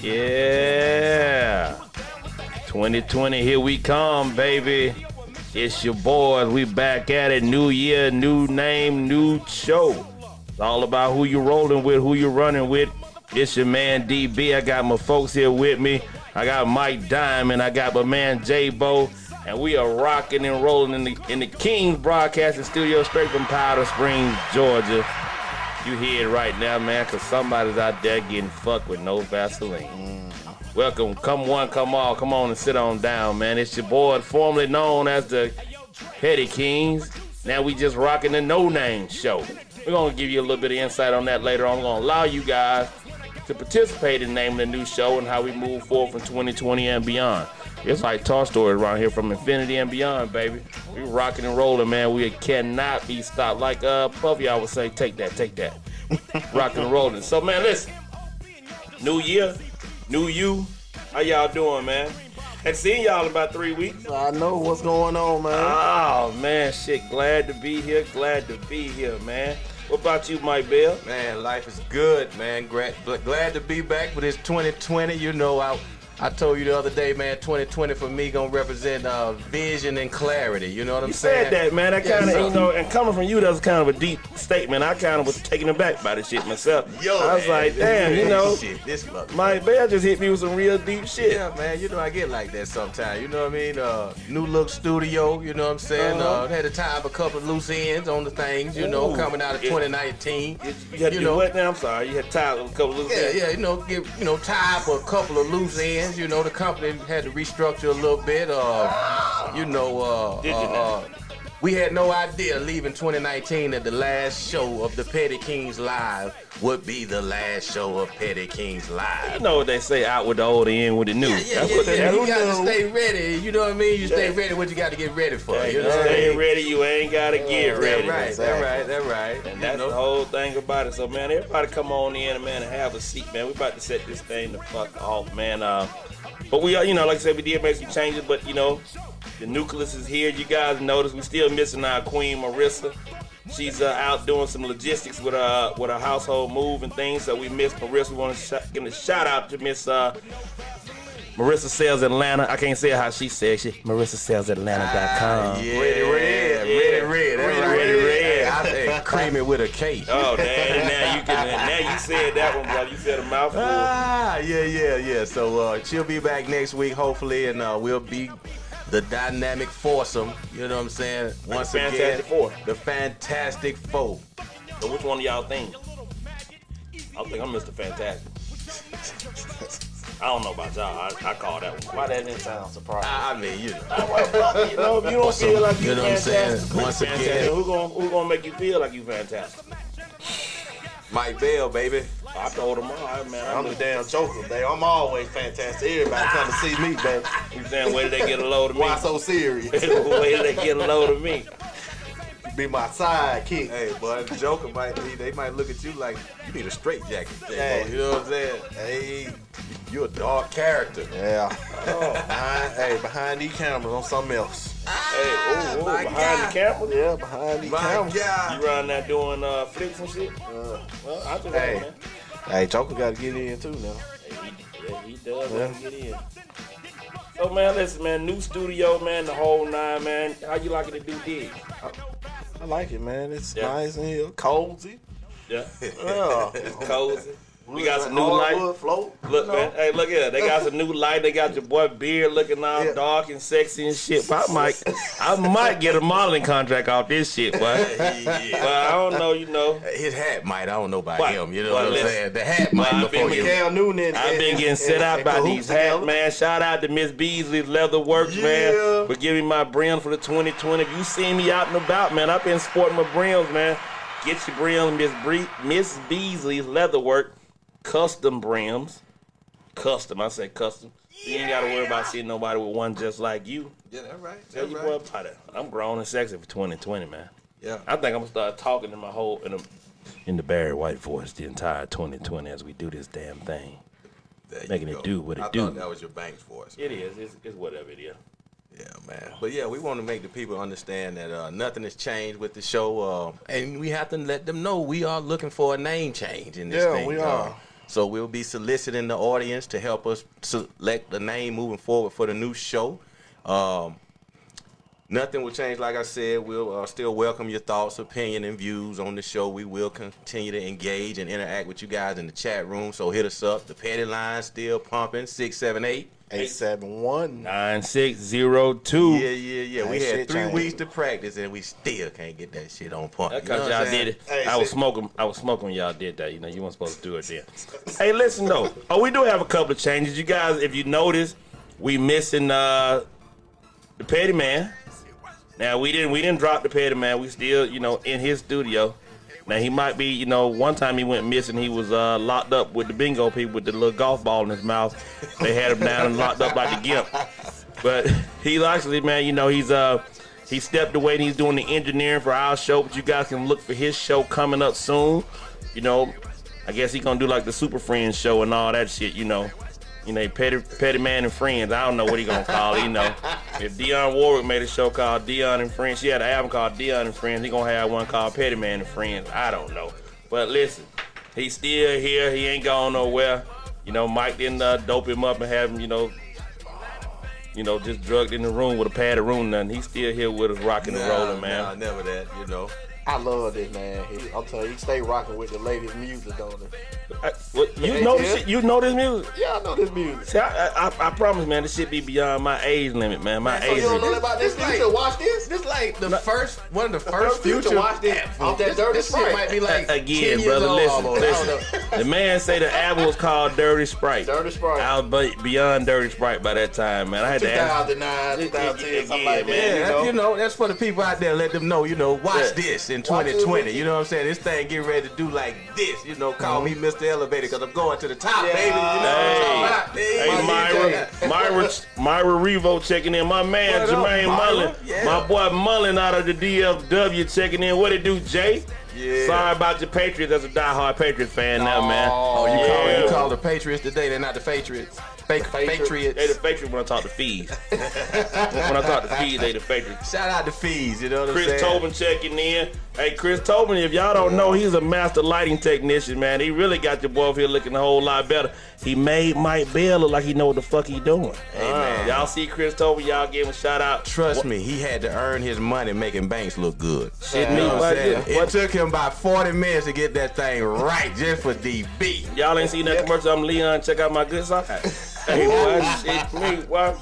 Yeah. 2020, here we come, baby. It's your boys. We back at it. New year, new name, new show. It's all about who you rolling with, who you running with. It's your man DB. I got my folks here with me. I got Mike Diamond. I got my man J-Bo. And we are rocking and rolling in the Kings Broadcasting Studio straight from Powder Springs, Georgia. You hear it right now, man, because somebody's out there getting fucked with no Vaseline. Welcome. Come one, come all. Come on and sit on down, man. It's your boy, formerly known as the Petty Kings. Now we just rocking the No Name Show. We're going to give you a little bit of insight on that later on. We're going to allow you guys to participate in naming the new show and how we move forward from 2020 and beyond. It's like Toy Story around here from infinity and beyond, baby. We rocking and rolling, man. We cannot be stopped. Like Puffy, I would say, take that. Rocking and rolling. So, man, listen. New year, new you. How y'all doing, man? Had seen y'all in about 3 weeks. I know what's going on, man. Oh, man, shit. Glad to be here. Man. What about you, Mike Bell? Man, life is good, man. Glad to be back with this 2020. You know, I told you the other day, man, 2020 for me gonna represent vision and clarity. You know what I'm saying? You said that, man. I kind of, and coming from you, that was kind of a deep statement. I kind of was taken aback by this shit myself. I was like, damn, this Mike Bell just hit me with some real deep shit. Yeah, man. You know, I get like that sometimes. You know what I mean? New look studio. You know what I'm saying? Had to tie up a couple of loose ends on the things. You know, coming out of 2019. You had to do what now? I'm sorry. You had to tie up a couple of loose ends. Yeah. Tie up a couple of loose ends. You know, the company had to restructure a little bit. We had no idea leaving 2019 that the last show of the Petty Kings Live would be the last show of Petty Kings Live. You know what they say, out with the old and in with the new. Yeah. You got to stay ready. You know what I mean? You stay ready what you got to get ready for. You stay ready, you ain't got to get ready. That's right. And that's the whole thing about it. So, man, everybody come on in, man, and have a seat, man. We about to set this thing the fuck off, man. But we are, like I said, we did make some changes, but, the nucleus is here. You guys notice we still missing our queen, Marissa. She's out doing some logistics with her household move and things, so we miss Marissa. We want to give a shout out to Miss Marissa Sells Atlanta. I can't say how she says it. MarissaSellsAtlanta.com. Ready. I say cream it with a K. Oh, now you said that one, brother. You said a mouthful. Yeah. So she'll be back next week, hopefully, and we'll be the dynamic foursome. You know what I'm saying? Once again, the Fantastic Four. So which one of y'all think? I think I'm Mr. Fantastic. I don't know about y'all. I call that one. Why that didn't sound surprising? I mean, if you don't feel like you fantastic, once again, who gonna make you feel like you fantastic? Mike Bell, baby. I told him all, man. I'm the damn joker, baby. I'm always fantastic. Everybody come to see me, baby. You saying, where did they get a load of me? Why so serious? Where did they get a load of me? Be my sidekick. Hey, but the joker they might look at you like you need a straight jacket. Hey. You know what I'm saying? Hey, you're a dark character. Yeah. Behind these cameras on something else. Behind the camera? Yeah, behind these cameras. God. You around there doing flicks and shit? I just man. Hey, Joker got to get in too now. He does get in. So, man, listen, man, new studio, man, the whole nine, man. How you like it to do gigs? I like it, man. It's nice in here, cozy. Yeah. Yeah. It's cozy. We got some new light. Float. Look, man. Hey, look here. They got some new light. They got your boy Beard looking all dark and sexy and shit. But I might get a modeling contract off this shit, boy. But I don't know, His hat might. I don't know about him. You know what I'm listen, saying? The hat might I've been before you. I've been getting set out by these hats, man. Shout out to Miss Beasley's Leather Works, man, for giving me my brim for the 2020. If you see me out and about, man, I've been sporting my brims, man. Get your brim, Miss Beasley's Leather Work. Custom brims. Custom. I said custom. You ain't got to worry about seeing nobody with one just like you. Yeah, that's right. Tell your boy about it. I'm grown and sexy for 2020, man. Yeah. I think I'm going to start talking in the Barry White voice the entire 2020 as we do this damn thing. Making it do what it do. I thought that was your Banks voice. It is. It's whatever it is. Yeah, man. But yeah, we want to make the people understand that nothing has changed with the show, and we have to let them know we are looking for a name change in this thing. Yeah, we are. So we'll be soliciting the audience to help us select the name moving forward for the new show. Nothing will change, like I said. We'll still welcome your thoughts, opinion, and views on the show. We will continue to engage and interact with you guys in the chat room. So hit us up. The petty line still pumping. 678 871 9602. Yeah. We had shit 3 changed. weeks to practice, and we still can't get that shit on point. That's You know because what y'all I'm did saying? it. Hey, I was shit. smoking. I was smoking when y'all did that. You know, you weren't supposed to do it then. Hey, listen though. Oh, we do have a couple of changes. You guys, if you notice, we missing the Petty Man. Now we didn't drop the Petty Man. We still, you know, in his studio. Now he might be, you know, one time he went missing. He was locked up with the bingo people with the little golf ball in his mouth. They had him down and locked up like the gimp. But he's actually, man, you know, he stepped away and he's doing the engineering for our show. But you guys can look for his show coming up soon. You know, I guess he's gonna do like the Super Friends show and all that shit. You know, Petty Man and Friends. I don't know what he gonna call it. You know, if Dionne Warwick made a show called Dionne and Friends, she had an album called Dionne and Friends. He gonna have one called Petty Man and Friends. I don't know. But listen, he's still here. He ain't gone nowhere. You know, Mike didn't dope him up and have him, you know, just drugged in the room with a padded room. Nothing. He's still here with us, rocking and rolling, man. Nah, never that, you know. I love it, man. I'm telling you, he stay rocking with the latest music, don't he? You know this shit? You know this music? Yeah, I know this music. See, I promise, man, this shit be beyond my age limit, man. My So age you don't know limit. about this This Future? Watch this. This like the one of the first Future, watch this. Off that Dirty This shit Sprite. might be like 10 Again, years brother, old listen, almost. I don't listen. know. The man say the album was called Dirty Sprite. Dirty Sprite. I was beyond Dirty Sprite by that time, man. I had to ask. 2009, 2010, something like that. man, Yeah, you know, that's for the people out there. Let them know, you know, watch Yeah. this in Watch 2020. it. You know what I'm saying? This thing getting ready to do like this. You know, call me Mr. Elevator because I'm going to the top, Yeah. baby. You know what I'm talking Hey, about? my Myra Revo checking in. My man What up, Jermaine Myra? Mullen, Yeah. my boy Mullen out of the DFW checking in. What it do, Jay? Yeah. Sorry about your Patriots. As a diehard Patriots fan now, man. Oh, Yeah. you call the Patriots today? They're not the Patriots. Patriots. They the Patriots when I talk to fees. When I talk to fees, they the Patriots. Shout out to Fees. You know what I'm Chris saying? Tobin checking in. Hey, Chris Tobin, if y'all don't know, he's a master lighting technician, man. He really got your boy over here looking a whole lot better. He made Mike Bell look like he know what the fuck he doing. Hey, man. Y'all see Chris Tobin, y'all give him a shout out. Trust me, he had to earn his money making Banks look good. Shit, You me, know what but I'm saying? what- It took him about 40 minutes to get that thing right just for DB. Y'all ain't seen that commercial. I'm Leon. Check out my good socks. Hey, boy, shit, me, boy.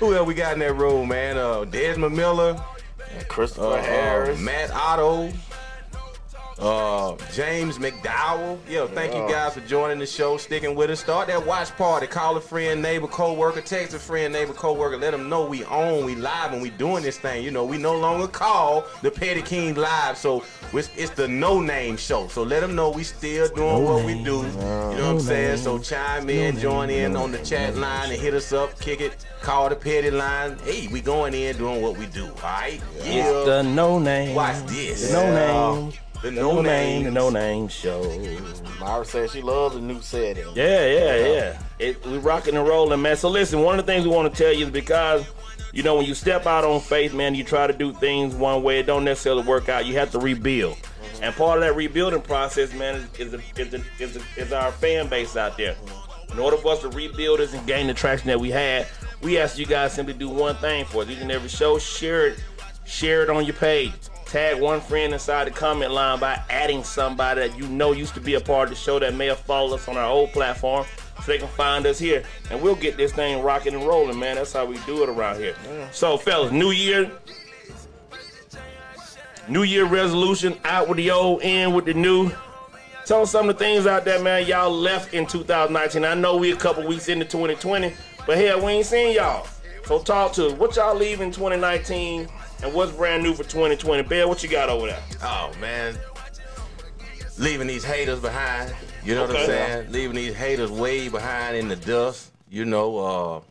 Who else we got in that room, man? Desmond Miller, Christopher Harris. Matt Otto, James McDowell. Yo, thank you guys for joining the show, sticking with us. Start that watch party. Call a friend, neighbor, co-worker. Text a friend, neighbor, co-worker. Let them know we on, we live, and we doing this thing. You know, we no longer call the Petty King live, so it's the no-name show. So let them know we still doing what we do. You know what I'm saying? So chime in, join in on the chat line, and hit us up, kick it, call the Petty line. Hey, we going in doing what we do, all right? It's the no name. Watch this. The no name. The No name. The no name show. Myra said she loves the new setting. Yeah. We rocking and rolling, man. So listen, one of the things we want to tell you is because, you know, when you step out on faith, man, you try to do things one way, it don't necessarily work out. You have to rebuild. And part of that rebuilding process, man, is our fan base out there. In order for us to rebuild this and gain the traction that we had, we ask you guys simply do one thing for us. Each and every show, share it on your page. Tag one friend inside the comment line by adding somebody that you know used to be a part of the show that may have followed us on our old platform so they can find us here. And we'll get this thing rocking and rolling, man. That's how we do it around here. So, fellas, New Year resolution, out with the old, in with the new. Tell us some of the things out there, man, y'all left in 2019. I know we a couple weeks into 2020, but hell, we ain't seen y'all. So talk to us. What y'all leave in 2019 and what's brand new for 2020? Bear, what you got over there? Oh, man. Leaving these haters behind. You know what I'm Okay. saying? Leaving these haters way behind in the dust. You know,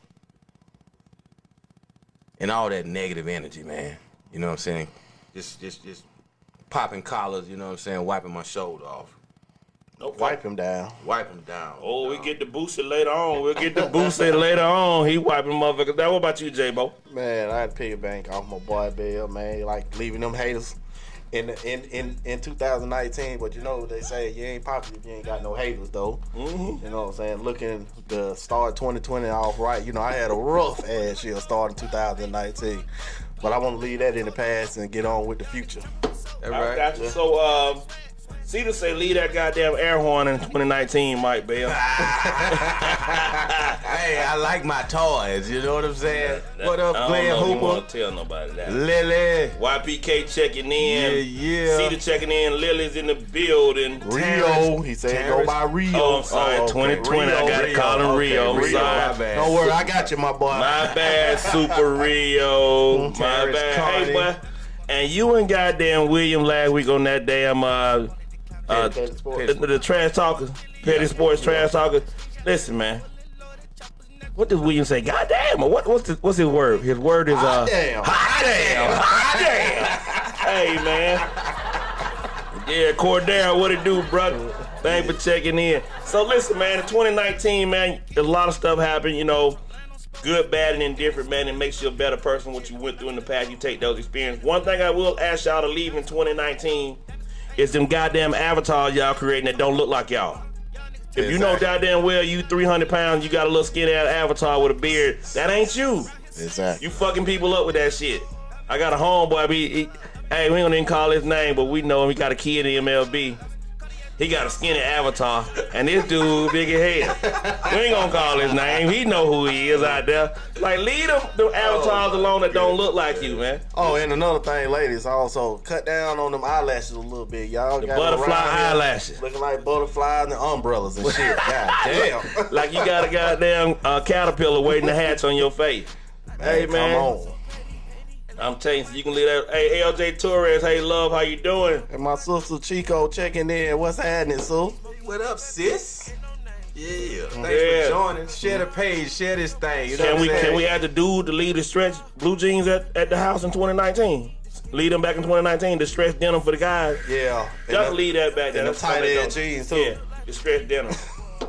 and all that negative energy, man. You know what I'm saying? Just popping collars, you know what I'm saying? Wiping my shoulder off. Okay. Wipe him down. Wipe them down. Oh, we get the booster later on. We'll get the booster later on. He wiping motherfuckers down. What about you, J-Bo? Man, I had to pay a bank off my boy Bill, man. Like leaving them haters in 2019, but you know what they say, you ain't popular if you ain't got no haters though. Mm-hmm. You know what I'm saying? Looking to start 2020 off right. You know, I had a rough ass year starting 2019. But I want to leave that in the past and get on with the future. All I right. got you. So, Cedar say leave that goddamn air horn in 2019, Mike Bell. Hey, I like my toys. You know what I'm saying? What up, I Glenn don't know if you Hooper? want to tell nobody that. Lily. YPK checking in. Yeah. Cedar checking in. Lily's in the building. Rio, he said go by Rio. Oh, I'm sorry. 2020. I got to call him Rio. I'm Rio, sorry. my bad. Don't worry, I got you, my boy. My bad, Super Rio. My Terrence bad. Carney. Hey, boy. And you and goddamn William last week on that damn Petty Sports. the trash talkers, Petty Sports trash talkers. Listen, man. What does William say? Goddamn, or what's his word? His word is Hot damn. Hot damn. Hot damn. Hey, man. Yeah, Cordero, what it do, brother? Thanks for checking in. So listen, man, in 2019, man, a lot of stuff happened, you know, good, bad, and indifferent, man. It makes you a better person, what you went through in the past. You take those experiences. One thing I will ask y'all to leave in 2019 is them goddamn avatars y'all creating that don't look like y'all. If you know goddamn well you 300 pounds, you got a little skinny ass avatar with a beard, that ain't you. Exactly. You fucking people up with that shit. I got a homeboy, hey, we ain't gonna even call his name, but we know him. He got a kid in MLB. He got a skinny avatar, and this dude big as hell. We ain't gonna call his name. He know who he is out there. Like, leave them avatars alone that don't look like you, man. Oh, and another thing, ladies, also cut down on them eyelashes a little bit, y'all. The got them butterfly around here eyelashes. looking like butterflies and umbrellas and shit. God damn. Like you got a goddamn caterpillar waiting to hatch on your face. Hey, man. Come on. I'm telling you, you can leave that. Hey, LJ Torres, hey, love, how you doing? And my sister Chico checking in. What's happening, Sue? What up, sis? Yeah. Thanks Yeah. for joining. Share the page. Share this thing. You know what I'm Can saying? we add the dude to leave the stretch blue jeans at the house in 2019? Lead them back in 2019, the stretch denim for the guys. Yeah. Y'all can leave that back there. And the That's something tight that ass don't- jeans, too. Yeah, the stretch denim.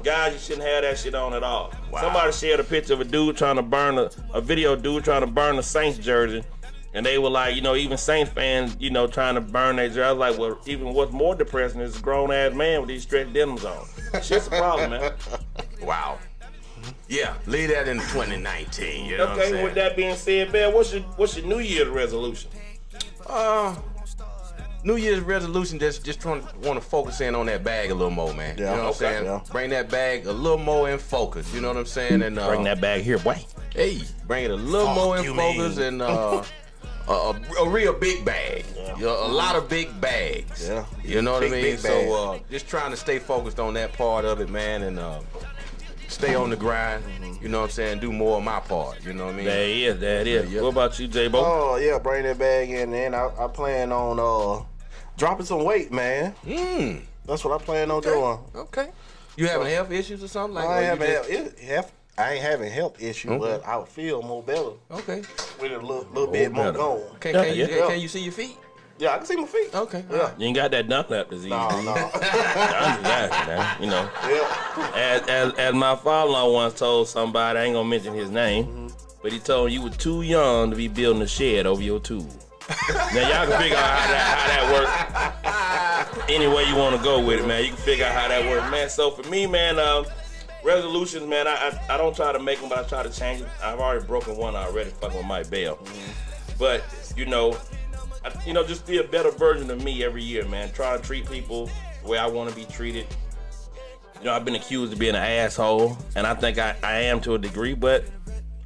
Guys, you shouldn't have that shit on at all. Wow. Somebody shared a picture of a dude trying to burn a video of dude trying to burn a Saints jersey. And they were like, you know, even Saints fans, you know, trying to burn their jersey. I was like, well, even what's more depressing is a grown ass man with these stretch denims on. Shit's a problem, man. Wow. Yeah, leave that in 2019. You know what I'm Okay, saying? with that being said, Bear, what's your New Year's resolution? New Year's resolution, just want to focus in on that bag a little more, man. Yeah, you know what okay, I'm saying? yeah. Bring that bag a little more in focus. You know what I'm saying? And Bring that bag here, boy. Hey, bring it a little Fuck more in you, focus man. and a real big bag. Yeah. You know, a lot of big bags. Yeah. You know what I Big, mean? big So just trying to stay focused on that part of it, man, and stay on the grind. You know what I'm saying? Do more of my part. You know what I mean? There it is, there it is. Yeah. What about you, J-Bo? Oh, yeah, bring that bag in. And I plan on dropping some weight, man. That's what I plan on doing. Okay. You having health issues or something like I that? ain't having health issues, Okay. but I feel more better Okay. with a little bit more better. going. Can you see your feet? Yeah, I can see my feet. Okay. Yeah. You ain't got that Dunlap disease. No. I'm just asking, man. You know, Yeah. as my father-in-law once told somebody, I ain't gonna mention his name, but he told him you were too young to be building a shed over your tools. Now y'all can figure out how that works. Any way you want to go with it, man. You can figure out how that works, man. So for me, man, resolutions, man, I don't try to make them, but I try to change them. I've already broken one already, fucking with Mike Bell. But you know, just be a better version of me every year, man. Try to treat people the way I want to be treated. You know, I've been accused of being an asshole, and I think I am to a degree, but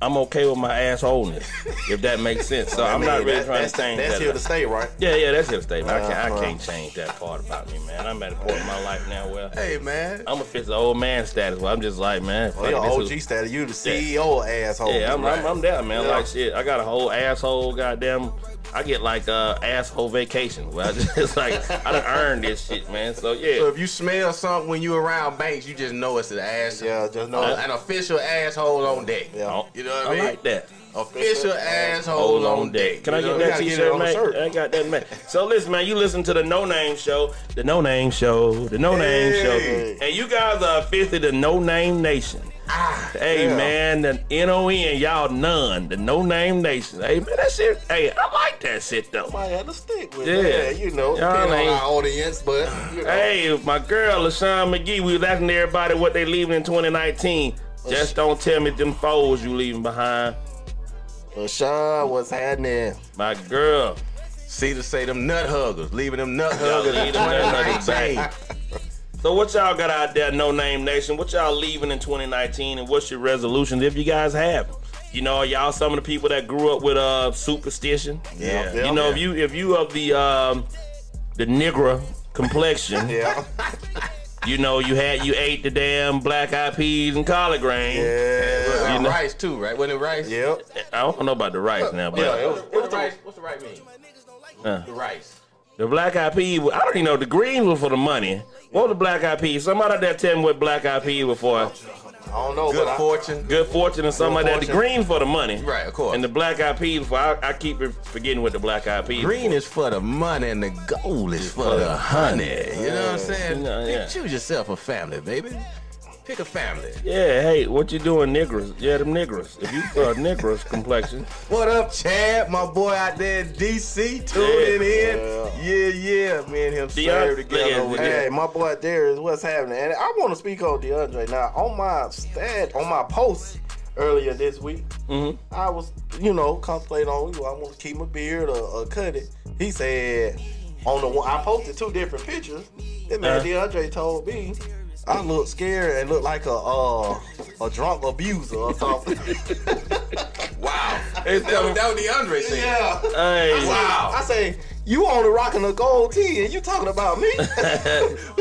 I'm okay with my assholeness, if that makes sense. So I'm not really trying to change that. That's here to stay, right? Yeah, that's his statement. I can't change that part about me, man. I'm at a point in my life now where Hey, man. I'm a fit the old man status where I'm just like, man, fuck Well, your this OG is- status, you the CEO asshole. yeah, I'm there, man. Yeah. Like shit, I got a whole asshole goddamn. I get like asshole vacation where I just like I done earned this shit, man. So yeah. So if you smell something when you around Banks, you just know it's an ass. Yeah, just know An official asshole on deck. Yeah. You know what I I mean? like that. Official asshole Hold on deck. Can I You get know? that gotta get it t-shirt, on the man? shirt. I got that, man. So listen, man, you listen to the No Name Show, the No Name Show, the No Name Hey. Show, and you guys are officially the No Name Nation. Hey, man, the NON, y'all none. The No Name Nation. Hey, man, that shit, hey, I like that shit, though. Might have to stick with Yeah. that, you know, Y'all depending on ain't- our audience, but, you know. Hey, my girl, LaShawn McGee, we was asking everybody what they leaving in 2019. Just don't tell me them foes you leaving behind. LaShawn, what's happening? My girl. See to say them nut huggers, leaving them nut Y'all huggers leave in them nut huggers 2019. back. So what y'all got out there, No Name Nation? What y'all leaving in 2019, and what's your resolutions if you guys have? You know, y'all some of the people that grew up with superstition. Yeah. Yeah. You know, if you of the Negro complexion, Yeah. you know, you ate the damn black eyed peas and collard greens. Yeah. You know- Rice too, right? Wasn't it rice? Yep. I don't know about the rice now, but Yeah, it was What's the rice? What's the rice mean? Uh. The rice. the black eyed peas, I don't even know, the greens were for the money. What was the black eyed peas? Somebody out there tell me what black eyed peas were for. I don't know, Good but fortune. Good fortune and something like that. The fortune. green for the money. Right, of course. And the black eyed peas for, I keep forgetting what the black eyed peas Green is for the money and the gold is for the honey. You know what I'm saying? Yeah. Choose yourself a family, baby. Pick a family. Yeah, hey, what you doing, niggers? Yeah, them niggers. If you for a niggers complexion. What up, Chad? My boy out there in DC tuning in. Yeah. Me and him serve together yeah, over yeah. there. hey, my boy Darius, what's happening? And I want to speak on DeAndre. Now, on my post earlier this week, I was, contemplating on, I want to keep my beard or cut it. He said, on the one, I posted 2 different pictures. That man DeAndre told me I look scared and look like a drunk abuser or something. Wow. That was DeAndre saying. Yeah. Hey, Wow. I say, you only rocking a gold tee and you talking about me?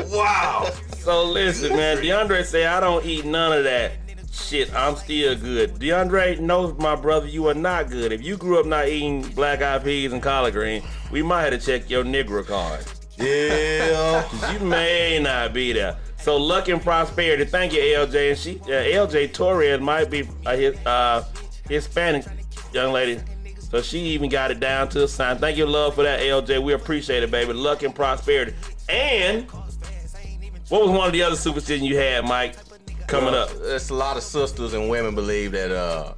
Wow. so listen, man. DeAndre say I don't eat none of that shit. I'm still good. DeAndre knows, my brother, you are not good. If you grew up not eating black eyed peas and collard green, we might have to check your Negro card. Yeah. You may not be there. So luck and prosperity. Thank you, LJ. And she, LJ Torres might be a Hispanic young lady. So she even got it down to a sign. Thank you, love, for that, LJ. We appreciate it, baby. Luck and prosperity. And what was one of the other superstitions you had, Mike, coming up? There's a lot of sisters and women believe that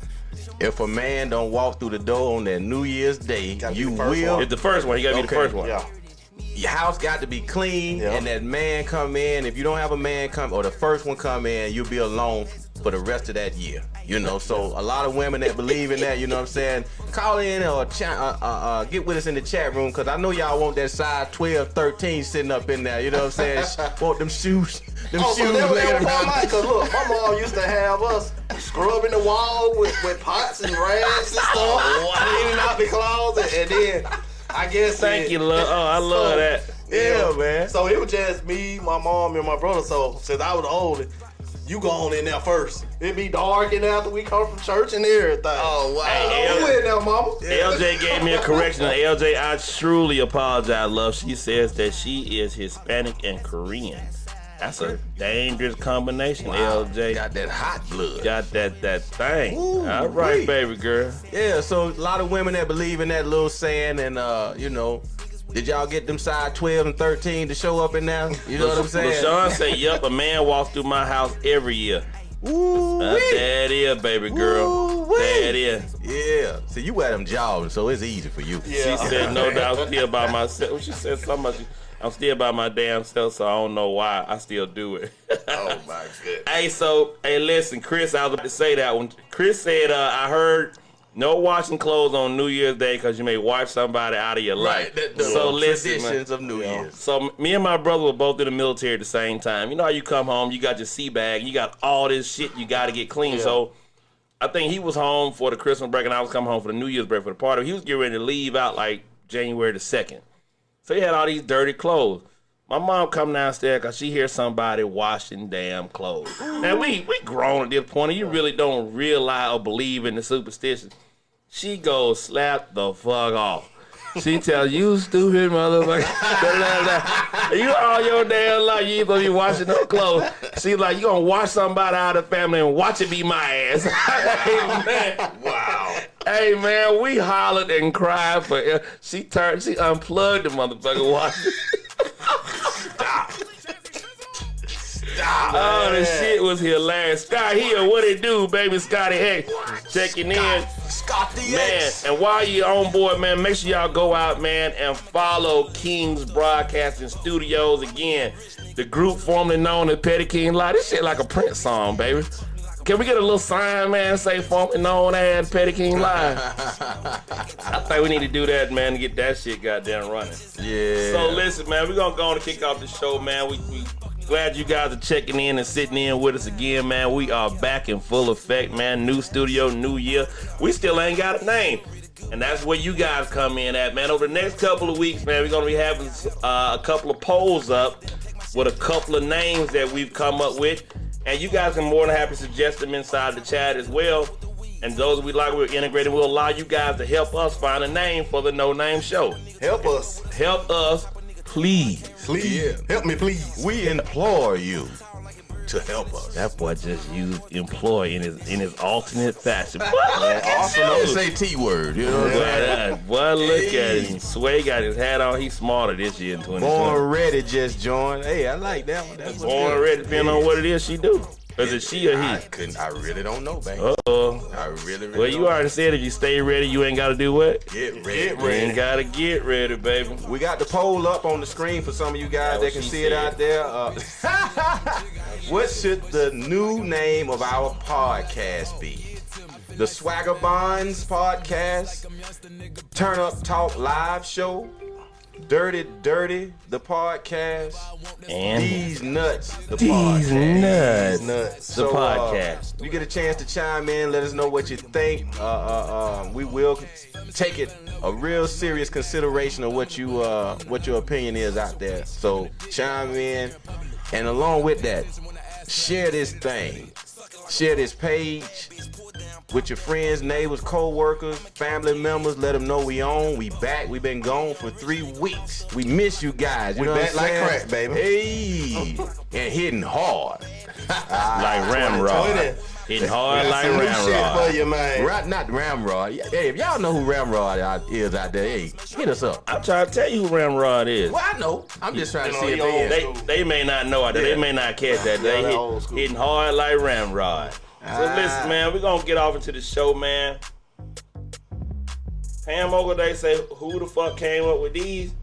if a man don't walk through the door on that New Year's Day, Gotta be you the first will. one. It's the first one. You gotta be the Okay. first one. Yeah. Your house got to be clean, Yeah. and that man come in. If you don't have a man come, or the first one come in, you'll be alone for the rest of that year. So a lot of women that believe in that, you know what I'm saying, call in or get with us in the chat room, because I know y'all want that size 12, 13 sitting up in there, you know what I'm saying? Want them shoes, So that was laying my around. mind, because look, my mom used to have us scrubbing the wall with pots and rags and stuff, cleaning out the closet, and then I guess Thank you, love. Oh, I love that. Yeah, man. So it was just me, my mom, and my brother. So since I was the oldest, you go on in there first. It be dark in there after we come from church and everything. Oh, wow. Hey, Who in there, mama? LJ gave me a correction. LJ, I truly apologize, love. She says that she is Hispanic and Korean. That's a dangerous combination, LJ. Got that hot blood. Got that thing. Ooh, All right, wee. baby girl. Yeah, so a lot of women that believe in that little saying, and did y'all get them size 12 and 13 to show up in there? You know what I'm saying? LaShawn said, "Yup, a man walks through my house every year." Ooh, That is, baby girl. Ooh-wee. That is. yeah. See, you wear them Jordans, so it's easy for you. Yeah. She said, "No doubt, I'm still by myself." She said so much. I'm still by my damn self, so I don't know why I still do it. Oh my goodness. Hey, listen, Chris, I was about to say that one. Chris said, I heard no washing clothes on New Year's Day because you may wipe somebody out of your life. Right. The So listen, man. traditions of New Year's. So me and my brother were both in the military at the same time. You know how you come home, you got your sea bag, you got all this shit you got to get clean. Yeah. So I think he was home for the Christmas break and I was coming home for the New Year's break for the party. He was getting ready to leave out like January the 2nd. So he had all these dirty clothes. My mom come downstairs because she hears somebody washing damn clothes. Now, we grown at this point, and you really don't realize or believe in the superstition. She goes, slap the fuck off. She tells you, stupid motherfucker. You all your damn life, you ain't gonna be washing no clothes. She like, you gonna wash somebody out of the family and watch it be my ass. Hey, man. Wow. Hey, man, we hollered and cried for she unplugged the motherfucker watch. Oh, the shit was hilarious. Scott Hill, what it do, baby? Scotty X checking in. Scott the Man, X. and while you're on board, man, make sure y'all go out, man, and follow King's Broadcasting Studios. Again, the group formerly known as Petty King Live. This shit like a Prince song, baby. Can we get a little sign, man, say formerly known as Petty King Live? I think we need to do that, man, to get that shit goddamn running. Yeah. So listen, man, we're gonna go on and kick off the show, man. We glad you guys are checking in and sitting in with us again, man. We are back in full effect, man. New studio, new year. We still ain't got a name. And that's where you guys come in at, man. Over the next couple of weeks, man, we're gonna be having a couple of polls up with a couple of names that we've come up with. And you guys are more than happy to suggest them inside the chat as well. And those we like, we're integrating. We'll allow you guys to help us find a name for the No Name Show. Help us. Help us, please. Please. Yeah. Help me, please. We implore you to help us. That boy just used employ in his alternate fashion. Boy, Awesome. Don't say T word. You know what I'm saying? boy, look at him. Sway got his hat on. He's smarter this year in 2020. Born Ready just joined. Hey, I like that one. That's Born ready, depending on what it is she do. Is it she or I he? couldn't. I really don't know, baby. Uh-oh. I really Well, you don't. already said if you stay ready, you ain't got to do what? Get ready. You ain't got to get ready, baby. We got the poll up on the screen for some of you guys That's that can what she see it said. out there. What should the new name of our podcast be? The Swagger Bonds Podcast? Turn Up Talk Live Show? Dirty Dirty, the podcast? And These Nuts, the these podcast. nuts. The podcast. You get a chance to chime in, let us know what you think. We will take it a real serious consideration of what your opinion is out there. So chime in, and along with that, share this thing, share this page with your friends, neighbors, co-workers, family members. Let them know we on. We back. We been gone for 3 weeks. We miss you guys. You We know back what I'm like saying? crack, baby. Hey, and hitting hard. Like Ramrod. 2020. Hitting hard Got like some new shit Ramrod. for you, man. Right, not Ramrod. Hey, if y'all know who Ramrod is out there, hey, hit us up. I'm trying to tell you who Ramrod is. Well, I know. I'm just trying to You see know, if he they old. is. They may not know it. Yeah. They may not catch that. They that old school. hitting hard like Ramrod. So listen, man, we're gonna get off into the show, man. Pam Ogleday say, who the fuck came up with these?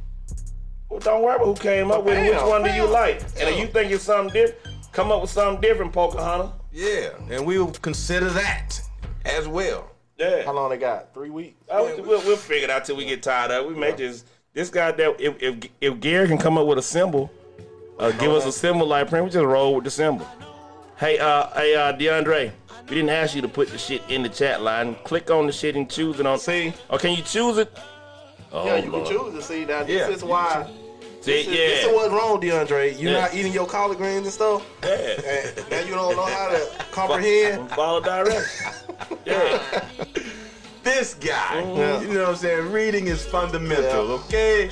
Well, don't worry about who came up with it. Which Pam, one do you Pam. like? And if you think it's something different, come up with something different, Pocahontas. Yeah, and we'll consider that as well. Yeah. How long they got? 3 weeks? We'll figure it out till we get tired of it. We may just this guy that if Gary can come up with a symbol, give us a symbol like print, we just roll with the symbol. Hey, DeAndre, we didn't ask you to put the shit in the chat line. Click on the shit and choose it on. See? Or can you choose it? Oh, Yeah, you Lord. can choose to see that. Yeah, This is you why. See, This is yeah. what's wrong, DeAndre. You're Yeah. not eating your collard greens and stuff. Yeah. And now you don't know how to comprehend. Follow directions. Yeah. This guy, Yeah. you know what I'm saying? Reading is fundamental, Yeah. okay?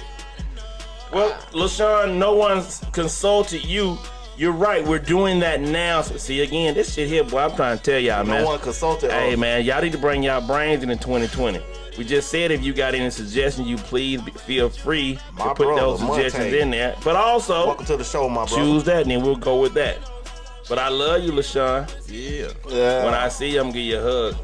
Well, LaShawn, no one's consulted you. You're right. We're doing that now. So see, again, this shit here, boy, I'm trying to tell y'all, man. No one consulted. Hey, us. man, y'all need to bring y'all brains in 2020. We just said if you got any suggestions, you please feel free My to put brother, those suggestions Monte. in there. But also, Welcome to the show, my brother. choose that, and then we'll go with that. But I love you, LaShawn. Yeah. Yeah. When I see you, I'm going to give you a hug.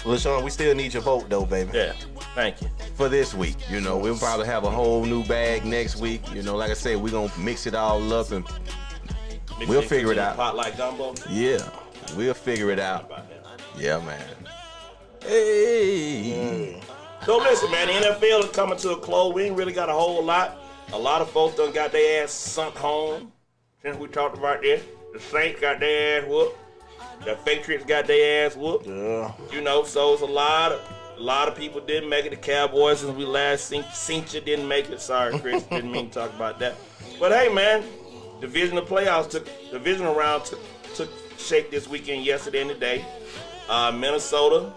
LaShawn, we still need your vote, though, baby. Yeah, thank you. For this week, you know, we'll probably have a whole new bag next week. You know, like I said, we're going to mix it all up and Mix We'll it figure it into out. a pot like gumbo. yeah, we'll figure it out. About that. Yeah, man. Hey. So listen, man, the NFL is coming to a close. We ain't really got a whole lot. A lot of folks done got their ass sunk home since we talked about this. The Saints got their ass whooped. The Patriots got their ass whooped. Yeah. You know, so it's a lot of people didn't make it. The Cowboys, since we last seen you, didn't make it. Sorry, Chris, didn't mean to talk about that. But hey, man, divisional round took shape this weekend, yesterday and today. Minnesota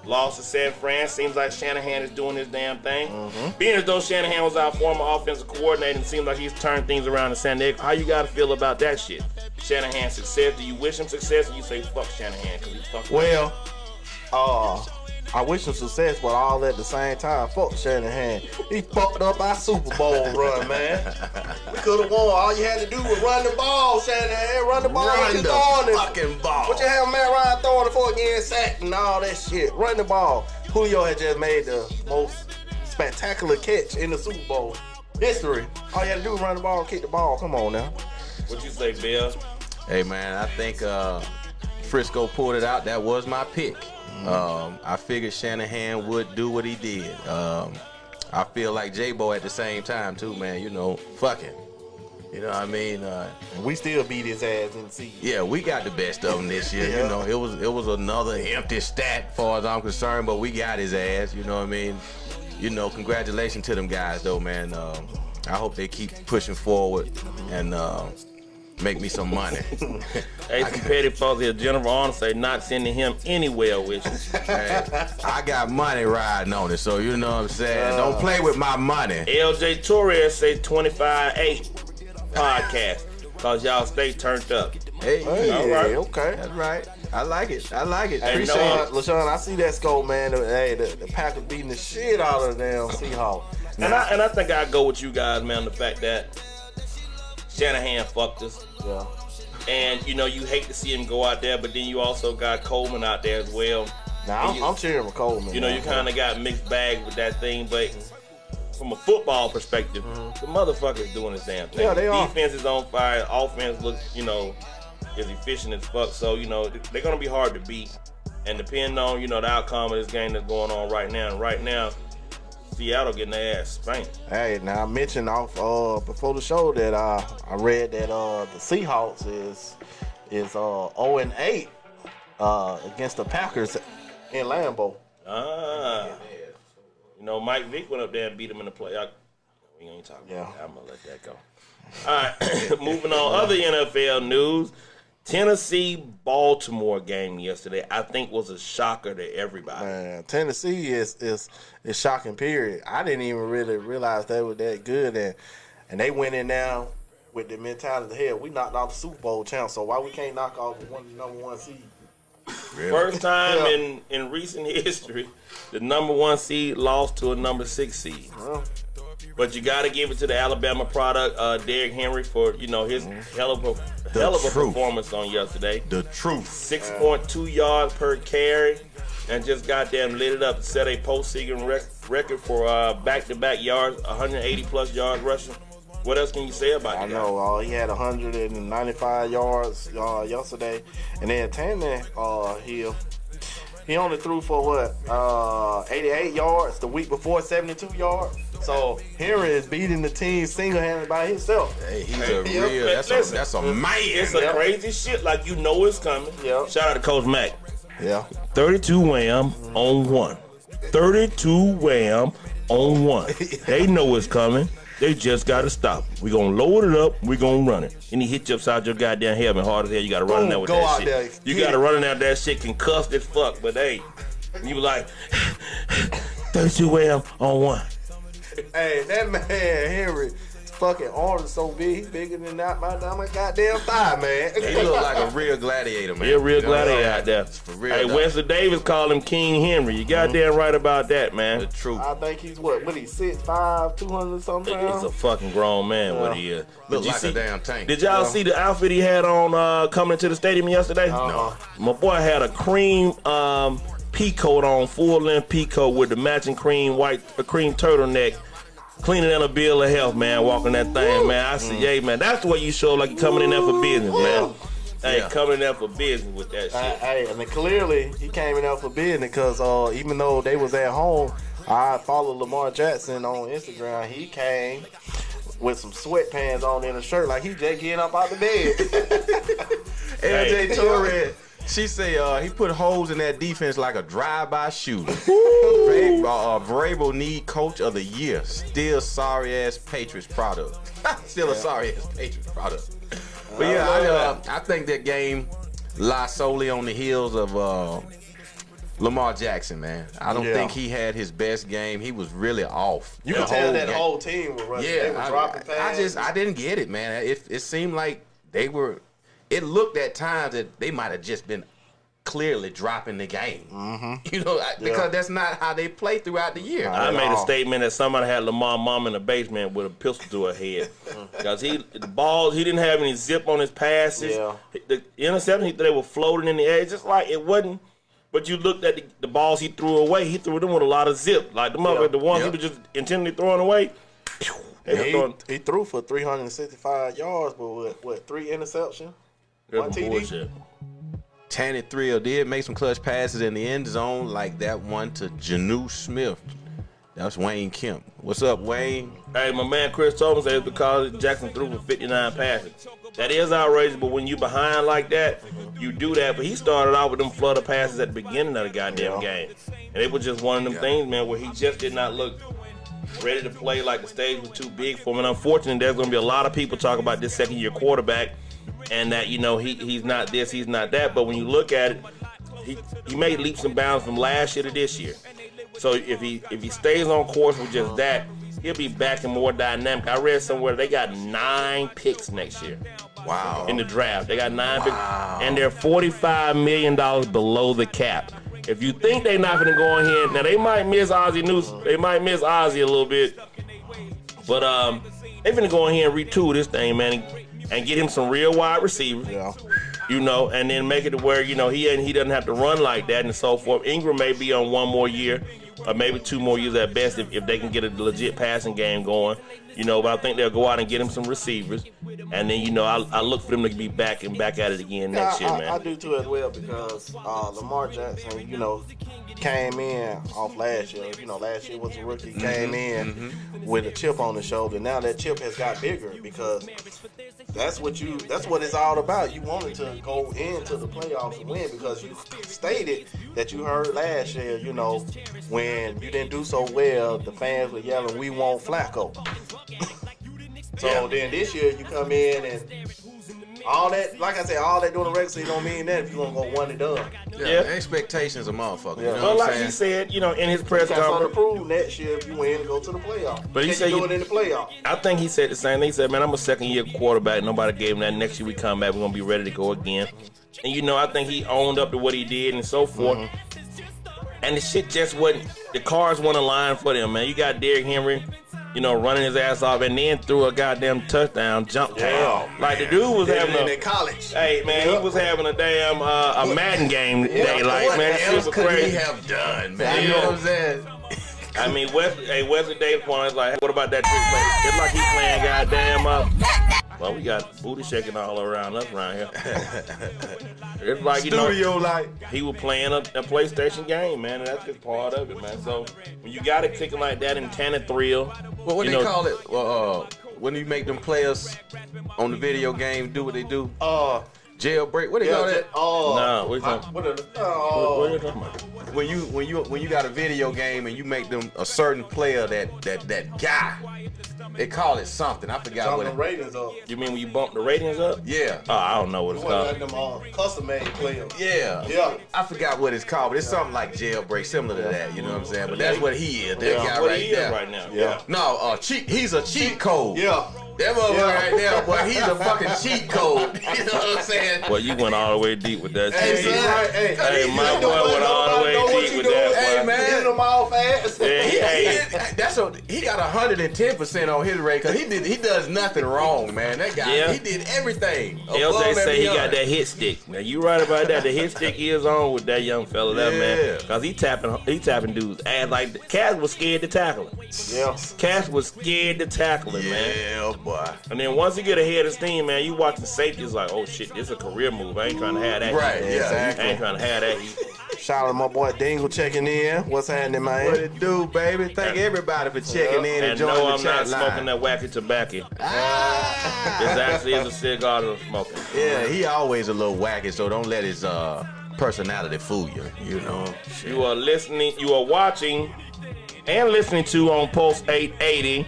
lost to San Fran. Seems like Shanahan is doing his damn thing. Being as though Shanahan was our former offensive coordinator, and seems like he's turned things around in San Diego. How you gotta feel about that shit? Shanahan's success. Do you wish him success, or you say fuck Shanahan because he fucked? Well, I wish him success, but all at the same time, fuck Shanahan. He fucked up our Super Bowl run, man. We could have won. All you had to do was run the ball, Shanahan. Run the ball. Run What the you fucking ball. What you have Matt Ryan throwing it for again, sack and all that shit. Run the ball. Julio had just made the most spectacular catch in the Super Bowl history. All you had to do was run the ball, kick the ball. Come on now. What you say, Bill? Hey, man, I think Frisco pulled it out. That was my pick. I figured Shanahan would do what he did. I feel like J-Bo at the same time, too, man. You know, fucking. You know what I mean? And we still beat his ass in the season. Yeah, we got the best of him this year. Yeah. You know, it was another empty stat as far as I'm concerned, but we got his ass. You know what I mean? You know, congratulations to them guys, though, man. I hope they keep pushing forward and make me some money. Hey, some petty folks here. Jennifer Arnold say not sending him anywhere with you. Hey, I got money riding on it, so you know what I'm saying? Don't play with my money. LJ Torres say 25-8 podcast because y'all stay turned up. Hey, Hey, All right. okay. that's right. I like it. I like it. Hey, Appreciate no, it. LaShawn, I see that score, man. Hey, the Packers beating the shit out of the damn Seahawks. And I think I go with you guys, man, on the fact that Shanahan fucked us. Yeah. And, you know, you hate to see him go out there, but then you also got Coleman out there as well. Now, And you- I'm cheering for Coleman. You know, you kind of got mixed bag with that thing, but from a football perspective, the motherfucker's doing his damn thing. Yeah, they are. Defense is on fire. Offense looks, you know, is efficient as fuck. So, you know, they're going to be hard to beat. And depending on, you know, the outcome of this game that's going on right now. And right now, Seattle getting their ass spanked. Hey, now I mentioned off before the show that I read that the Seahawks is 0-8 against the Packers in Lambeau. You know, Mike Vick went up there and beat him in the playoff. We ain't talking about that. I'm going to let that go. All right, moving on. Other NFL news. Tennessee-Baltimore game yesterday, I think, was a shocker to everybody. Man, Tennessee is shocking. Period. I didn't even really realize they were that good, and they went in now with the mentality, hell, we knocked off the Super Bowl champ, so why we can't knock off the number one seed? Really? First time Yeah. in recent history, the number 1 seed lost to a number 6 seed. Well, But you got to give it to the Alabama product, Derrick Henry, for, you know, his hell of a truth. performance on yesterday. The truth. 6.2 yards per carry, and just goddamn lit it up. Set a postseason record for back-to-back yards, 180 plus yards rushing. What else can you say about I the know he had 195 yards yesterday, and then Tannehill he only threw for what 88 yards the week before, 72 yards. So Henry is beating the team single-handed by himself. Hey, he's Hey, a real. listen, That's a man. It's a crazy shit. Like, you know it's coming. Yep. Shout out to Coach Mack. Yeah. 32 wham on 1. 32 wham on 1. They know it's coming. They just got to stop. We're going to load it up. We're going to run it. And he hit you upside your goddamn helmet hard as hell. You got to run in there with Go that out shit. there. You Get got to it. run in there with that shit concussed as fuck. But hey, you like 32 wham on 1. Hey, that man Henry, his fucking arm is so big, he's bigger than my goddamn thigh, man. He look like a real gladiator, man. He a real You know what I'm gladiator saying? out there. For real. Hey, dog. Wesley Davis called him King Henry. You goddamn right about that, man. The truth. I think he's what he 6'5", 200 something He's a pounds. fucking grown man. What he is. Look Did you like a damn tank. Did y'all see the outfit he had on coming into the stadium yesterday? No. My boy had a cream pea coat on, full length pea coat with the matching cream turtleneck. Cleaner than a bill of health, man. Walking that thing, man. I see, hey, man, that's the way you show like you're coming in there for business, man. Hey, Yeah. coming in there for business with that shit. Hey, and then clearly he came in there for business because even though they was at home, I followed Lamar Jackson on Instagram. He came with some sweatpants on and a shirt like he just getting up out the bed. Hey. LJ Torres. She say he put holes in that defense like a drive-by shooter. Vrabel need coach of the year. Still sorry ass Patriots product. Still a sorry ass Patriots product. But yeah, I think that game lies solely on the heels of Lamar Jackson, man. I don't Yeah. think he had his best game. He was really off. You the can tell that game. whole team was running. They were Yeah, dropping passes. I didn't get it, man. It seemed like they were. It looked at times that they might have just been clearly dropping the game. You know, because that's not how they play throughout the year. I made a statement that somebody had Lamar mom in the basement with a pistol to her head because the balls, he didn't have any zip on his passes. Yeah. The interceptions, they were floating in the air. It's just like it wasn't. But you looked at the balls he threw away. He threw them with a lot of zip. Like the ones he was just intentionally throwing away. He threw for 365 yards, but what 3 interceptions? 1 TD. Bullshit. Tanny Thrill did make some clutch passes in the end zone, like that one to Janu Smith. That's Wayne Kemp. What's up, Wayne? Hey, my man Chris Thomas said because Jackson threw for 59 passes. That is outrageous, but when you behind like that, you do that. But he started out with them flutter passes at the beginning of the goddamn game. And it was just one of them things, man, where he just did not look ready to play, like the stage was too big for him. And unfortunately, there's going to be a lot of people talking about this second-year quarterback and that, you know, he's not this, he's not that. But when you look at it, he made leaps and bounds from last year to this year. So if he stays on course with just that, he'll be back and more dynamic. I read somewhere they got 9 picks next year. Wow. In the draft. They got 9 picks. And they're $45 million below the cap. If you think they're not going to go in here, now they might miss Ozzie Newsome. They might miss Ozzie a little bit. But they're going to go in here and retool this thing, man, and get him some real wide receivers. Yeah. You know, and then make it to where, you know, he doesn't have to run like that and so forth. Ingram may be on 1 more year or maybe 2 more years at best if they can get a legit passing game going. You know, but I think they'll go out and get him some receivers. And then, you know, I look for them to be back at it again next year, man. I do too as well because Lamar Jackson, you know, came in off last year. You know, last year was a rookie. Came in with a chip on his shoulder. Now that chip has got bigger because that's what it's all about. You wanted to go into the playoffs and win because you stated that you heard last year, you know, when you didn't do so well, the fans were yelling, "We want Flacco." So then this year you come in and all that, like I said, all that during the regular season don't mean that if you're going to go one and done. Yeah. Expectations are motherfucker. Yeah. You know Well, what like I'm he saying? said, you know, in his press You got something to conference, prove next year if you win and go to the playoffs. But he Can said you do you- it in the playoffs. I think he said the same thing. He said, man, I'm a second-year quarterback. Nobody gave him that. Next year we come back, we're going to be ready to go again. And, you know, I think he owned up to what he did and so forth. And the shit just wasn't, the cards weren't aligned for them, man. You got Derrick Henry, you know, running his ass off and then threw a goddamn touchdown, jump tail. Like the dude was having in a, college. hey, man, he was having a damn, a Madden game day. Like, man, that shit was could he crazy. have done, man? You know what I'm saying? I mean, Wesley Davis was like, hey, what about that trick play? It's like he playing goddamn well, we got booty shaking all around us around here. It's like, you know, Studio like. he was playing a PlayStation game, man, and that's just part of it, man. So when you got it ticking like that in Tanner Thrill, Well, what you they know, call it? When you make them players on the video game do what they do? Jailbreak. What they call that? no, what you talking? What What are you talking about? When you got a video game and you make them a certain player that guy, they call it something. I forgot what the it. ratings up. You mean when you bump the ratings up? Yeah. Oh, I don't know what it's One called. of them custom made players. Yeah. Yeah. I forgot what it's called, but it's something like Jailbreak, similar to that. You know what I'm saying? But that's what he is. That guy What right he is there. right now? Yeah. No, he's a cheat code. Yeah. That motherfucker right there, boy, he's a fucking cheat code. You know what I'm saying? Well, you went all the way deep with that. Hey, shit. son. Hey, my boy went all the way deep with that. Hey, boy. man. Hitting them all fast. Yeah, He got 110% on his rate because he does nothing wrong, man. That guy, Yeah. he did everything. LJ say he got beyond. that hit stick. Now you right about that. The hit stick is on with that young fella, that Yeah. man. Cause he tapping dudes ass like Cass was scared to tackle him. Yeah. Cass was scared to tackle him, man. Yeah, boy. And then once he get ahead of steam, man, you watch the safety, it's like, oh shit, this is a career move. I ain't trying to have that. Right, heat. yeah. I ain't trying to have that. heat. Shout out to my boy Dingle checking in. What's happening, man? What it do, baby? Thank everybody for checking in and And joining no, the I'm not chat smoking line. that wacky tobacco. Ah. This actually is a cigar that I'm smoking. Yeah, he always a little wacky, so don't let his personality fool you. You know. You are listening, you are watching and listening to on Pulse 880,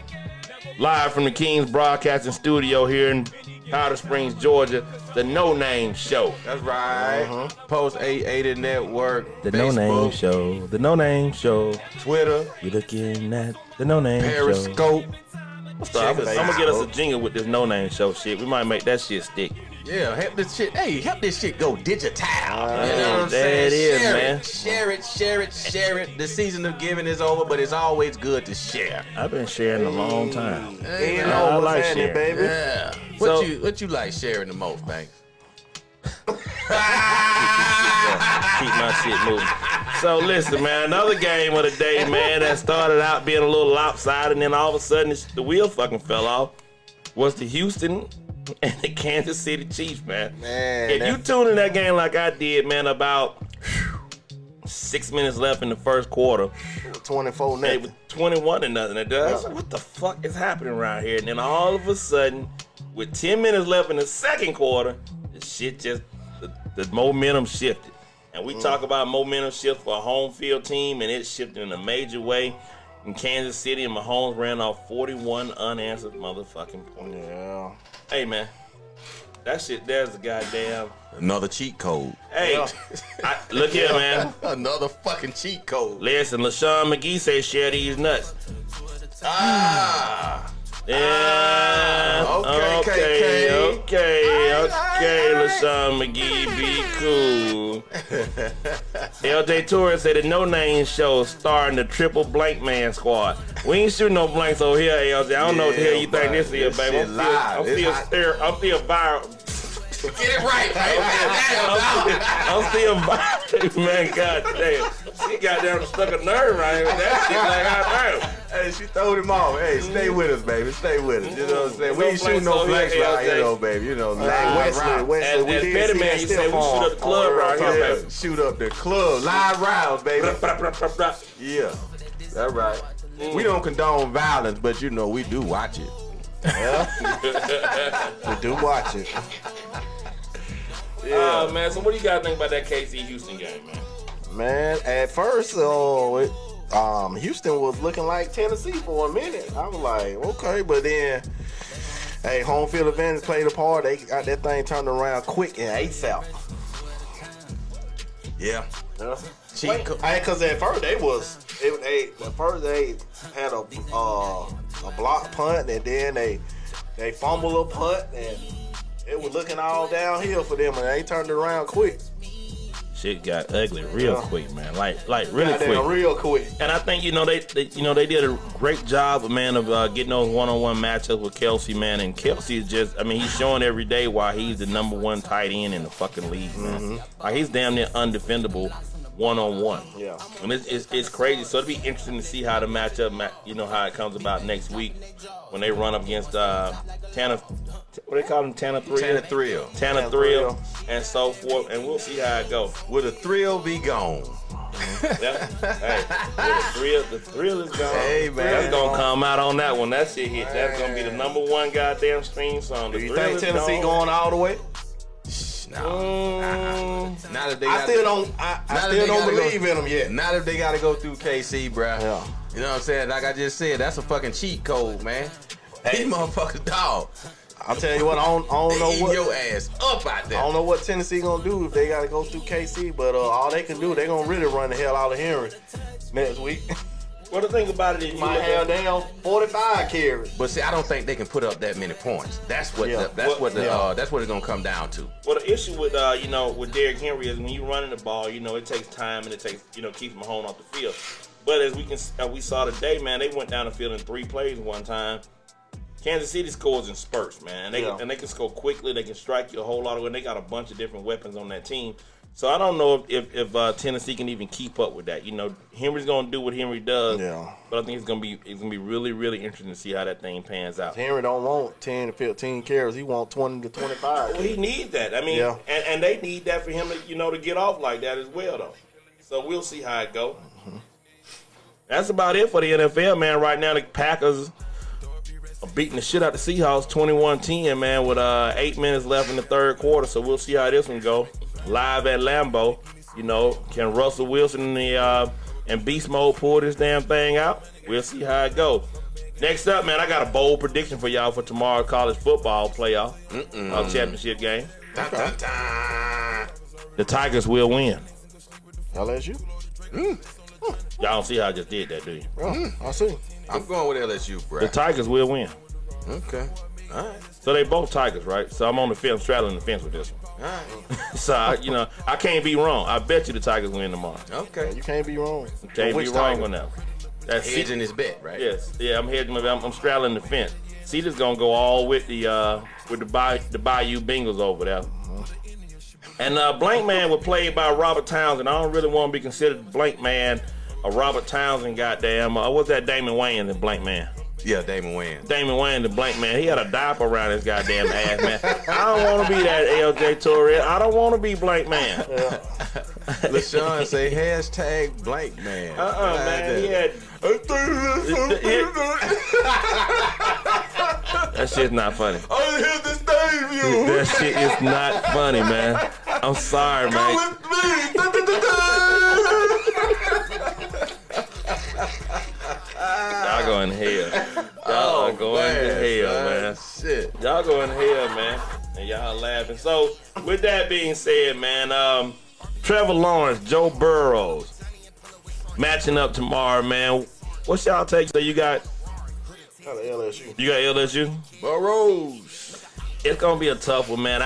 live from the King's Broadcasting Studio here in Powder Springs, Georgia, the No Name Show. That's right. Post 880 Network. The Facebook, No Name Show. The No Name Show. Twitter, You're looking at the No Name Show. Periscope. I'm gonna get us a jingle with this No Name Show shit. We might make that shit stick. Yeah, help this shit. Hey, help this shit go digital. You know what I'm there saying? it is, share man. It, share it. The season of giving is over, but it's always good to share. I've been sharing a long time. Hey, You man. know I what's like happening, sharing. baby. Yeah. So- What you like sharing the most, Banks? Keep my shit moving. So listen, man, another game of the day, man, that started out being a little lopsided, and then all of a sudden the wheel fucking fell off, was the Houston and the Kansas City Chiefs, man. If you tune in that game like I did, man, about 6 minutes left in the first quarter, 24 it nothing. was 21 to nothing. I was like, what the fuck is happening around here? And then all of a sudden, with 10 minutes left in the second quarter, the shit just, the momentum shifted. And we talk about momentum shift for a home field team, and it shifted in a major way. In Kansas City, and Mahomes ran off 41 unanswered motherfucking points. Yeah. Hey, man, that shit there's a goddamn. Another cheat code. Hey, look here, man. Another fucking cheat code. Listen, LaShawn McGee said share these nuts. Ah. Yeah. Okay, Okay, LaShawn McGee, be cool. LJ Torres said the No Name Show starring the triple blank man squad. We ain't shooting no blanks over here, LJ. I don't know what the hell you think this is, baby. shit live. I'm still viral. Get it right, I'm still viral, man. God damn. She got down stuck a nerve right here with that shit. Like, goddamn. Hey, she throwed him off. Hey, stay with us, baby. Stay with us. You know what I'm saying? We No ain't shooting no blanks blanks over right here, here, LJ. though, baby. You know, Wesley, we As did Petty see Man, that you stiff said we shoot arm up the club on right here, Earl baby. shoot up the club. Live rounds, baby. Yeah, that's right. We don't condone violence, but you know, we do watch it. We do watch it. Man, so what do you guys think about that KC Houston game, man? Man, at first, Houston was looking like Tennessee for a minute. I was like, okay, but then, hey, home field advantage played a part. They got that thing turned around quick and ASAP. Yeah. Cheat code. Because at first they had a block punt, and then they fumbled a punt, and it was looking all downhill for them, and they turned it around quick. Shit got ugly real quick, man. Like really Goddamn, quick. real quick. And I think they did a great job, man, of getting those one-on-one matchups with Kelsey, man. And Kelsey is just, I mean, he's showing every day why he's the number one tight end in the fucking league, man. Like, he's damn near undefendable one-on-one. Yeah. And it's crazy. So it'll be interesting to see how the matchup, how it comes about next week when they run up against Tanner. What do they call him? Tanner Thrill, and so forth. And we'll see how it goes. Will the thrill be gone? Yeah. Hey, the thrill is gone. Hey, man. That's gonna come out on that one. That shit hit. That's gonna be the number one goddamn stream song. do you think Tennessee going all the way? No. Not if they I still don't believe in them yet. Not if they got to go through KC, bruh. Yeah. You know what I'm saying? Like I just said, that's a fucking cheat code, man. These motherfuckers, dog. I'll tell you what, I don't know They eat what. your ass up out I there. don't know what Tennessee gonna do if they gotta go through KC, but all they can do, they gonna really run the hell out of Henry next week. Well, the thing about it is, Might have down 45 carries. But see, I don't think they can put up that many points. That's what Yeah. that's what Yeah. it's gonna come down to. well, the issue with with Derrick Henry is when you running the ball, it takes time and it takes keeps Mahomes off the field. But as we saw today, man, they went down the field in 3 plays one time. Kansas City scores in spurts, man. And they can score quickly. They can strike you a whole lot of way. And they got a bunch of different weapons on that team. So I don't know if Tennessee can even keep up with that. Henry's gonna do what Henry does. Yeah. But I think it's gonna be really, really interesting to see how that thing pans out. Henry don't want 10 to 15 carries. He want 20 to 25. Well, he needs that. I mean, Yeah. and they need that for him to get off like that as well, though. So we'll see how it goes. That's about it for the NFL, man. Right now, the Packers are beating the shit out of the Seahawks 21-10, man, with 8 minutes left in the third quarter. So we'll see how this one go. Live at Lambeau. Can Russell Wilson and Beast Mode pull this damn thing out? We'll see how it goes. Next up, man, I got a bold prediction for y'all for tomorrow's college football playoff championship game. Dun, dun, dun. The Tigers will win. LSU? Y'all don't see how I just did that, do you? Yeah, I see. I'm going with LSU, The bruh. Tigers will win. Okay. All right. So they both Tigers, right? So I'm on the fence, straddling the fence with this one. All right. So, I can't be wrong. I bet you the Tigers win tomorrow. Okay. You can't be wrong. Can't be wrong on that. That's Hedging his bet, right? Yes. Yeah, I'm hedging. I'm straddling the fence. Cedar's gonna go all with the Bayou Bengals over there. And Blank Man was played by Robert Townsend. I don't really want to be considered Blank Man or Robert Townsend. Goddamn, what's that Damon Wayans in Blank Man? Yeah, Damon Wayans. Damon Wayans, the Blank Man. He had a diaper around his goddamn ass, man. I don't want to be that LJ Torres. I don't want to be Blank Man. LaShawn say hashtag Blank Man. Man. He had. That shit's not funny. I hit the stadium. That shit is not funny, man. I'm sorry, man. Y'all going to hell. Y'all are going to hell, man. Shit. Y'all going to hell, man. And y'all laughing. So, with that being said, man, Trevor Lawrence, Joe Burrows, matching up tomorrow, man. What's y'all take? So you got LSU. You got LSU? Burrows. It's gonna be a tough one, man.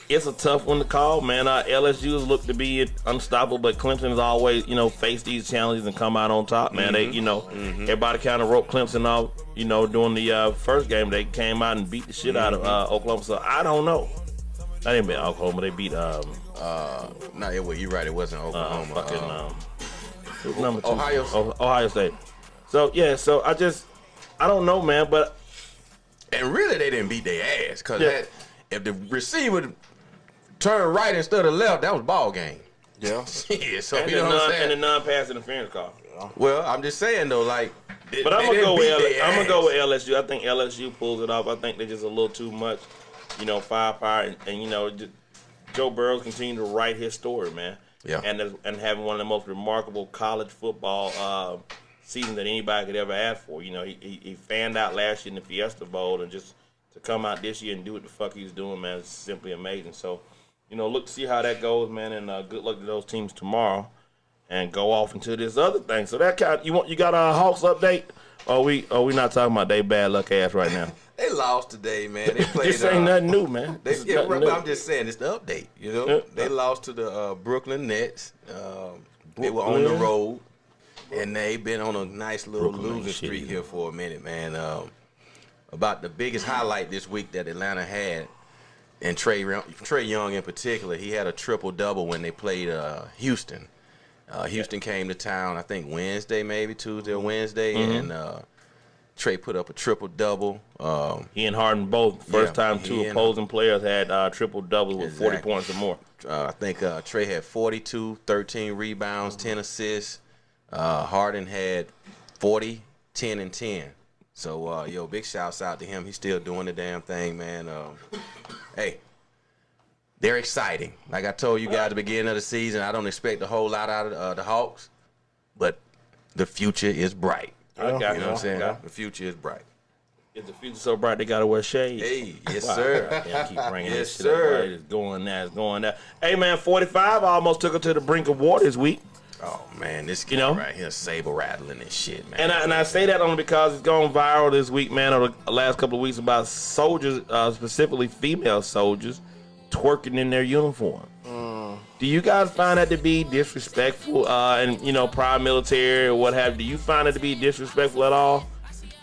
It's a tough one to call, man. LSU look to be unstoppable, but Clemson has always, faced these challenges and come out on top, man. They, everybody kind of wrote Clemson off, during the first game. They came out and beat the shit out of Oklahoma. So I don't know. That didn't beat Oklahoma. They beat No, you're right. It wasn't Oklahoma. Who's number 2? Ohio State. So yeah, I don't know, man. But and really, they didn't beat their ass because if the receiver turned right instead of left, that was ball game. Yeah. Yeah. So and you know what I'm saying? And the non-pass interference call. Well, I'm just saying though, like. But I'm gonna go with LSU. I think LSU pulls it off. I think they're just a little too much, firepower, and just Joe Burrow continue to write his story, man. Yeah. And having one of the most remarkable college football seasons that anybody could ever ask for. He fanned out last year in the Fiesta Bowl, and just to come out this year and do what the fuck he's doing, man, is simply amazing. So, look to see how that goes, man, and good luck to those teams tomorrow, and go off into this other thing. So that you got a Hawks update? Or we not talking about they bad luck ass right now? They lost today, man. They played. This ain't nothing new, man. I'm just saying it's the update. They lost to the Brooklyn Nets. They were on the road, and they've been on a nice little losing streak here for a minute, man. About the biggest highlight this week that Atlanta had, and Trey Young in particular, he had a triple-double when they played Houston. Houston came to town, I think Tuesday or Wednesday, and Trey put up a triple-double. He and Harden both, first time two opposing players had triple-doubles with 40 points or more. I think Trey had 42, 13 rebounds, 10 assists. Harden had 40, 10, and 10. So, big shouts out to him. He's still doing the damn thing, man. Hey, they're exciting. Like I told you guys at the beginning of the season, I don't expect a whole lot out of the Hawks, but the future is bright. You know what I'm saying? The future is bright. Is the future so bright they gotta wear shades? Hey, yes, sir. I keep bringing this shit up. Right? It's going there. Hey, man, 45 almost took her to the brink of war this week. Oh, man, this guy right here, saber rattling and shit, man. And I say that only because it's gone viral this week, man, or the last couple of weeks about soldiers, specifically female soldiers, twerking in their uniform. Do you guys find that to be disrespectful? And prior military or what have you? Do you find it to be disrespectful at all?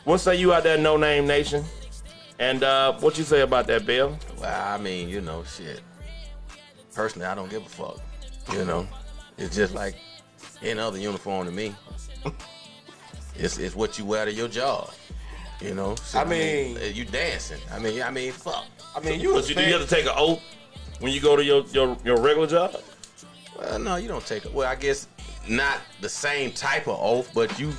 What say you out there, No Name Nation? And what you say about that, Bill? Well, I mean, shit. Personally, I don't give a fuck. It's just like any other uniform to me. It's what you wear to your job. So, I mean, you dancing. I mean, fuck. Do you have to take an oath when you go to your regular job? Well, no, you don't take it. Well, I guess not the same type of oath, but you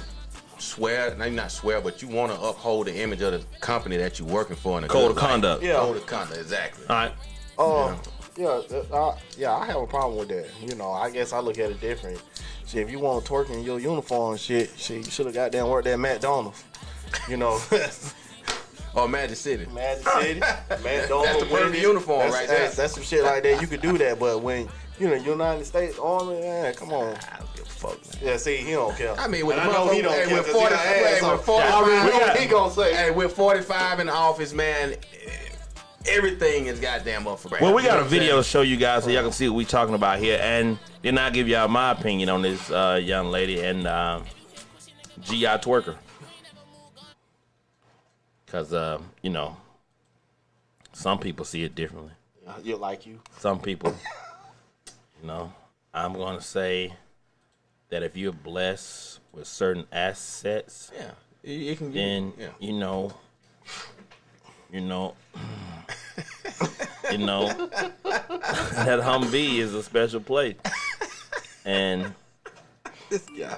swear, not swear, but you want to uphold the image of the company that you're working for in a code of conduct. Yeah. Code of conduct, exactly. All right. I have a problem with that. I guess I look at it different. See, if you want to twerk in your uniform, you should have goddamn worked at McDonald's. Or Magic City. McDonald's. That's the perfect uniform right there. That's some shit like that. You could do that, but when You know, United States Army, man, come on. I don't give a fuck, man. Yeah, see, he don't care. I mean, with And the I know he motherfucker- don't hey, care with 'cause he 40 done hey, had some. with 45 I already know we what he gonna say. Hey, with 45 in the office, man, everything is goddamn up for grabs. Well, we You know got a what I'm video to saying? show you guys so y'all can see what we talking about here, and then I'll give y'all my opinion on this young lady and G.I. Twerker. Because, you know, some people see it differently. You like you. Some people, you know, I'm going to say that if you're blessed with certain assets, Yeah. You can then, yeah. you know, that Humvee is a special place. And This guy.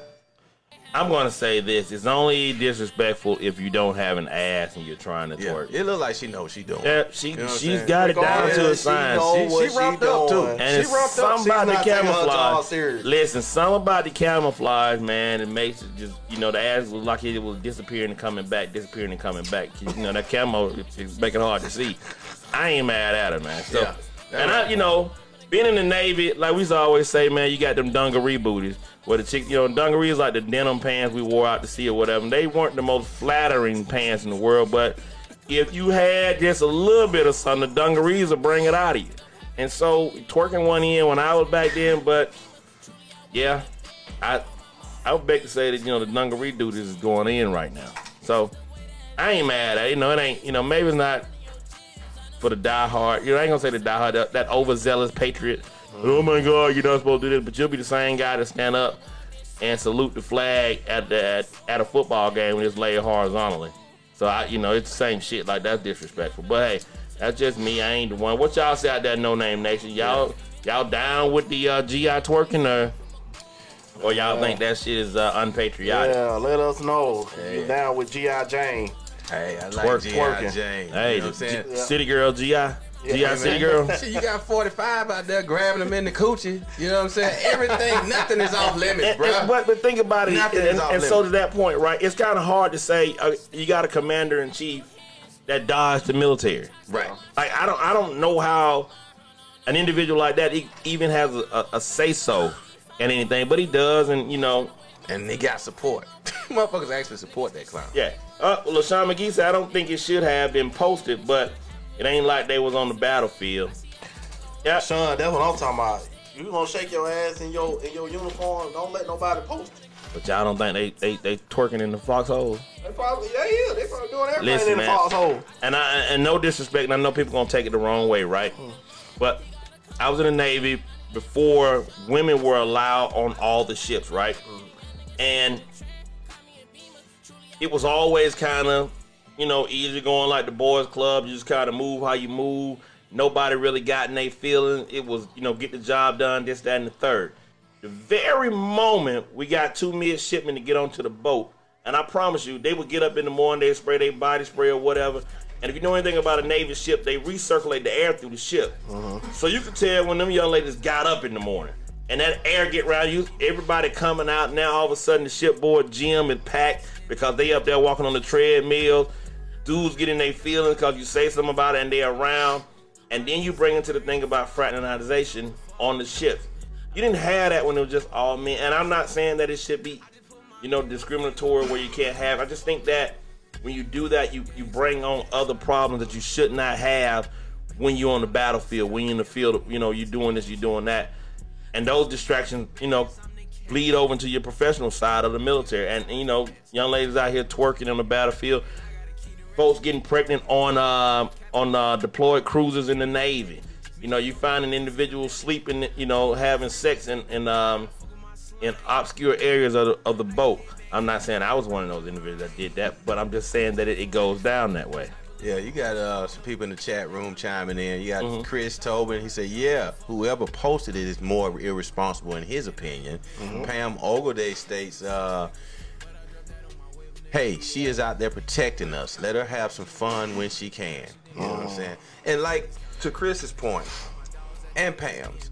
I'm going to say this. It's only disrespectful if you don't have an ass and you're trying to Yeah. twerk. It look like she knows what she doing. Yeah, You know what I'm she's saying? got it down to a Regardless, she science. know what She rumped up, too. doing. And She it's rumped up. something about the She's not taking her job camouflage. serious. Listen, something about the camouflage, man, it makes it just, you know, the ass was like it was disappearing and coming back, disappearing and coming back. You know, that camo is making it hard to see. I ain't mad at her, man. So, Yeah. and I, you know, being in the Navy, like we used to always say, man, you got them dungaree booties. Where the chick, you know, dungaree is like the denim pants we wore out to sea or whatever. They weren't the most flattering pants in the world, but if you had just a little bit of something, the dungarees will bring it out of you. And so twerking one in when I was back then, but yeah, I would beg to say that, you know, the dungaree dude is going in right now. So I ain't mad at it. You know, it ain't, you know, maybe it's not for the diehard. You know, I ain't gonna say the diehard, that overzealous patriot. Oh my God, you're not supposed to do this, but you'll be the same guy to stand up and salute the flag at a football game and just lay it horizontally. So you know, it's the same shit. Like, that's disrespectful. But hey, that's just me. I ain't the one. What y'all say out there, No Name Nation? Y'all down with the G.I. twerking or y'all think that shit is unpatriotic? Yeah, let us know. You down with G.I. Jane. Hey, I Twerk, like G.I. twerking. Jane. Hey, You know what I'm saying? City Girl G.I. G.I. Hey, City man. Girl. Shit, you got 45 out there grabbing them in the coochie. You know what I'm saying? Everything, nothing is off limits, bro. But think about it, Nothing is off and so to limits. that point, right? It's kind of hard to say you got a commander in chief that dodged the military. Right. Like, I don't know how an individual like that even has a say so in anything, but he does, and you know, And they got support. Motherfuckers actually support that clown. yeah. LaShawn McGee said, I don't think it should have been posted, but it ain't like they was on the battlefield. Yeah, Sean, that's what I'm talking about. You gonna shake your ass in your uniform? Don't let nobody post it. but y'all don't think they twerking in the foxhole? They probably, yeah, they probably doing everything Listen, in the man. foxhole. And no disrespect, and I know people gonna take it the wrong way, right? But I was in the Navy before women were allowed on all the ships, right? And it was always kind of, you know, easy going like the boys club. You just kind of move how you move. Nobody really got in their feelings. It was, you know, get the job done, this, that, and the third. The very moment we got two midshipmen to get onto the boat, and I promise you, they would get up in the morning, they'd spray their body spray or whatever. And if you know anything about a Navy ship, they recirculate the air through the ship. So you could tell when them young ladies got up in the morning. And that air get around you, everybody coming out. Now all of a sudden the shipboard gym is packed because they up there walking on the treadmill. Dudes getting their feelings because you say something about it and they're around. And then you bring into the thing about fraternization on the ships. You didn't have that when it was just all men. And I'm not saying that it should be, you know, discriminatory where you can't have. I just think that when you do that, you bring on other problems that you should not have when you're on the battlefield, when you're in the field, you know, you're doing this, you're doing that. And those distractions, you know, bleed over into your professional side of the military. And you know, young ladies out here twerking on the battlefield, folks getting pregnant on deployed cruisers in the Navy. You know, you find an individual sleeping, you know, having sex in obscure areas of the boat. I'm not saying I was one of those individuals that did that, but I'm just saying that it goes down that way. Yeah, you got some people in the chat room chiming in. You got Chris Tobin. He said, yeah, whoever posted it is more irresponsible in his opinion. Pam Ogilvy states, hey, she is out there protecting us. Let her have some fun when she can. You know what I'm saying? And like, to Chris's point, and Pam's,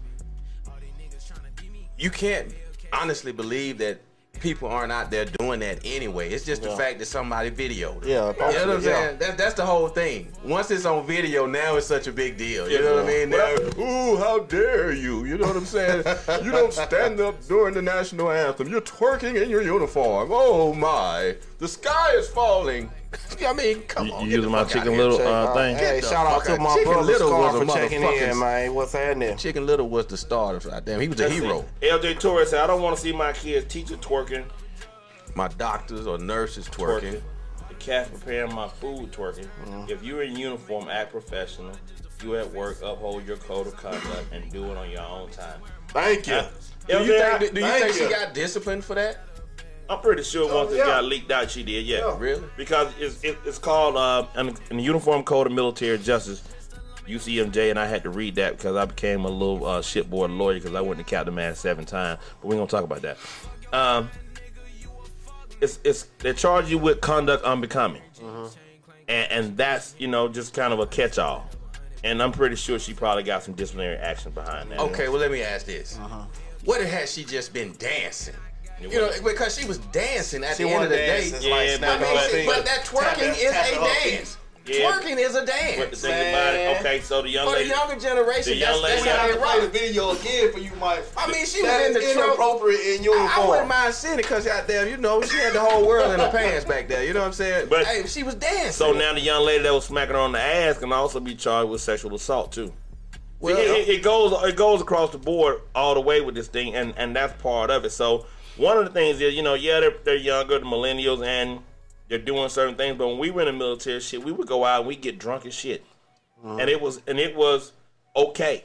you can't honestly believe that people aren't out there doing that anyway. It's just the fact that somebody videoed it. Yeah, You know what I'm saying? That's the whole thing. Once it's on video, now it's such a big deal. You know what I mean? Now, ooh, how dare you? You know what I'm saying? You don't stand up during the national anthem. You're twerking in your uniform. Oh my, the sky is falling. I mean, come on. You using my Chicken Little thing? Hey, shout out to my Chicken brother Little Scar was a for checking motherfucking- in, man. What's happening? Chicken Little was the star. Damn, he was a hero. LJ Torres said, I don't want to see my kids teacher twerking. My doctors or nurses twerking. The cats preparing my food twerking. Mm-hmm. If you're in uniform, act professional. You at work, uphold your code of conduct and do it on your own time. Thank you. Do you think Thank she you. got disciplined for that? I'm pretty sure once it yeah. got leaked out, she did, yeah. Really? Because it's called in the Uniform Code of Military Justice, UCMJ, and I had to read that because I became a little shitboard lawyer because I went to Captain Man 7 times. But we're gonna talk about that. They charge you with conduct unbecoming, and that's just kind of a catch-all. And I'm pretty sure she probably got some disciplinary action behind that. Okay, well, let me ask this. What had she just been dancing? You know, because she was dancing at the end of the day. But that twerking is a dance. Yeah. Twerking is a dance. But the thing about it, okay, so the young For the lady, younger generation, the young that's lady- how they Play rock. the video again for you, Mike. I mean, she was That in the is truck. inappropriate in I uniform. wouldn't mind seeing it because out there, she had the whole world in her pants back there. You know what I'm saying? But- hey, she was dancing. so now the young lady that was smacking her on the ass can also be charged with sexual assault too. well, it goes across the board all the way with this thing, and that's part of it. So one of the things is, they're younger, the millennials, and they're doing certain things. But when we were in the military, shit, we would go out and we get drunk as shit, and it was okay.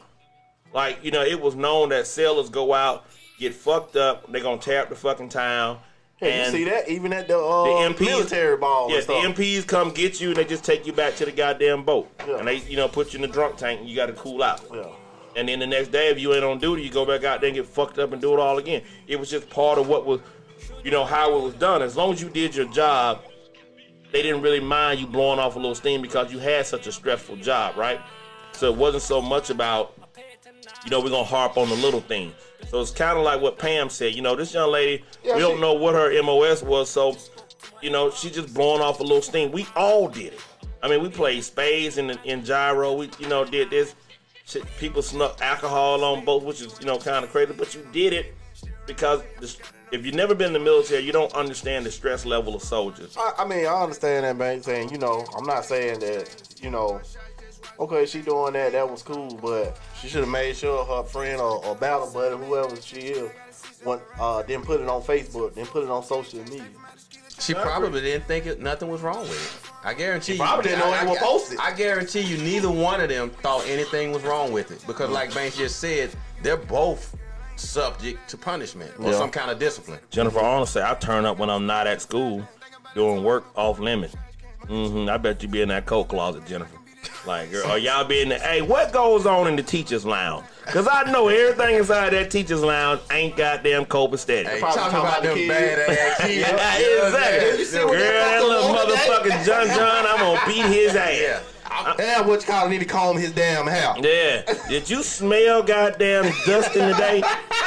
Like it was known that sailors go out, get fucked up, they're gonna tear up the fucking town. Hey, you and see that? Even at the MPs, military ball yeah, and stuff. the MPs come get you and they just take you back to the goddamn boat, Yeah. and they put you in the drunk tank and you got to cool out. Yeah. And then the next day, if you ain't on duty, you go back out there and get fucked up and do it all again. It was just part of what was, how it was done. As long as you did your job, they didn't really mind you blowing off a little steam because you had such a stressful job, right? So it wasn't so much about, we're going to harp on the little things. So it's kind of like what Pam said. This young lady, we don't know what her MOS was, so, she just blowing off a little steam. We all did it. I mean, we played spades in gyro. We, did this. Shit, people snuck alcohol on boats, which is, kind of crazy. But you did it because if you've never been in the military, you don't understand the stress level of soldiers. I mean, I understand that, man. Saying, I'm not saying that, okay, she doing that. That was cool, but she should have made sure her friend or battle buddy, whoever she is, didn't put it on Facebook, didn't put it on social media. she probably didn't think nothing was wrong with it. I guarantee you. probably didn't know it was posted. I guarantee you, neither one of them thought anything was wrong with it because, like Banks just said, they're both subject to punishment or some kind of discipline. Jennifer Arnold said, I turn up when I'm not at school doing work off limit. I bet you be in that coat closet, Jennifer. Like, girl, or y'all be in the, hey, what goes on in the teacher's lounge? Because I know everything inside that teacher's lounge ain't goddamn copacetic. Hey, Probably talking talking about about the them kids. badass kids. Exactly. You see Girl, what that little motherfucking John, I'm going to beat his ass. Yeah. Damn, what you call it, need to comb his damn hair. Yeah. Did you smell goddamn Dustin today?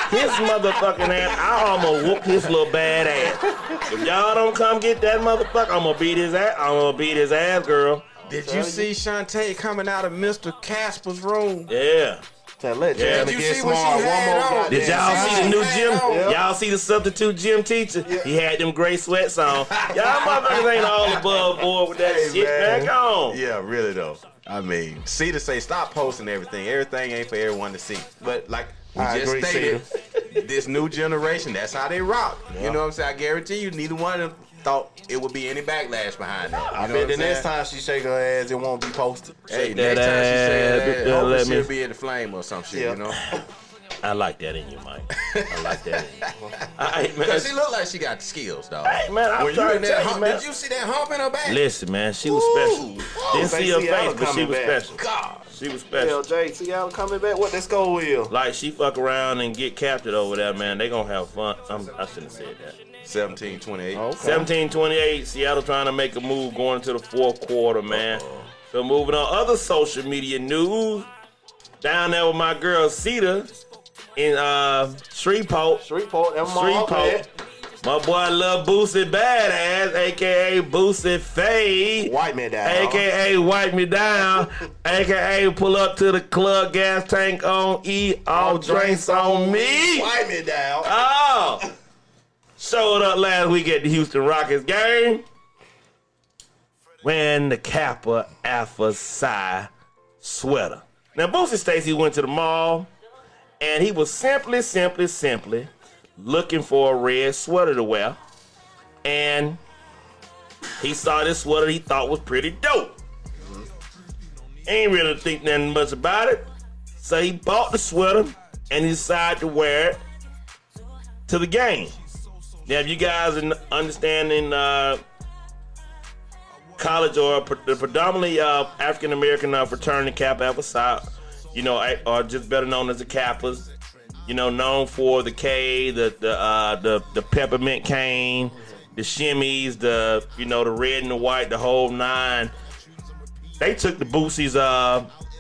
His motherfucking ass. I'm gonna whoop his little bad ass. If y'all don't come get that motherfucker, I'm gonna beat his ass. I'm gonna beat his ass, girl. Did you see Shantae coming out of Mr. Casper's room? Yeah. Let Yeah. Jamie Did you get see what smart she one had more on? goddamn Did y'all time. see the new gym? Yeah. Y'all see the substitute gym teacher? He had them gray sweats on. Y'all motherfuckers ain't all above board with that shit. man. Back on. Yeah, really though. I mean, Cedar say stop posting everything. Everything ain't for everyone to see. But like we I just agree, stated, this new generation, that's how they rock. You know what I'm saying? I guarantee you, neither one of them thought it would be any backlash behind that. I bet the next time she shake her ass, it won't be posted. Hey, Shake next that time she say ass, that, don't let hopefully me- she'll be in the flame or some shit, Yeah. you know? I like that in you, Mike. I like that in you. Hey, man. Because she look like she got the skills, dog. Hey, man, I'm When you trying in to that tell you, hump, man. did you see that hump in her back? Listen, man, she was special. Didn't see her Seattle face, but she coming was back. special. God. She was special. LJ, Seattle coming back. What that score will? Like, she fuck around and get captured over there, man. They gonna have fun. I shouldn't have said that. 17-28. Okay. 17-28, Seattle trying to make a move going into the fourth quarter, man. So moving on, other social media news. Down there with my girl Cedar in Shreveport. Shreveport, them Shreveport. My boy Lil Boosie Badass, a.k.a. Boosie Fade. White man down. A.k.a. Wipe Me Down. A.k.a. Pull up to the club, gas tank on E, all drinks on me. White man down. Oh. Showed up last week at the Houston Rockets game. Wearing the Kappa Alpha Psi sweater. Now, Boosie states he went to the mall and he was simply looking for a red sweater to wear. And he saw this sweater he thought was pretty dope. Ain't really think nothing much about it. So he bought the sweater and he decided to wear it to the game. Now, if you guys are understanding college or the predominantly African American fraternity, Kappa Alpha Psi, you know, are just better known as the Kappas. You know, known for the K, the peppermint cane, the shimmies, the red and the white, the whole nine. They took the Boosie's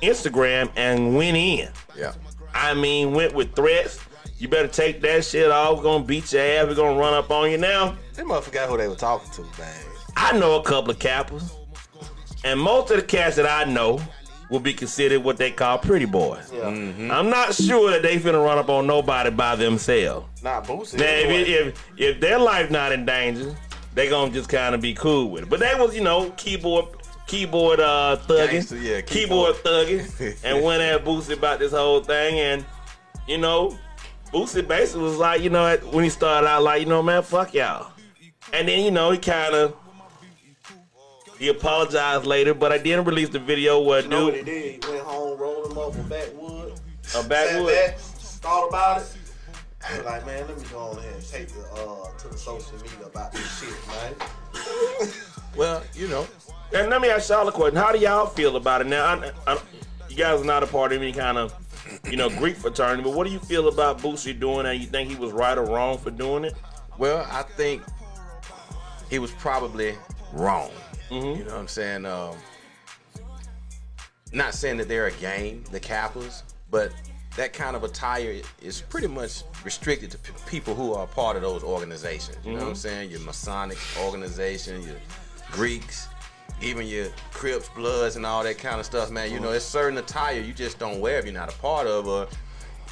Instagram and went in. Yeah. I mean, went with threats. You better take that shit off. We're gonna beat your ass. We're gonna run up on you now. They must forgot who they were talking to, man. I know a couple of Kappas, and most of the cats that I know will be considered what they call pretty boys. Yeah. I'm not sure that they finna run up on nobody by themselves. Not Boosie. Now, if their life not in danger, they gonna just kind of be cool with it. But they was, keyboard thugging, Gangster, yeah, keyboard thugging, and went at Boosie about this whole thing. And Boosie basically was like, when he started out, like, man, fuck y'all. And then, he apologized later, but I didn't release the video where You know what he did? He went home, rolled him up a backwood. A backwood? Sat back, thought about it. I was like, man, let me go on ahead and take it to the social media about this shit, man. Well, And let me ask y'all a question. How do y'all feel about it? Now, you guys are not a part of any kind of, Greek fraternity, but what do you feel about Boosie doing that? You think he was right or wrong for doing it? well, I think he was probably wrong. Mm-hmm. You know what I'm saying? Not saying that they're a gang, the Kappas, but that kind of attire is pretty much restricted to people who are part of those organizations. You know what I'm saying? Your Masonic organization, your Greeks, even your Crips, Bloods, and all that kind of stuff, man. There's certain attire you just don't wear if you're not a part of, or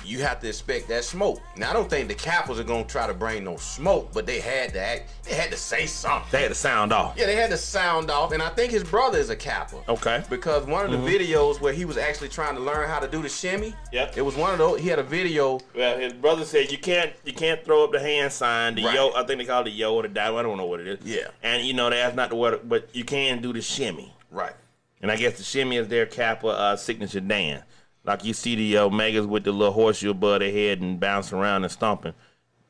you have to expect that smoke. Now, I don't think the Kappas are gonna try to bring no smoke, but they had to act. They had to say something. They had to sound off. Yeah, they had to sound off, and I think his brother is a Kappa. Okay. Because one of the videos where he was actually trying to learn how to do the shimmy. Yep. It was one of those. He had a video. Well, his brother said you can't throw up the hand sign, the Right. yo. I think they call it the yo or the dive. I don't know what it is. Yeah. And that's not the word, but you can do the shimmy. Right. And I guess the shimmy is their Kappa signature dance. Like you see the Omegas with the little horseshoe above their head and bouncing around and stomping.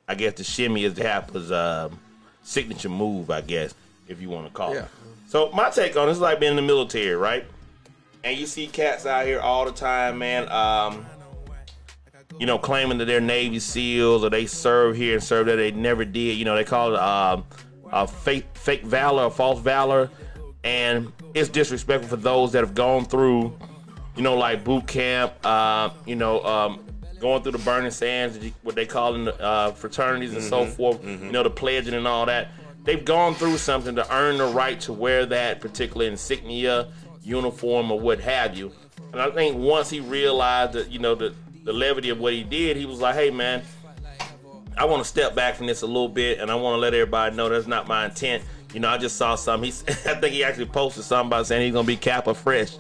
I guess the shimmy is the Kappa's signature move, I guess, if you want to call it. So my take on it is like being in the military, right? And you see cats out here all the time, man, claiming that they're Navy SEALs or they serve here and serve that they never did. They call it fake valor or false valor. And it's disrespectful for those that have gone through, like boot camp, going through the burning sands, what they call in the fraternities and so forth, the pledging and all that. They've gone through something to earn the right to wear that particular insignia, uniform, or what have you. And I think once he realized that, the levity of what he did, he was like, hey, man, I want to step back from this a little bit, and I want to let everybody know that's not my intent. I just saw something. I think he actually posted something about saying he's gonna be Kappa fresh.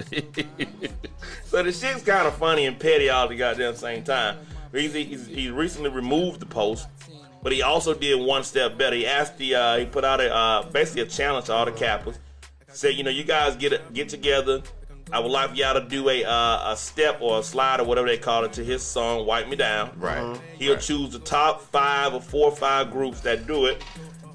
So the shit's kind of funny and petty all the goddamn same time. He recently removed the post, but he also did one step better. He asked he put out basically a challenge to all the Kappas. Said, you guys get together. I would like for y'all to do a step or a slide or whatever they call it to his song "Wipe Me Down." Right. He'll choose the top 5 or 4 or 5 groups that do it.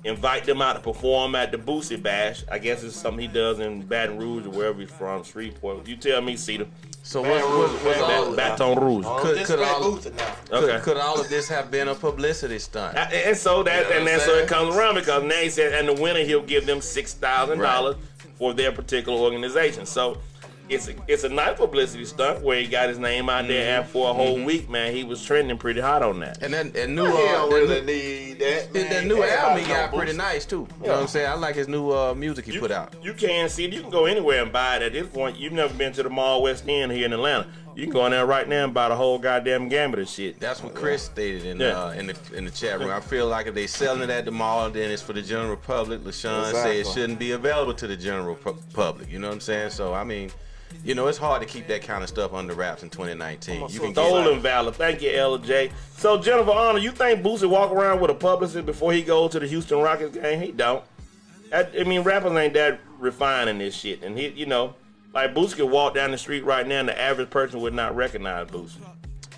Invite them out to perform at the Boosie Bash. I guess it's something he does in Baton Rouge or wherever he's from, Shreveport. You tell me, Cedar. So what's all Baton Rouge. Could all of this have been a publicity stunt? And so so it comes around because now he said, and the winner he'll give them $6,000 for their particular organization. So it's a nice publicity stunt where he got his name out there, and for a whole week, man, he was trending pretty hot on that. And then He don't really need that. that new album he got pretty nice too. You know what I'm saying? I like his new music he put out. You can see it. You can go anywhere and buy it. At this point, you've never been to the Mall West End here in Atlanta. You can go in there right now and buy the whole goddamn gambit of shit. That's what Chris stated in the chat room. I feel like if they selling it at the mall, then it's for the general public. LaShawn said it shouldn't be available to the general public. You know what I'm saying? So I mean, you know, it's hard to keep that kind of stuff under wraps in 2019. You can Stolen valor. Thank you, LJ. So Jennifer Honor, you think Boosie walk around with a publicist before he goes to the Houston Rockets game? He don't. I mean, rappers ain't that refined in this shit, and he, you know. Like, Boosie could walk down the street right now and the average person would not recognize Boosie.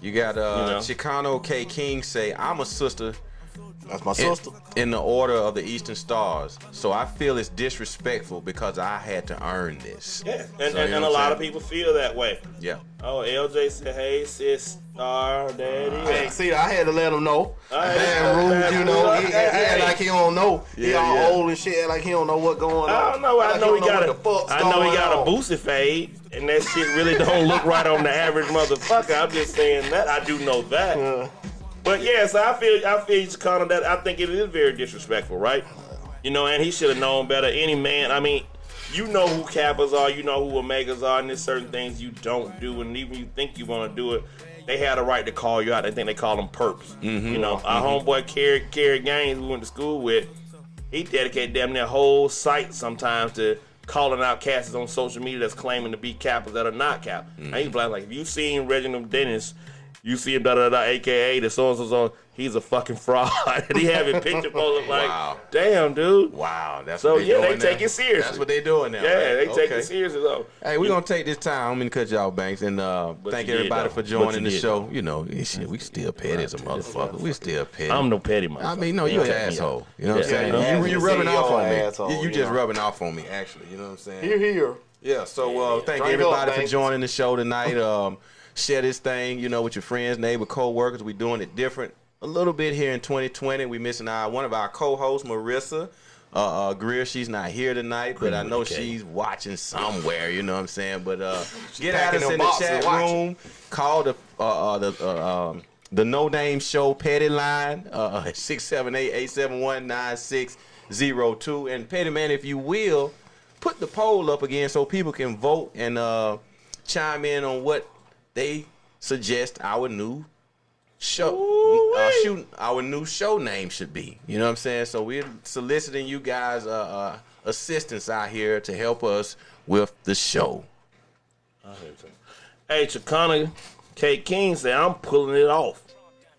You got Chicano K. King say, I'm a sister. That's my sister. In the order of the Eastern Stars. So I feel it's disrespectful because I had to earn this. Yeah, and a lot of people feel that way. Yeah. Oh, LJ said, hey, sis, star, daddy. Hey, see, I had to let him know. Bad rude, you know. He act like he don't know. He all old and shit, act like he don't know what's going on. I don't know. I know he got a a Boosie fade, and that shit really don't look right on the average motherfucker. I'm just saying that. I do know that. But yeah, so I feel Chicano that I think it is very disrespectful, right? You know, and he should have known better. Any man, I mean, you know who Kappas are, you know who Omegas are, and there's certain things you don't do, and even you think you want to do it, they had a right to call you out. I think they call them perps. You know, our homeboy Kerry Gaines, we went to school with, he dedicated damn near whole site sometimes to calling out cats on social media that's claiming to be Kappas that are not Kappas. And he's like, if you seen Reginald Dennis, you see him, aka the so-and-so, he's a fucking fraud. And he having picture photos like, wow. Damn, dude. Wow. That's so, what they doing they now. take it seriously. That's what they doing now. Yeah, right? they take it seriously, though. Hey, we're going to take this time. I'm going to cut y'all, Banks, and thank everybody for joining the show. You know, shit, we still petty as a motherfucker. We still petty. I'm no petty motherfucker. I mean, no, you an asshole. You know what I'm saying? You rubbing off on me. You just rubbing off on me, actually. You know what I'm saying? Here. Yeah, so thank everybody for joining the show tonight. Share this thing, you know, with your friends, neighbor, co-workers. We're doing it different a little bit here in 2020. We missing one of our co-hosts, Marissa Greer. She's not here tonight, but I know she's watching somewhere, you know what I'm saying? But get at us in the chat room. Call the No Name Show Petty line, 678-871-9602. And Petty Man, if you will, put the poll up again so people can vote and chime in on what they suggest our new show, our new show name should be. You know what I'm saying? So we're soliciting you guys' assistance out here to help us with the show. Hey, Chicano K. King said, I'm pulling it off.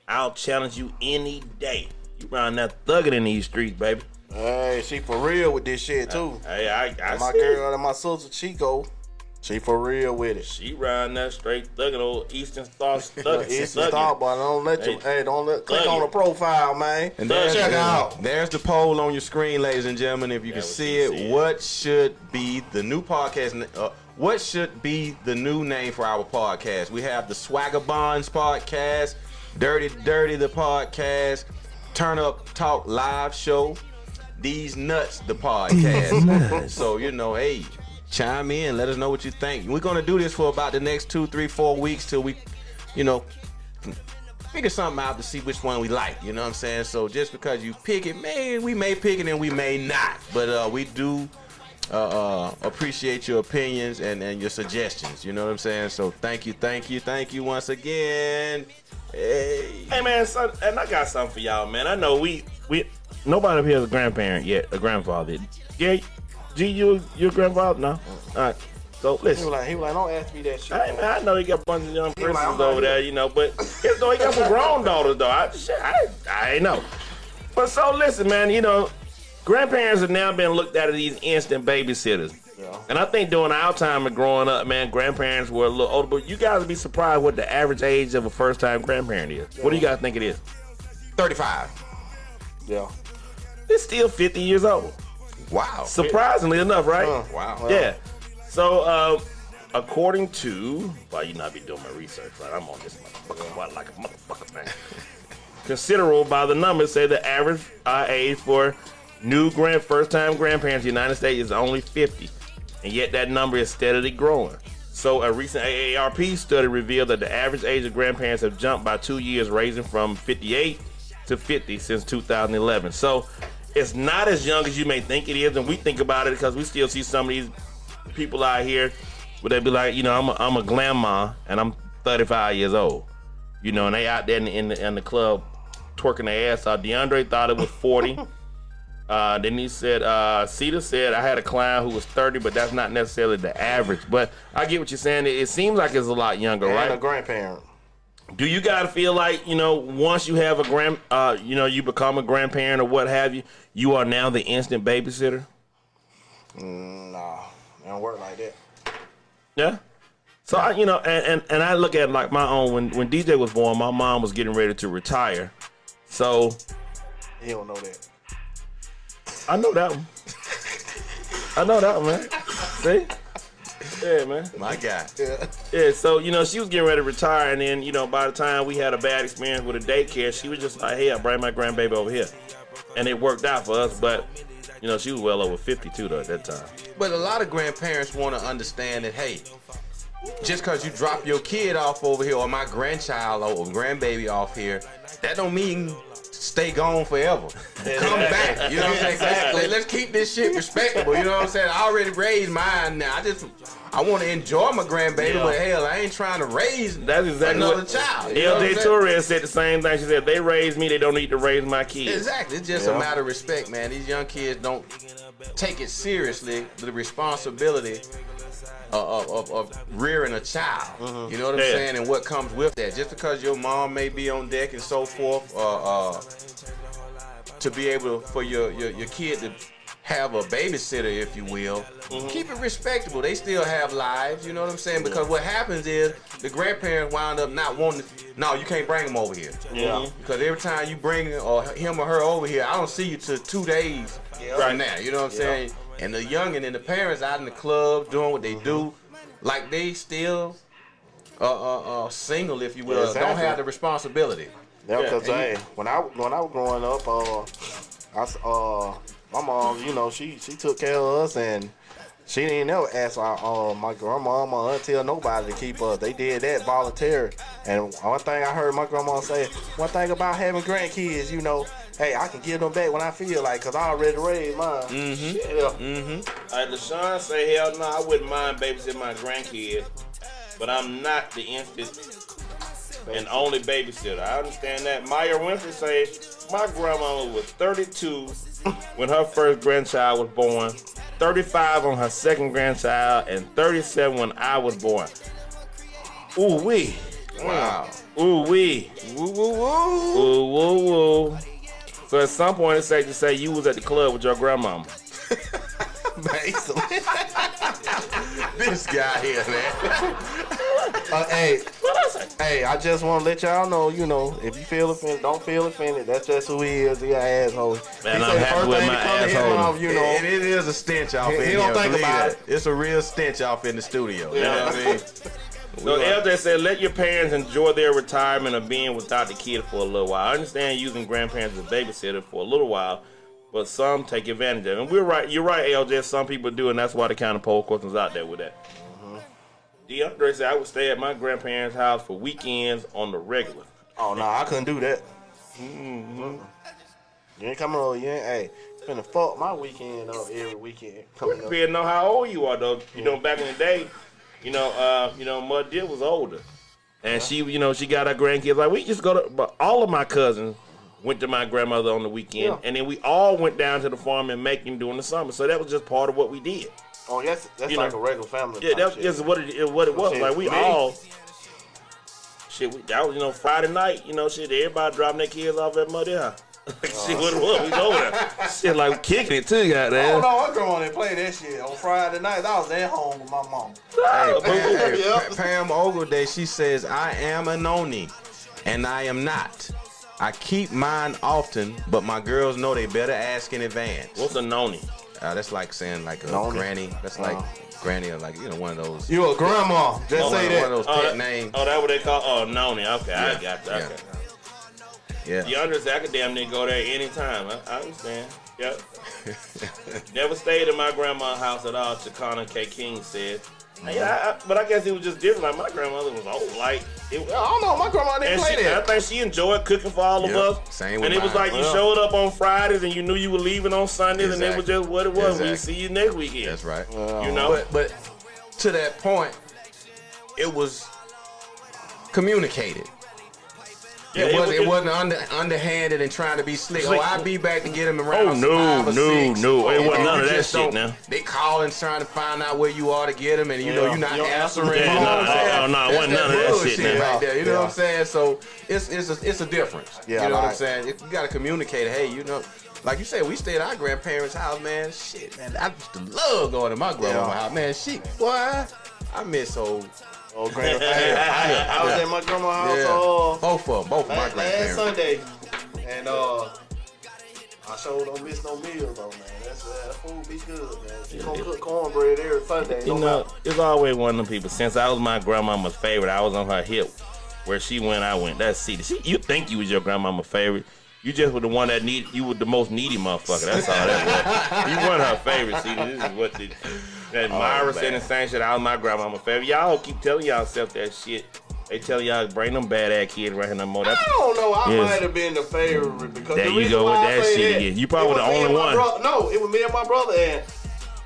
I'll challenge you any day. You around that thugging in these streets, baby. Hey, she for real with this shit, too. Hey, I my see girl and my sister, Chico. She for real with it. She riding that straight thugging old Eastern Star thugging. Eastern Star, but don't let you. Hey, click on the profile, man. And check out. There's the poll on your screen, ladies and gentlemen. If you can see it, what should be the new podcast? What should be the new name for our podcast? We have the Swagger Bonds podcast, Dirty the podcast, Turn Up Talk Live Show, These Nuts the podcast. So you know, hey. Chime in, let us know what you think. We're gonna do this for about the next 2, 3, 4 weeks till we, you know, figure something out to see which one we like. You know what I'm saying? So just because you pick it, man, we may pick it and we may not. But we do appreciate your opinions and your suggestions. You know what I'm saying? So thank you once again. Hey man, son, and I got something for y'all, man. I know we nobody up here is a grandparent yet, a grandfather. Yeah. G, you grandfather? No? All right. So, listen. He was like, don't ask me that shit. I know he got a bunch of young princesses over there, you know, but he got some grown daughters, though. I ain't know. But so, listen, man, you know, grandparents have now been looked at as these instant babysitters. Yeah. And I think during our time of growing up, man, grandparents were a little older, but you guys would be surprised what the average age of a first-time grandparent is. Yeah. What do you guys think it is? 35. Yeah. It's still 50 years old. Wow. Surprisingly enough, right? Wow. Yeah. So, according to, well, you not be doing my research, right? I'm on this motherfucker like a motherfucker, man. Considerable by the numbers say the average age for new first-time grandparents in the United States is only 50. And yet that number is steadily growing. So a recent AARP study revealed that the average age of grandparents have jumped by 2 years, raising from 58 to 50 since 2011. So it's not as young as you may think it is, and we think about it because we still see some of these people out here where they be like, you know, I'm a grandma and I'm 35 years old, you know, and they out there in the club twerking their ass out. DeAndre thought it was 40. Then he said, Cedar said, I had a client who was 30, but that's not necessarily the average. But I get what you're saying. It seems like it's a lot younger, right? And a grandparent. Do you gotta feel like, you know, once you have you become a grandparent or what have you, you are now the instant babysitter? Nah, it don't work like that. Yeah. So and I look at like my own when DJ was born, my mom was getting ready to retire. So You don't know that. I know that one. I know that one, man. See? Yeah, man. My guy. Yeah, so, you know, she was getting ready to retire, and then, you know, by the time we had a bad experience with a daycare, she was just like, hey, I'll bring my grandbaby over here. And it worked out for us, but, you know, she was well over 52, though, at that time. But a lot of grandparents want to understand that, hey, just because you drop your kid off over here or my grandchild or grandbaby off here, that don't mean stay gone forever. Come back. You know what I'm saying? Let's keep this shit respectable. You know what I'm saying? I already raised mine now. I want to enjoy my grandbaby, but hell, I ain't trying to raise another child. LJ Torres said the same thing. She said, they raised me, they don't need to raise my kids. Exactly. It's just a matter of respect, man. These young kids don't take it seriously, the responsibility of rearing a child. You know what I'm saying? And what comes with that. Just because your mom may be on deck and so forth, to be able for your kid to have a babysitter, if you will, keep it respectable. They still have lives, you know what I'm saying? Because what happens is the grandparents wind up not wanting to, no, you can't bring them over here. Yeah. Because every time you bring him or her over here, I don't see you till 2 days right now. You know what I'm saying? And the youngin' and the parents out in the club doing what they do, like they still single, if you will, don't have the responsibility. Yeah, because hey, when I was growing up, my mom, you know, she took care of us, and she didn't never ask my grandma, my auntie, or nobody to keep us. They did that voluntary. And one thing I heard my grandma say, one thing about having grandkids, you know, hey, I can give them back when I feel like, because I already raised mine. LaShawn say, hell no, I wouldn't mind babysitting my grandkid, but I'm not the instant and only babysitter. I understand that. Maya Winfrey say, my grandma was 32 when her first grandchild was born, 35 on her second grandchild, and 37 when I was born. Ooh wee. Wow. Ooh wee. Woo woo woo. Ooh woo woo. So at some point it's safe to say you was at the club with your grandmama. Basically. This guy here, man. Hey, I just want to let y'all know, you know, if you feel offended, don't feel offended. That's just who he is. He an asshole. Man, I'm happy with my asshole. You know, it is a stench off in he here. don't think Believe about it. It's a real stench off in the studio. You know what I mean? So LJ said, let your parents enjoy their retirement of being without the kid for a little while. I understand using grandparents as a babysitter for a little while, but some take advantage of it. And we're right. You're right, LJ. Some people do, and that's why the kind of poll questions out there with that. DeAndre said, I would stay at my grandparents' house for weekends on the regular. oh no, I couldn't do that. You ain't coming over. You ain't. Hey, finna fuck my weekend up every weekend. Coming up. Depending on how old you are, though. You know, back in the day, Mud Deer was older, and she got her grandkids. Like we just go to, but all of my cousins went to my grandmother on the weekend, and then we all went down to the farm and Macon during the summer. So that was just part of what we did. Oh, that's like a regular family. Yeah, that's just what it was. Shit, like we all. That was Friday night. Everybody dropping their kids off at Mud Deer. Shit, what it was? We over there. Shit, like kicking it too, goddamn. Oh no, I go on and play that shit on Friday nights. I was at home with my mom. Pam Ogleday, she says, I am a noni, and I am not. I keep mine often, but my girls know they better ask in advance. What's a noni? That's like saying like a Noni. granny. That's like granny or like, one of those. You a grandma. Just say that. One of those pet names. Oh, that's what they call. Oh, noni. Okay, I got that. Yeah. Okay. DeAndre said I could damn near go there anytime. I understand. Yep. Never stayed in my grandma's house at all, Chicana K. King said. But I guess it was just different. Like, my grandmother was old. Like, I don't know. My grandma didn't play that. I think she enjoyed cooking for all of us. Same and with it was mine. like you showed up on Fridays and you knew you were leaving on Sundays, and it was just what it was. We'll see you next weekend. That's right. You know? But to that point, it was communicated. Yeah, it wasn't underhanded and trying to be slick. Oh, I'll be back to get him around. Oh, no. It wasn't none of that shit now. They calling trying to find out where you are to get him, and you know you're not answering. Yeah, no, it wasn't none of that shit now. Right there, you know what I'm saying? So it's a difference. Yeah, you know what I'm saying? You got to communicate. Hey, you know. Like you said, we stayed at our grandparents' house, man. Shit, man, I used to love going to my grandma's house, man. Shit, boy, I miss old. Oh, I was at my grandma's house. Both of my last grandparents. Sunday, and I sure don't miss no meals though, man. That food be good, man. She gonna cook cornbread every Sunday. You know, it's always one of them people. Since I was my grandmama's favorite, I was on her hip. Where she went, I went. That's see. You think you was your grandmama's favorite? You just were the one that needed. You were the most needy motherfucker. That's all that was. You weren't her favorite. See, this is what the. And Myra said the same shit. I was my grandmama's favorite. Y'all keep telling yourself that shit. They tell y'all bring them bad ass kids right here no more. I don't know. I might have been the favorite because there you go with that shit again. You probably were the only one. No, it was me and my brother, and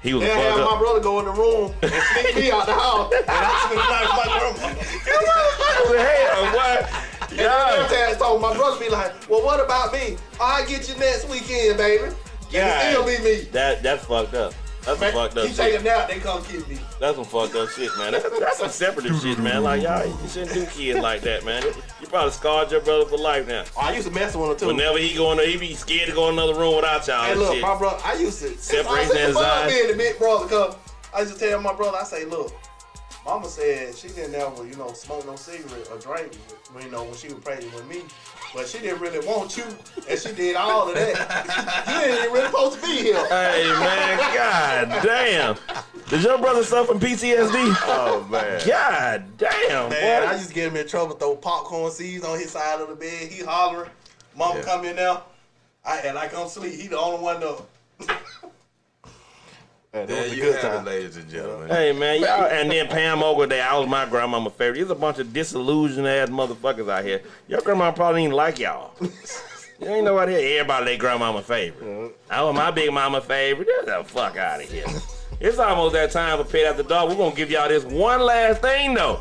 he was they had my brother go in the room and sneak me out the house, and I spent the night with my grandma. Hell, what? Yeah. Every time I told my brother, be like, "Well, what about me? I'll get you next weekend, baby." Yeah, still be me. That's fucked up. That's some fucked up shit. He take a nap, they come get me. That's some fucked up shit, man. That's some separative shit, man. Like, y'all, you shouldn't do kids like that, man. You probably scarred your brother for life now. Oh, I used to mess with him, too. Whenever he go in there, he be scared to go in another room without y'all. Hey, look, shit. my brother, I used to... Separation anxiety. Being the big brother, because I used to tell my brother, I say, look, Mama said she didn't ever, smoke no cigarette or drink, when she was pregnant with me. But she didn't really want you, and she did all of that. You ain't even really supposed to be here. Hey, man, god damn. Did your brother suffer from PTSD? Oh, man. God damn, man, boy. I used to get him in trouble, throw popcorn seeds on his side of the bed. He hollering. Mama come in there. I act like I'm asleep. He the only one though. There you have it, ladies and gentlemen. Hey, man, y'all, and then Pam Ogle Day, I was my grandmama's favorite. There's a bunch of disillusioned ass motherfuckers out here. Your grandma probably ain't like y'all. You ain't nobody here. Everybody their grandmama favorite. I was my big mama favorite. Get the fuck out of here. It's almost that time for Pet After Dark. We're gonna give y'all this one last thing though.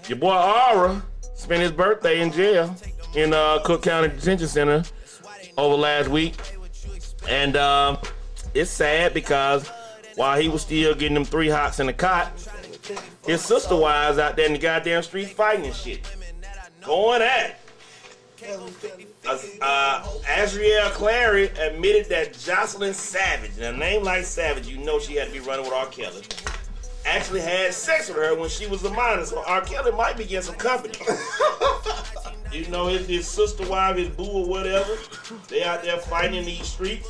Your boy Aura spent his birthday in jail in Cook County Detention Center over last week, and it's sad because while he was still getting them 3 hots in the cot, his sister wives out there in the goddamn streets fighting and shit. Going at it. Azriel Clary admitted that Jocelyn Savage, and a name like Savage, you know she had to be running with R. Kelly, actually had sex with her when she was a minor, so R. Kelly might be getting some company. His sister wife, his boo or whatever, they out there fighting in these streets.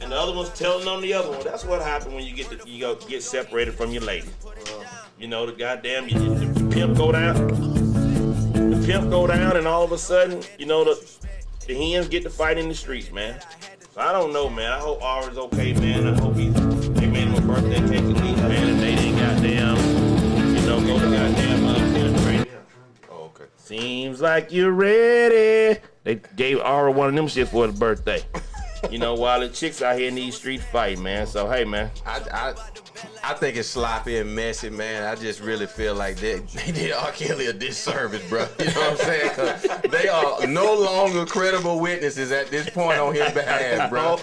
And the other one's telling on the other one. That's what happened when you get separated from your lady. The goddamn the pimp go down. The pimp go down, and all of a sudden, the hens get to fight in the streets, man. So I don't know, man. I hope Aura's okay, man. I hope they made him a birthday cake at least, man, and they didn't goddamn, go to goddamn penetrate. Oh, okay. Seems like you're ready. They gave Aura one of them shits for his birthday. While the chicks out here in these streets fighting, man. So, hey, man. I think it's sloppy and messy, man. I just really feel like they did R. Kelly a disservice, bro. You know what I'm saying? 'Cause they are no longer credible witnesses at this point on his behalf, bro.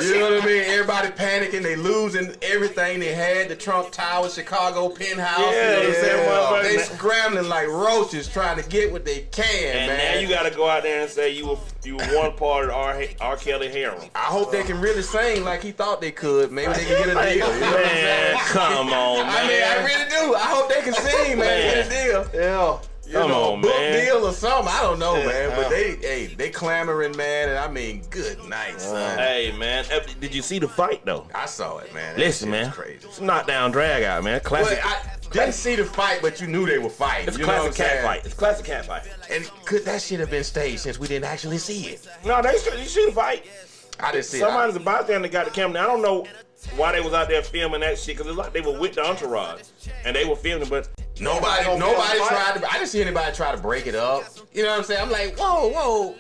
You know what I mean? Everybody panicking. They losing everything they had. The Trump Tower, Chicago penthouse. Yeah, you know what I'm saying? They scrambling like roaches trying to get what they can, and man. Now you got to go out there and say you were one part of R. Kelly heroin. I hope they can really sing like he thought they could. Maybe they can get a deal. You know what I'm saying? Come on, man. I mean, I really do. I hope they can sing, man. Get a deal. Yeah. Come on, book man. deal or something. I don't know, man. But they clamoring, man. And I mean, good night, son. Hey, man. Did you see the fight, though? I saw it, man. Listen, man. Crazy. It's a knockdown drag out, man. Classic. Well, I didn't see the fight, but you knew they were fighting. It's a you know classic what I'm cat saying? fight. It's a classic cat fight. And could that shit have been staged since we didn't actually see it? No, they should fight. I didn't see Somebody's a bystander got the camera. I don't know why they was out there filming that shit, because it's like they were with the entourage and they were filming, but Nobody tried to. I didn't see anybody try to break it up. You know what I'm saying? I'm like, whoa,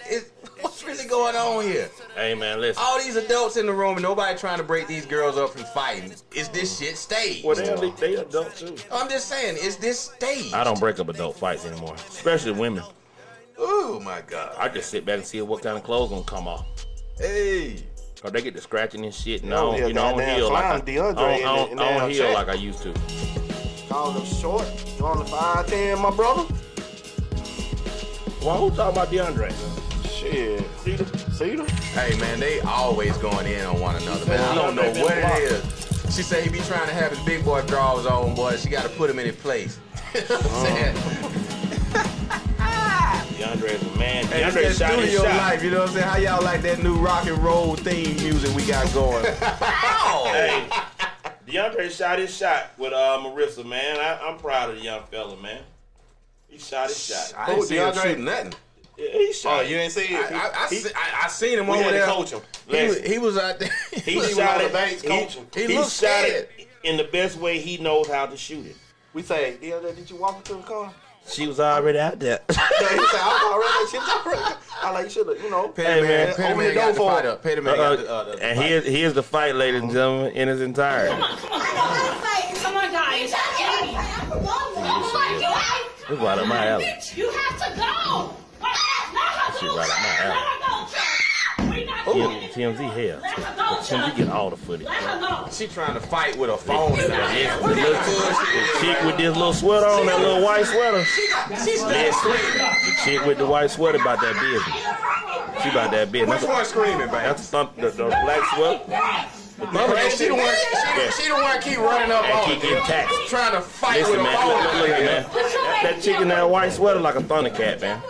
what's really going on here? hey man, listen. All these adults in the room and nobody trying to break these girls up from fighting. Is this shit staged? Well, they adults too. I'm just saying, is this staged? I don't break up adult fights anymore, especially women. Oh my God. I just sit back and see what kind of clothes gonna come off. Hey. Or they get to scratching and shit, and Oh, I yeah, don't, I don't goddamn heal like clown DeAndre I in don't that heal chat. like I used to. Call them short. You on the 5'10", my brother? Well, who talking about DeAndre? Shit. Cedar? Hey man, they always going in on one another, man. I don't know what it is. She said he be trying to have his big boy drawers on, boy. She got to put him in his place. You know what I'm saying? DeAndre is a man. Hey, DeAndre this shot that his studio shot. life, you know what I'm saying? How y'all like that new rock and roll theme music we got going? Hey, DeAndre shot his shot with Marissa, man. I'm proud of the young fella, man. He shot his shot. I didn't see him DeAndre? shooting nothing. Yeah, he shot. Oh, you ain't see it? I seen him We over had to there. coach him. He was out there. He was shot on the it. banks coaching. He He looked shot scared. it in the best way he knows how to shoot it. We say, DeAndre, did you walk into the car? She was already out there. No, he said, I was already. She was already. I like, you should have, you know. Petty man, open Petty the man door got the for fight him. up. Petty man got the And fight. here's the fight, ladies and gentlemen, in its entirety. Come on, guys. It's right up my alley. You have to go. Shit right up my alley. TMZ hell. TMZ get all the footage. She trying to fight with a phone in her hand. The chick with this little sweater on, that little white sweater. She's The chick with the white sweater about that business. She about that business. Which one screaming, baby? That's the black sweater. She the one keep running up And on keep her, getting taxed. trying to fight Listen, with a man, phone in look, her man. hand. That chick in that white sweater like a Thundercat, man.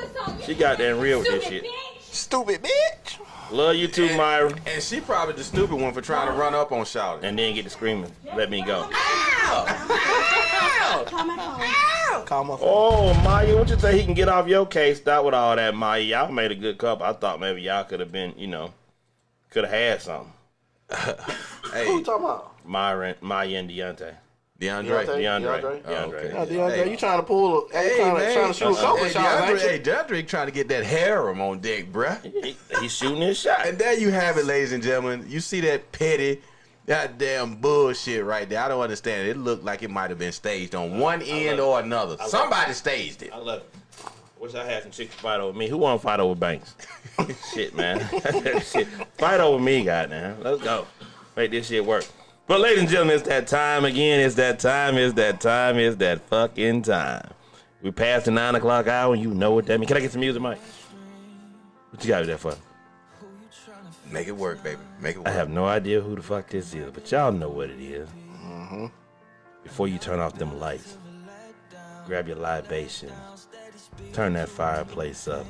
She got that real with this shit. Stupid bitch. Love you too, Myra. And she probably the stupid one for trying to run up on Shawty. And then get to screaming, let me go. Call my phone. Oh, Maya, what you say he can get off your case? Stop with all that, Maya. Y'all made a good couple. I thought maybe y'all could have been, could have had something. Who you talking about? Maya and Deontay. DeAndre. DeAndre. Oh, okay. Yeah, DeAndre, Hey. you trying to pull? Hey, trying man. to shoot a couple Hey, shots, ain't you? DeAndre trying to get that harem on deck, bruh. He's shooting his shot. And there you have it, ladies and gentlemen. You see that petty, goddamn bullshit right there. I don't understand it. It looked like it might have been staged on one end or another. Somebody staged it. I love it. Wish I had some chicks to fight over me. Who want to fight over Banks? Shit, man. Shit. Fight over me, goddamn. Let's go. Make this shit work. But ladies and gentlemen, it's that time again. It's that time. It's that time. It's that fucking time. We passed the 9 o'clock hour, and you know what that means. Can I get some music, Mike? What you got there for? Make it work, baby. Make it work. I have no idea who the fuck this is, but y'all know what it is. Before you turn off them lights, grab your libation, turn that fireplace up,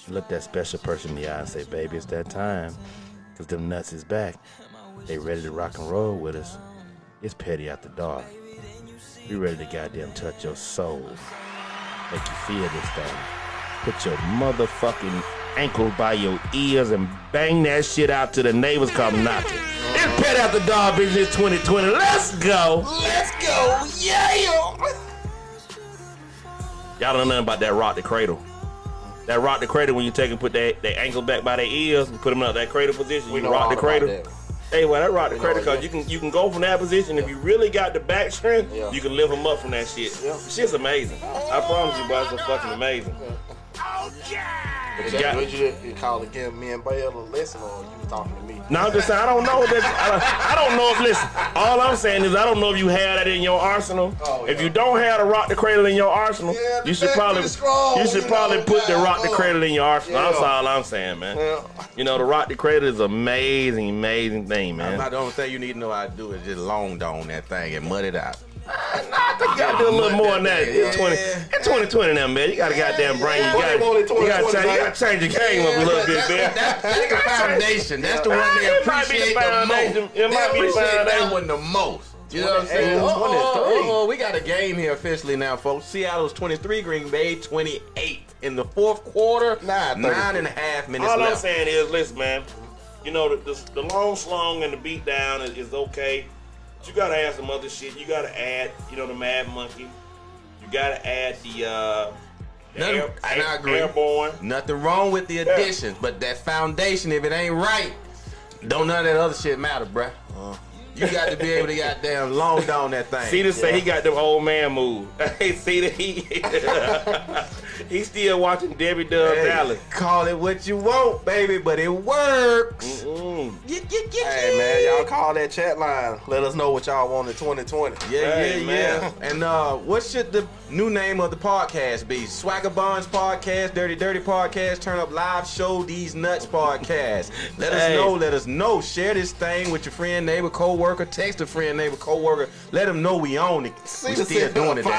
look that special person in the eye and say, baby, it's that time, because them nuts is back. They ready to rock and roll with us. It's Petty After Dark. We ready to goddamn touch your soul, make you feel this thing. Put your motherfucking ankle by your ears and bang that shit out till the neighbors come knocking. It's Petty After Dark, bitch. It's 2020. Let's go. Let's go. Yeah. Y'all don't know nothing about that rock the cradle. That rock the cradle when you take and put their ankle back by their ears and put them in that cradle position. We You know rock all the cradle. about that. Hey, well, that rock the We cradle know, because you can go from that position. If you really got the back strength, Yeah. you can lift them up from that shit. Yeah. Shit's amazing. I promise you, boy, it's fucking amazing. But you got- Would you call again me and Bail a lesson, or you talking to me? No, I'm just saying, I don't know that. I don't know if, listen, all I'm saying is I don't know if you have that in your arsenal. Oh, If yeah. you don't have the rock the cradle in your arsenal, Yeah, you should that's probably pretty strong, you should you probably know, put the yeah, rock the cradle in your arsenal. That's Yeah. all I'm saying, man. Yeah. You know, the rock the cradle is an amazing, amazing thing, man. The only thing you need to know how to do is just long dome that thing and mud it out. I think you gotta do a little more than that. Yeah. It's 2020 now, man. You gotta goddamn brain. You What they want in gotta change your game up a little bit, man. That's the foundation. That's the one they It might be the appreciate the foundation. most. It might They be the appreciate that foundation. one the most. You know what I'm saying? 23. We got a game here officially now, folks. Seattle's 23, Green Bay 28 in the fourth quarter. 9.5 minutes All I'm left. saying is, listen, man. You know, the long slong and the beat down is okay. But you gotta add some other shit. You gotta add, you know, the Mad Monkey. You gotta add the I agree. Airborne. Nothing wrong with the additions, but that foundation, if it ain't right, don't none of that other shit matter, bruh. You got to be able to goddamn long down that thing. Cedar say he got them old man moves. Hey, Cedar, he's still watching Debbie Does Dallas. Call it what you want, baby, but it works. Hey man, y'all call that chat line. Let us know what y'all want in 2020. Hey, man. And what should the new name of the podcast be? Swagger Bonds Podcast, Dirty Podcast, Turn Up Live Show, These Nuts Podcast. Let us know. Share this thing with your friend, neighbor, co-worker. Text a friend, neighbor, co-worker. Let them know we own it. We still doing it. He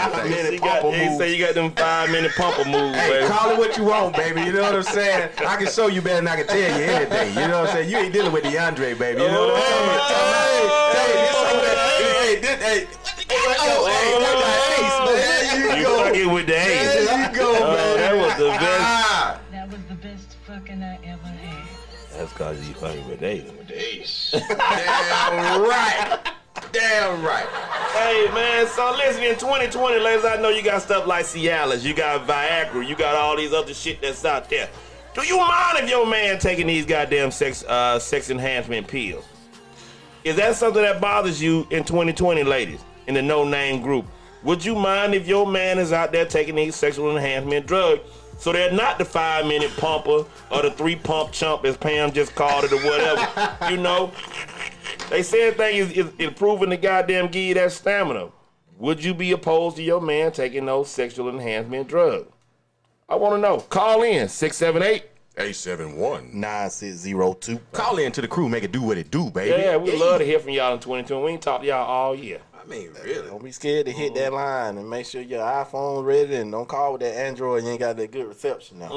Say you got them 5-minute pumper moves, Hey, baby. call it what you want, baby. You know what I'm saying? I can show you better than I can tell you anything. You know what I'm saying? You ain't dealing with DeAndre, baby. You know what I'm saying? You fucking with the ace. There you go, man. That was the best. That was the best fucking I ever had. That's cause you fucking with the ace. Damn right. Damn right. Hey man, so listen, in 2020, ladies, I know you got stuff like Cialis, you got Viagra, you got all these other shit that's out there. Do you mind if your man taking these goddamn sex enhancement pills? Is that something that bothers you in 2020, ladies, in the no-name group? Would you mind if your man is out there taking these sexual enhancement drugs so they're not the 5-minute pumper or the 3-pump chump, as Pam just called it, or whatever? You know? They said thing is improving the goddamn give you that stamina. Would you be opposed to your man taking those sexual enhancement drugs? I want to know. Call in 678-871. 9602. Call in to the crew, make it do what it do, baby. Yeah, we love to hear from y'all in 2020. We ain't talked to y'all all year. I mean, really. Don't be scared to hit that line and make sure your iPhone's ready and don't call with that Android. You ain't got that good reception now.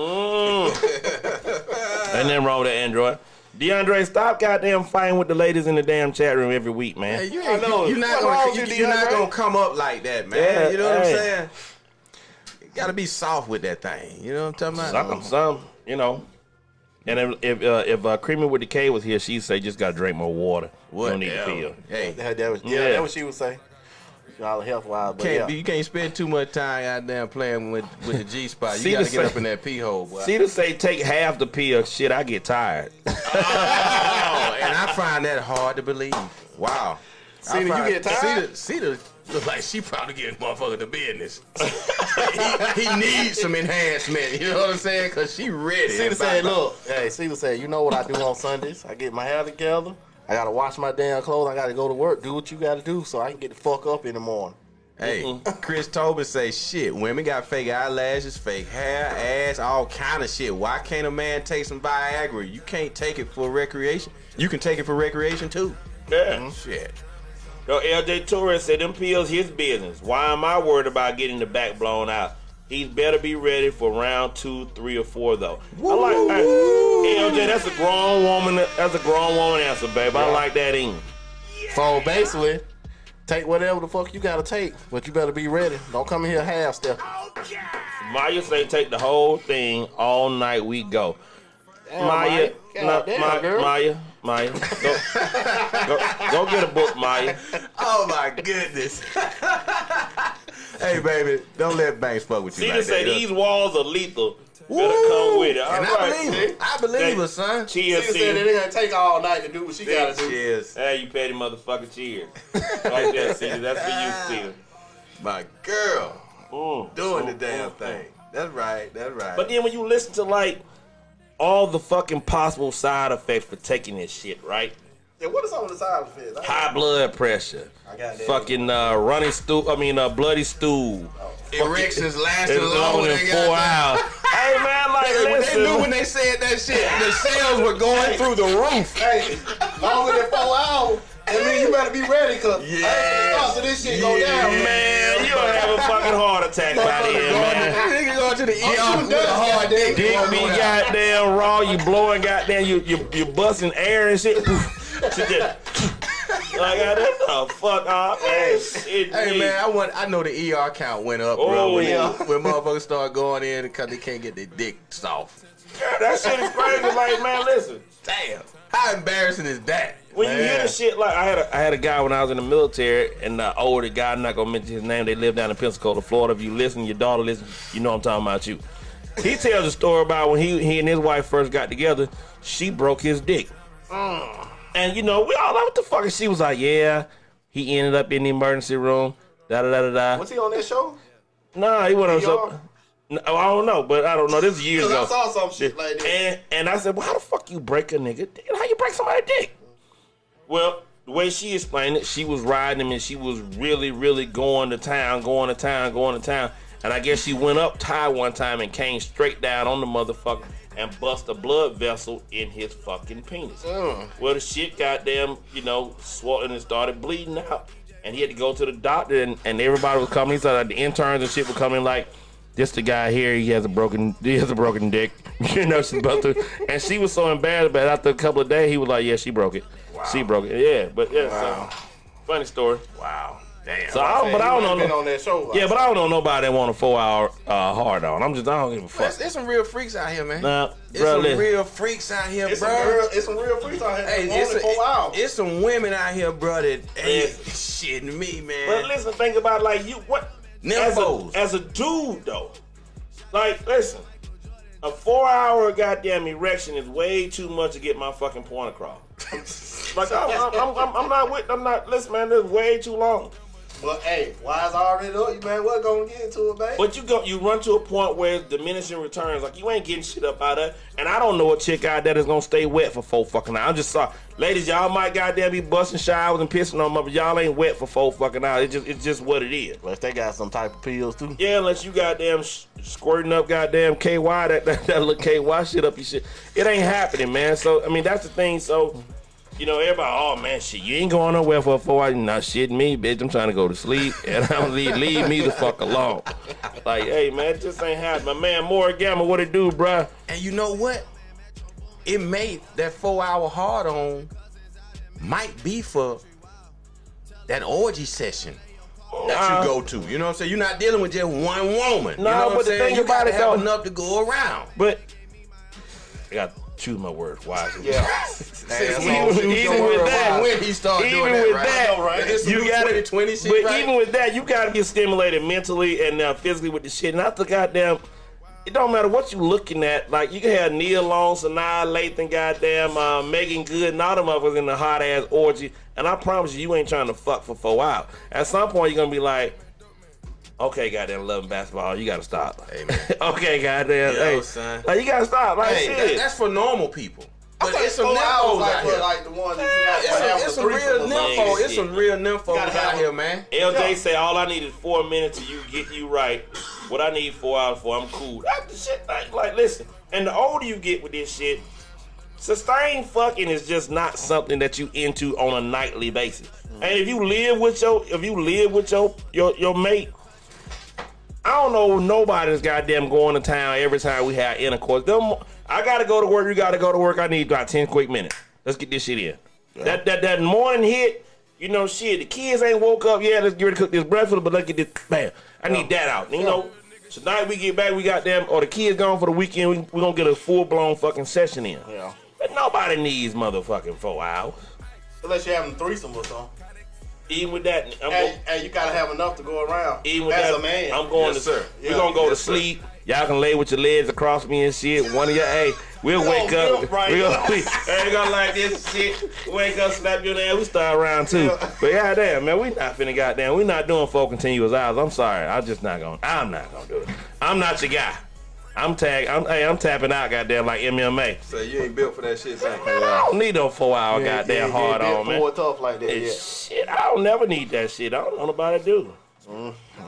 Ain't nothing wrong with that Android. DeAndre, stop goddamn fighting with the ladies in the damn chat room every week, man. Hey, you're I know. not What's wrong gonna, with you, you're not DeAndre? gonna come up like that, man. Yeah, you know what I'm hey. saying? You gotta be soft with that thing. You know what I'm talking about? Some, you know. And if Creamy with the K was here, she'd say just gotta drink more water. You don't need to feel. Hey, That was what she would say. Y'all health wise, but you can't spend too much time out there playing with the G spot. See You gotta the get say- up in that pee hole, boy. See to say take half the pill, shit, I get tired. Oh, and I find that hard to believe. Wow. See, you get tired? See the look like she probably getting motherfucker the business. he needs some enhancement. You know what I'm saying? Cause she ready. Cedar said, look, hey, Cedar said, you know what I do on Sundays? I get my hair together. I gotta wash my damn clothes. I gotta go to work. Do what you gotta do so I can get the fuck up in the morning. Hey, Chris Tobin say shit. Women got fake eyelashes, fake hair, ass, all kind of shit. Why can't a man take some Viagra? You can't take it for recreation. You can take it for recreation too. Yeah. Shit. Yo, LJ Torres said them pills his business. Why am I worried about getting the back blown out? He's better be ready for round 2, 3, or 4 though. I like hey, LJ, that's a grown woman. That's a grown woman answer, babe. I like that in. So basically, take whatever the fuck you gotta take, but you better be ready. Don't come in here half step. Maya say take the whole thing all night. We go. Maya, Maya, go get a book, Maya. Oh my goodness. Hey baby, don't let Banks fuck with you. Cedar like say that. these walls are lethal. Better come with it. All And right. I believe her. I believe her, son. Cheers, Cedar said Cedar. that it gonna take all night to do what she gotta do. Cheers. Hey, you petty motherfucker, cheers. Right there, Cedar. That's for you, Cedar. My girl doing the damn mm. thing. That's right. That's right. But then when you listen to like all the fucking possible side effects for taking this shit, right? Yeah, what are some of the side effects? High blood pressure, I got that. fucking running stool. I mean, bloody stool. erections lasted It's longer longer than than 4 hours. Hey man, like Hey, when they knew when listen. they said that shit, the cells were going through the roof. Hey, longer than 4 hours. I mean, you better be ready, cause after this shit go down, Man, you gonna have a fucking heart attack by then, man. Nigga going to the ER shooting with a dust hard dick. Dick be goddamn raw, you blowing goddamn, you busting air and shit. Like, that's the fuck off. Hey, Hey man, I know the ER count went up, Oh, bro. When, yeah. when motherfuckers start going in because they can't get their dick soft. that shit is crazy. Like, man, listen. Damn. How embarrassing is that? When you hear Man. the shit, like I had a guy when I was in the military, and the older guy, I'm not gonna mention his name. They live down in Pensacola, Florida. If you listen, your daughter listen, you know I'm talking about you. He tells a story about when he and his wife first got together. She broke his dick, and you know we all like, what the fuck? And she was like, yeah. He ended up in the emergency room. Da da da da da. Was he on that show? Nah, he went on PR? so. No, I don't know, but I don't know. This is years ago. I saw some shit like that. And I said, well, how the fuck you break a nigga dick? How you break somebody's dick? Well, the way she explained it, she was riding him and she was really, really going to town. And I guess she went up high one time and came straight down on the motherfucker and bust a blood vessel in his fucking penis. Well, the shit goddamn, swollen and started bleeding out. And he had to go to the doctor and everybody was coming. He said like, the interns and shit were coming like, this the guy here, he has a broken dick. She's about to, and she was so embarrassed, but after a couple of days, he was like, yeah, she broke it. Wow. She broke it. Yeah, but yeah, wow. So, funny story. Wow. Damn. So I don't know. On that show, yeah, but I don't know nobody that want a 4-hour hard on. I don't give a fuck. There's some real freaks out here, man. Nah, real freaks out here, it's bro. It's some real freaks out here. Hey, it's some women out here, bro, that ain't shitting me, man. But listen, think about it, like you what as a dude though. Like, listen, a 4-hour goddamn erection is way too much to get my fucking point across. Like, I'm not. Listen, man, this is way too long. But hey, why is already up? You man, we're gonna get into it, man. But you run to a point where it's diminishing returns. Like, you ain't getting shit up out of it. And I don't know a chick out there that's gonna stay wet for 4 fucking hours. I'm just sorry. Ladies, y'all might goddamn be busting showers and pissing on them, but y'all ain't wet for 4 fucking hours. It's just what it is. Unless they got some type of pills too. Yeah, unless you goddamn squirting up goddamn KY, that little KY shit up your shit. It ain't happening, man. So, I mean, that's the thing. So, everybody, oh man, shit, you ain't going nowhere for 4 hours. Not shit me, bitch. I'm trying to go to sleep, and I'm leave me the fuck alone. Like, hey, man, it just ain't happening. My man, More Gamma, what it do, bruh? And you know what? It made that 4-hour hard on might be for that orgy session that you go to. You know what I'm saying? You're not dealing with just one woman. No, you know what but I'm the saying? thing You about gotta it, have though, enough to go around. But I got to choose my words wisely. Yeah. Even with that, when he started even doing with that, that, right? It's you got 2020 shit, But right? even with that, you got to get stimulated mentally and physically with the shit. And I the goddamn, it don't matter what you looking at. Like, you can have Neil Long, Sanaa Lathan, goddamn Megan Good, and all them motherfuckers in the hot ass orgy. And I promise you ain't trying to fuck for 4 hours. At some point, you're gonna be like, okay, goddamn, loving basketball, you gotta stop. Hey, man. Okay, goddamn, hey, son. like, you gotta stop. Like, Hey, shit. that's for normal people. But But it's some 4 hours nymphos out here. like the ones that you got It's some real nymphos. It's some real nymphos Gotta have out here, man. LJ say all I need is 4 minutes to get you right. What I need 4 hours for, I'm cool. That's the shit. Like, listen. And the older you get with this shit, sustained fucking is just not something that you into on a nightly basis. And if you live with your mate, I don't know nobody that's goddamn going to town every time we have intercourse. I gotta go to work. You gotta go to work. I need about 10 quick minutes. Let's get this shit in. Yeah. That morning hit. Shit. The kids ain't woke up yet. Let's get ready to cook this breakfast. But let's get this. Bam. I need that out. Tonight we get back. We got them. Or the kids gone for the weekend. We gonna get a full blown fucking session in. Yeah. But nobody needs motherfucking 4 hours. Unless you're having a threesome or something. Even with that, And you gotta have enough to go around. even with as that, a man. I'm going Yes, to. sir. We're gonna go to sleep. Y'all can lay with your legs across me and shit. One of your, we'll wake up. guilt right We gonna like this shit. Wake up, slap your ass. We start round 2. But goddamn, man, we not finna goddamn. We not doing 4 continuous hours. I'm sorry. I'm not gonna do it. I'm not your guy. I'm tapping out, goddamn, like MMA. So you ain't built for that shit, man. Man, I don't need no 4 hour goddamn hard on, man. Tough like that, Hey, shit, I don't never need that shit. I don't know nobody do.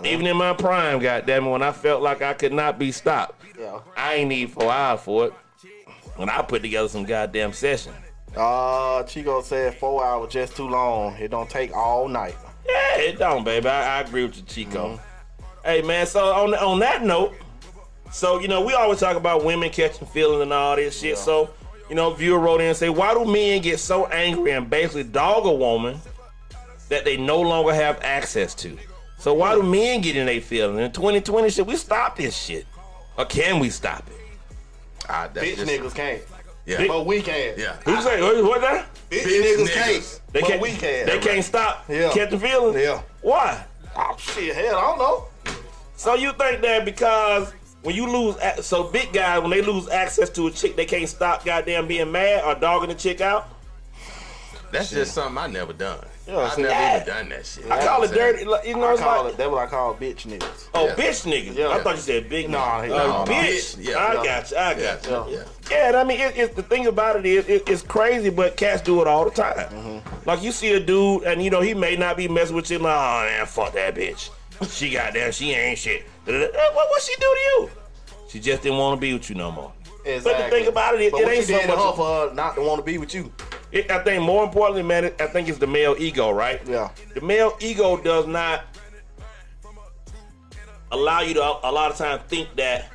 Even in my prime, goddamn it, when I felt like I could not be stopped, I ain't need 4 hours for it. When I put together some goddamn session. Chico said 4 hours just too long. It don't take all night. Yeah, it don't, baby. I agree with you, Chico. Hey, man, so on that note, so, we always talk about women catching feelings and all this shit. So, viewer wrote in and say, why do men get so angry and basically dog a woman that they no longer have access to? So why do men get in their feelings? In 2020, should we stop this shit? Or can we stop it? Bitch niggas can't. Yeah. But weak ass. Yeah. Who say what that? Bitch Bitch niggas niggas. can't. They But can't. weak ass. They can't stop Yeah. catching feelings. Yeah. Why? Oh shit, hell, I don't know. So you think that because when you lose, so big guys when they lose access to a chick, they can't stop goddamn being mad or dogging the chick out? That's just something I never done. Yeah, I see, never even done that shit. I call it dirty. You know, I it's call like, it. That's what I call bitch niggas. oh, Yeah. bitch niggas. Yeah. I thought you said big Nah, niggas. no, Bitch. Yeah. I got you. I got you. Yeah. Yeah, and I mean, the thing about it is, it's crazy, but cats do it all the time. Mm-hmm. Like you see a dude, and you know he may not be messing with you. Like, oh man, fuck that bitch. She goddamn, she ain't shit. What she do to you? She just didn't want to be with you no more. Exactly. But the thing about it, But it what ain't you so did to her much. for her not to want to be with you. I think more importantly, man, I think it's the male ego, right? Yeah. The male ego does not allow you to a lot of times think that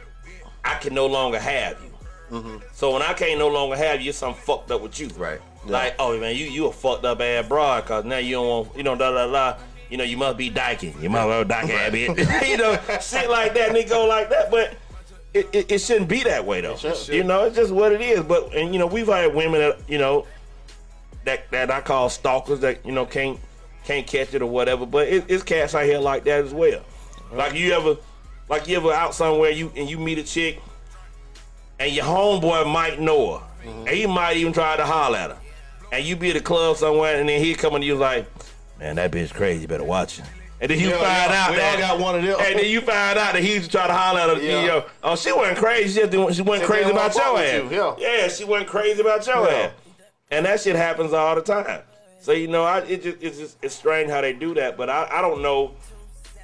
I can no longer have you. So when I can't no longer have you, it's something fucked up with you. Right. Like, oh man, you a fucked up ass broad, cause now you don't want, you know, you know, you must be dyking. You must well dyke a bit. You know, shit like that, and it go like that. But it shouldn't be that way though. You know, it's just what it is. But and you know, we've had women that, you know, that I call stalkers that, you know, can't catch it or whatever. But it's cats out here like that as well. Like you ever out somewhere and you meet a chick and your homeboy might know her. And he might even try to holler at her. And you be at a club somewhere and then he come and you like, man, that bitch crazy, you better watch her. And then you find out we that all got one of them. and then you find out that he used to try to holler at her. Yeah. You know, oh, she wasn't crazy. She wasn't crazy didn't about wanna your fuck ass. with you, yeah. She wasn't crazy about your Yeah. ass. And that shit happens all the time. So you know, it's strange how they do that. But I don't know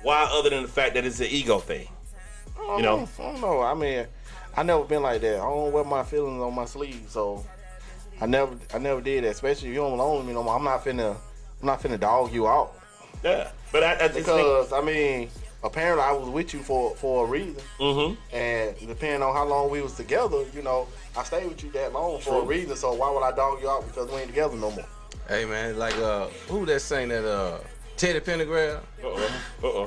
why, other than the fact that it's an ego thing. You know, I don't know. I mean, I never been like that. I don't wear my feelings on my sleeve, so I never did that. Especially if you don't belong with me no more. I'm not finna dog you out. yeah. But I just think, Because I mean, apparently I was with you for a reason, and depending on how long we was together, you know, I stayed with you that long for a reason. So why would I dog you out because we ain't together no more? Hey man, like who that sang that Teddy Pendergrass?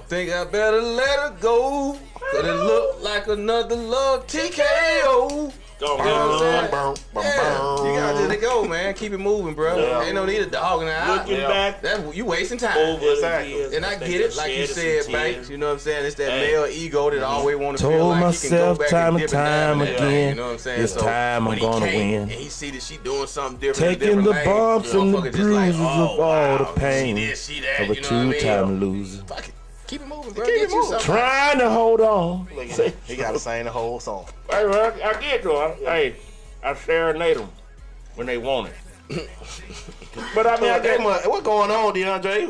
Think I better let her go, cause it look like another love TKO. Go You know what I'm saying? Bum, bum, Yeah, bum. you gotta let it go, man. Keep it moving, bro. Yeah. Ain't no need of dogging it out. looking back That's you wasting time. over Exactly. the years, And I think get it, they like you shed said, some Banks. tears. You know what I'm saying? It's that Hey. male ego that always want to Told feel like he can myself go back time and and dip and dab time in that thing, again, You know what I'm saying? this time when I'm he gonna can't, win. And he see that she doing something different. Taking in a the different lane, bumps and the motherfucker just like, bruises oh, of all the wow, pain She this, she that, of a you know what I mean? two-time loser. Fuck it. Keep it moving, bro. Keep Get it you moving. something. Trying to hold on. He gotta sing the whole song. Hey, well, I get to him. Hey, I serenade them when they want it. But I mean, I get What's going on, DeAndre?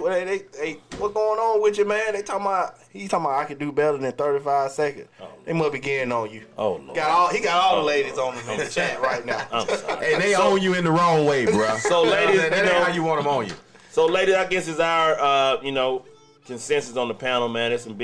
What's going on with you, man? He's talking about I could do better than 35 seconds. They must be getting on you. Oh, Lord. He got all the ladies on in the chat right now. I'm sorry. Hey, they own you in the wrong way, bro. So, ladies, that you ain't know- how you want them on you. So, ladies, I guess it's our, you know, consensus on the panel, man. There's some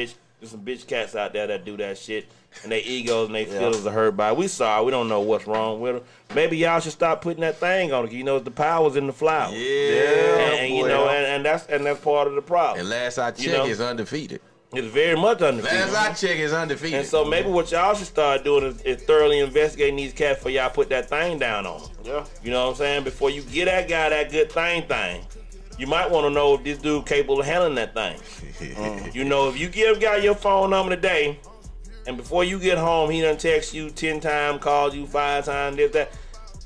bitch cats out there that do that shit, and their egos and their feelings are hurt by it. We sorry. We don't know what's wrong with them. Maybe y'all should stop putting that thing on it. You know, the power's in the flower. And you boy. know, and that's part of the problem. And last I checked, You know? is undefeated. It's very much undefeated. Last I checked, is undefeated. And so maybe what y'all should start doing is thoroughly investigating these cats before y'all put that thing down on them. Yeah. You know what I'm saying? Before you get that guy that good thing, you might want to know if this dude capable of handling that thing. You know, if you give a guy your phone number today, and before you get home, he done text you 10 times, called you 5 times, this, that,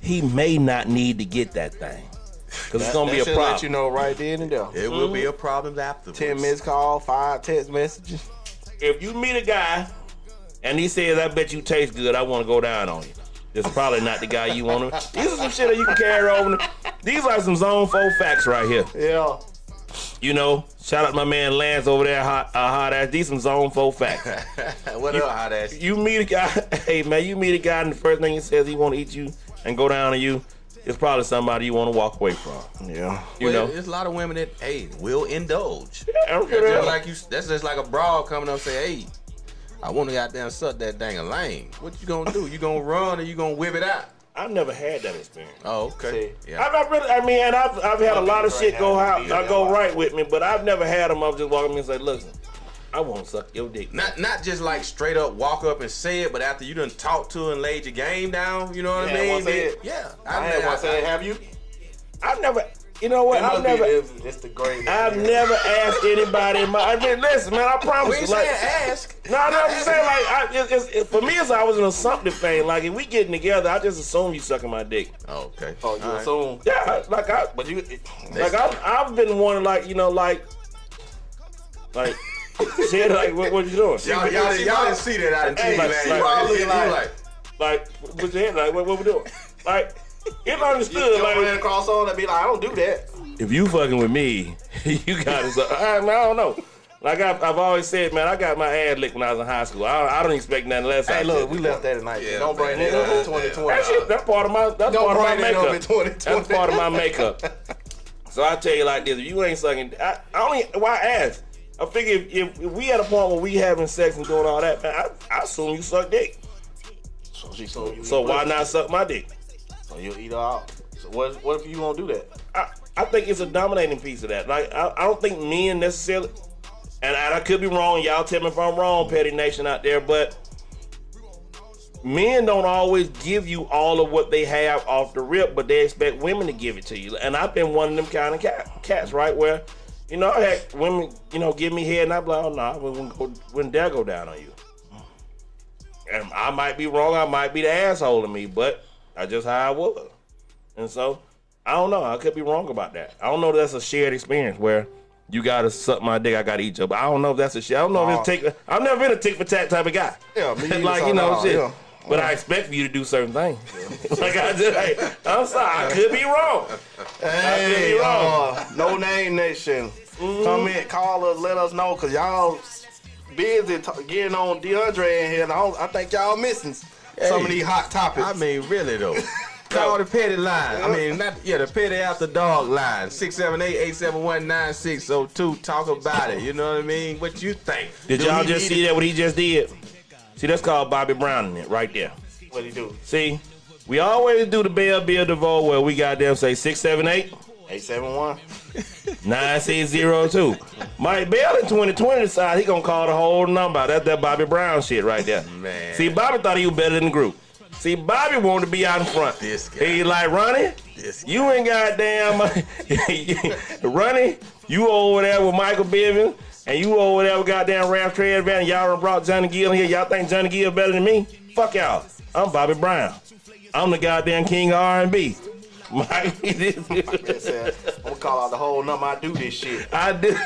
he may not need to get that thing. Because it's going to be a should problem. let you know right then and there. It will be a problem afterwards. 10 minutes call, 5 text messages. If you meet a guy, and he says, I bet you taste good, I want to go down on you. It's probably not the guy you want to. These are some shit that you can carry over. These are some Zone 4 facts right here. Yeah. You know, shout out to my man Lance over there, hot ass. These some Zone 4 facts. What else, hot ass? You meet a guy, hey man, you meet a guy and the first thing he says he want to eat you and go down on you, it's probably somebody you want to walk away from. Yeah. You know? There's a lot of women that, hey, will indulge. I don't care That's that. just like you. That's just like a broad coming up and say, hey, I want to goddamn suck that dang a lane. What you gonna do? You gonna run or you gonna whip it out? I've never had that experience. Oh, okay. Yeah. I've had a lot of shit go right with me, but I've never had them. I've just walking me and say, listen, I won't suck your dick. Not just like straight up walk up and say it, but after you done talked to her and laid your game down, you know what I mean? Yeah. I had one say, have you? I've never. You know what? It's the greatest. I've never asked anybody. Listen, man. I promise We you. ain't saying ask. No, I'm just saying like for me, it's always an assumptive thing. Like if we getting together, I just assume you sucking my dick. Oh, okay. Oh, you assume? Yeah, I've been wanting like shit. Like what you doing? Y'all didn't see that out in TV, man. Like put your hand like what we doing? Like. It's understood. You ran across on and be like, I don't do that. If you fucking with me, you got it. I don't know. Like I've always said, man, I got my ass licked when I was in high school. I don't expect nothing less. Hey, look, we left that tonight. Yeah, don't bring that up in 2020. That's part of my. That's part of my makeup. 2020. That's part of my makeup. So I tell you like this: if you ain't sucking, why ask? I figure if we at a point where we having sex and doing all that, man, I assume you suck dick. So why not suck my dick? So you'll eat her out. So what if you won't do that? I think it's a dominating piece of that. Like I don't think men necessarily, and I could be wrong. Y'all tell me if I'm wrong, Petty Nation out there, but men don't always give you all of what they have off the rip, but they expect women to give it to you. And I've been one of them kind of cats, right? Where, I had women, give me head, and I'm like, oh no, wouldn't dare go down on you. And I might be wrong. I might be the asshole to me, but that's just how I was. And so, I don't know. I could be wrong about that. I don't know if that's a shared experience where you gotta suck my dick, I gotta eat you. But I don't know if that's a shit. I don't know if it's I've never been a tick for tat type of guy. Yeah, me either. Like, shit. Yeah. But I expect for you to do certain things. Yeah. I'm sorry, I could be wrong. Hey, I could be wrong. No Name Nation. Comment, call us, let us know, because y'all busy getting on DeAndre in here, and I think y'all missing some of these hot topics. I mean, really though. Call the petty line. The petty after dog line. 678-871-9602. Talk about it. You know what I mean? What you think? Did y'all just see that what he just did? See, that's called Bobby Brown in it right there. What'd he do? See, we always do the Bill DeVoe where we got them say 678-871-9602. Mike Bell in 2020 decided he gonna call the whole number. That's that Bobby Brown shit right there. Man. See, Bobby thought he was better than the group. See, Bobby wanted to be out in front. This guy. He like, Ronnie, you ain't goddamn Ronnie, you over there with Michael Bivins, and you over there with goddamn Ralph Tredvan, and y'all done brought Johnny Gill here. Y'all think Johnny Gill better than me? Fuck y'all. I'm Bobby Brown. I'm the goddamn king of R&B. Mike, I'm gonna call out the whole number. I do this shit. I do.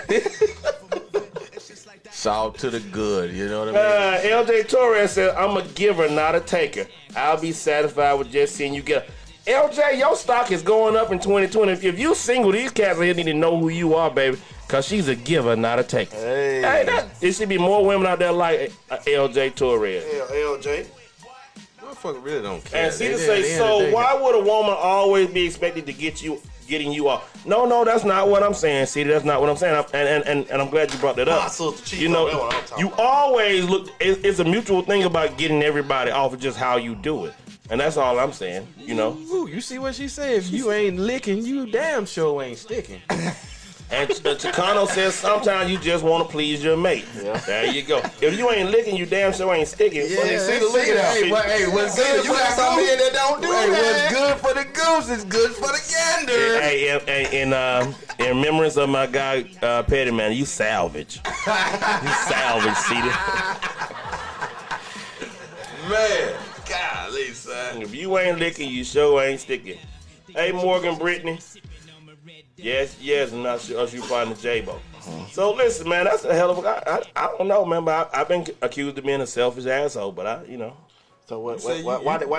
Salt to the good, you know what I mean? LJ Torres said, I'm a giver, not a taker. I'll be satisfied with just seeing you get. LJ, your stock is going up in 2020. If you single, these cats here need to know who you are, baby, because she's a giver, not a taker. Hey, there should be more women out there like LJ Torres. Yeah, LJ. Motherfucker really don't care. And see to say, so why would a woman always be expected to getting you off? No, that's not what I'm saying. See, that's not what I'm saying. And I'm glad you brought that up. You always look. It's a mutual thing about getting everybody off of just how you do it, and that's all I'm saying. Ooh, you see what she said? If you ain't licking, you damn sure ain't sticking. And Chicano says sometimes you just want to please your mate. Yeah. There you go. If you ain't licking, you damn sure ain't sticking. Yeah, see the lick out. Hey, what's good? You got some men that don't do that. What's good for the goose is good for the gander. Hey, in remembrance of my guy Petty, man, you salvage. You salvage, Cedar. Man, golly, son. If you ain't licking, you sure ain't sticking. Hey, Morgan Brittany. Yes, and that's your partner, J-Bo. So listen, man, that's a hell of a. I don't know, man, but I've been accused of being a selfish asshole, but So why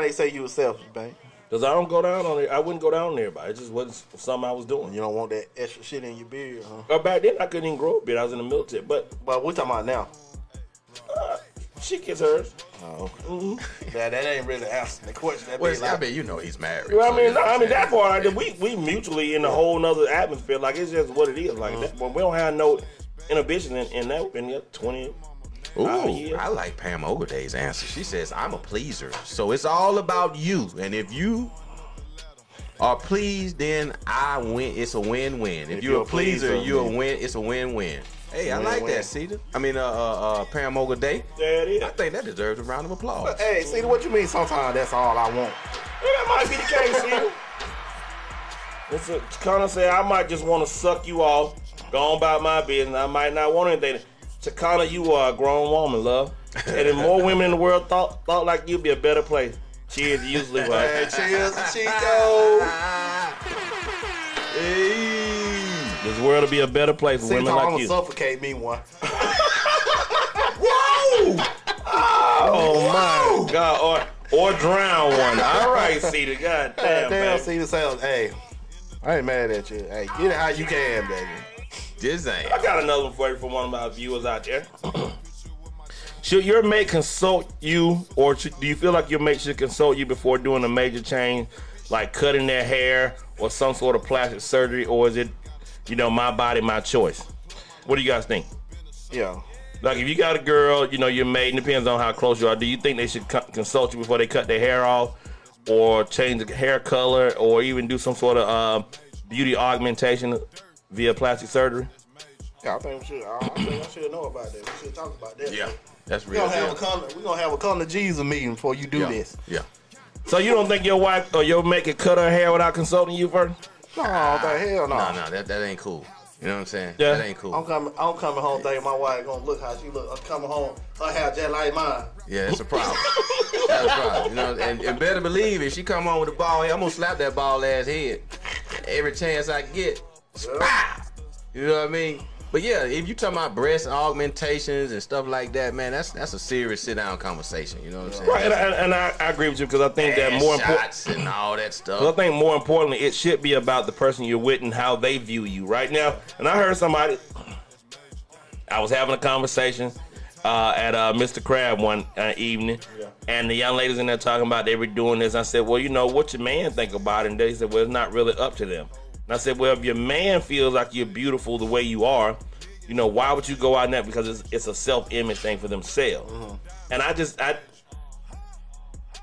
they say you was selfish, babe? Because I don't go down on it. I wouldn't go down on everybody. It just wasn't something I was doing. You don't want that extra shit in your beard, huh? Back then, I couldn't even grow a beard. I was in the military, but we're talking about now. She gets hers. Oh, okay. Mm-hmm. That ain't really answering the question. I mean, he's married. Well, that part, we mutually in a whole nother atmosphere. Like, it's just what it is. Like, that, but we don't have no inhibition in that. We've been here 20 years. I like Pam Ogleday's answer. She says, I'm a pleaser. So it's all about you. And if you are pleased, then I win. It's a win-win. If you're a pleaser, you're a win. It's a win-win. Hey, I like that, Cedar. I mean, Paramoga Day. There it is. I think that deserves a round of applause. Hey, see what you mean? Sometimes that's all I want. That might be the case, see. Listen, Chicana said, I might just want to suck you off, go on about my business. I might not want anything. Chicana, you are a grown woman, love. And if more women in the world thought like you'd be a better place. Cheers, usually Hey, right. cheers, Chico. Hey. This world will be a better place for See, women I'm like gonna you. suffocate me one. Whoa! Oh my God, or drown one. All right, Cedar. God damn, Damn, baby. see the sound. Hey, I ain't mad at you. Hey, get it how you can, baby. Just I ain't. got another one for you from one of my viewers out there. Should your mate consult you, or do you feel like your mate should consult you before doing a major change, like cutting their hair or some sort of plastic surgery, or is it, my body, my choice? What do you guys think? Yeah. Like, if you got a girl, your mate, and depends on how close you are, do you think they should consult you before they cut their hair off, or change the hair color, or even do some sort of beauty augmentation via plastic surgery? Yeah, I think we should. I think I should know about that. We should talk about that. Yeah, that's We're real. gonna have a come to Jesus meeting before you do this. Yeah. So you don't think your wife or your mate could cut her hair without consulting you first? No, the hell no. No, that ain't cool. You know what I'm saying? Yeah. That ain't cool. I'm coming home thinking my wife gonna look how she look. I'm coming home, her hair just like mine. Yeah, that's a problem. That's a problem. And better believe if she come home with a bald head, I'm gonna slap that bald ass head every chance I get. Spah! You know what I mean? But yeah, if you talking about breast augmentations and stuff like that, man, that's a serious sit down conversation. You know what I'm saying? Right, and I agree with you because I think that more important. shots and all that stuff. I think more importantly, it should be about the person you're with and how they view you right now. And I heard somebody. I was having a conversation at Mr. Crab one evening, and the young ladies in there talking about they were doing this. I said, well, what your man think about it? And they said, well, it's not really up to them. And I said, well, if your man feels like you're beautiful the way you are, why would you go out there? Because it's a self-image thing for themselves. Mm-hmm. And I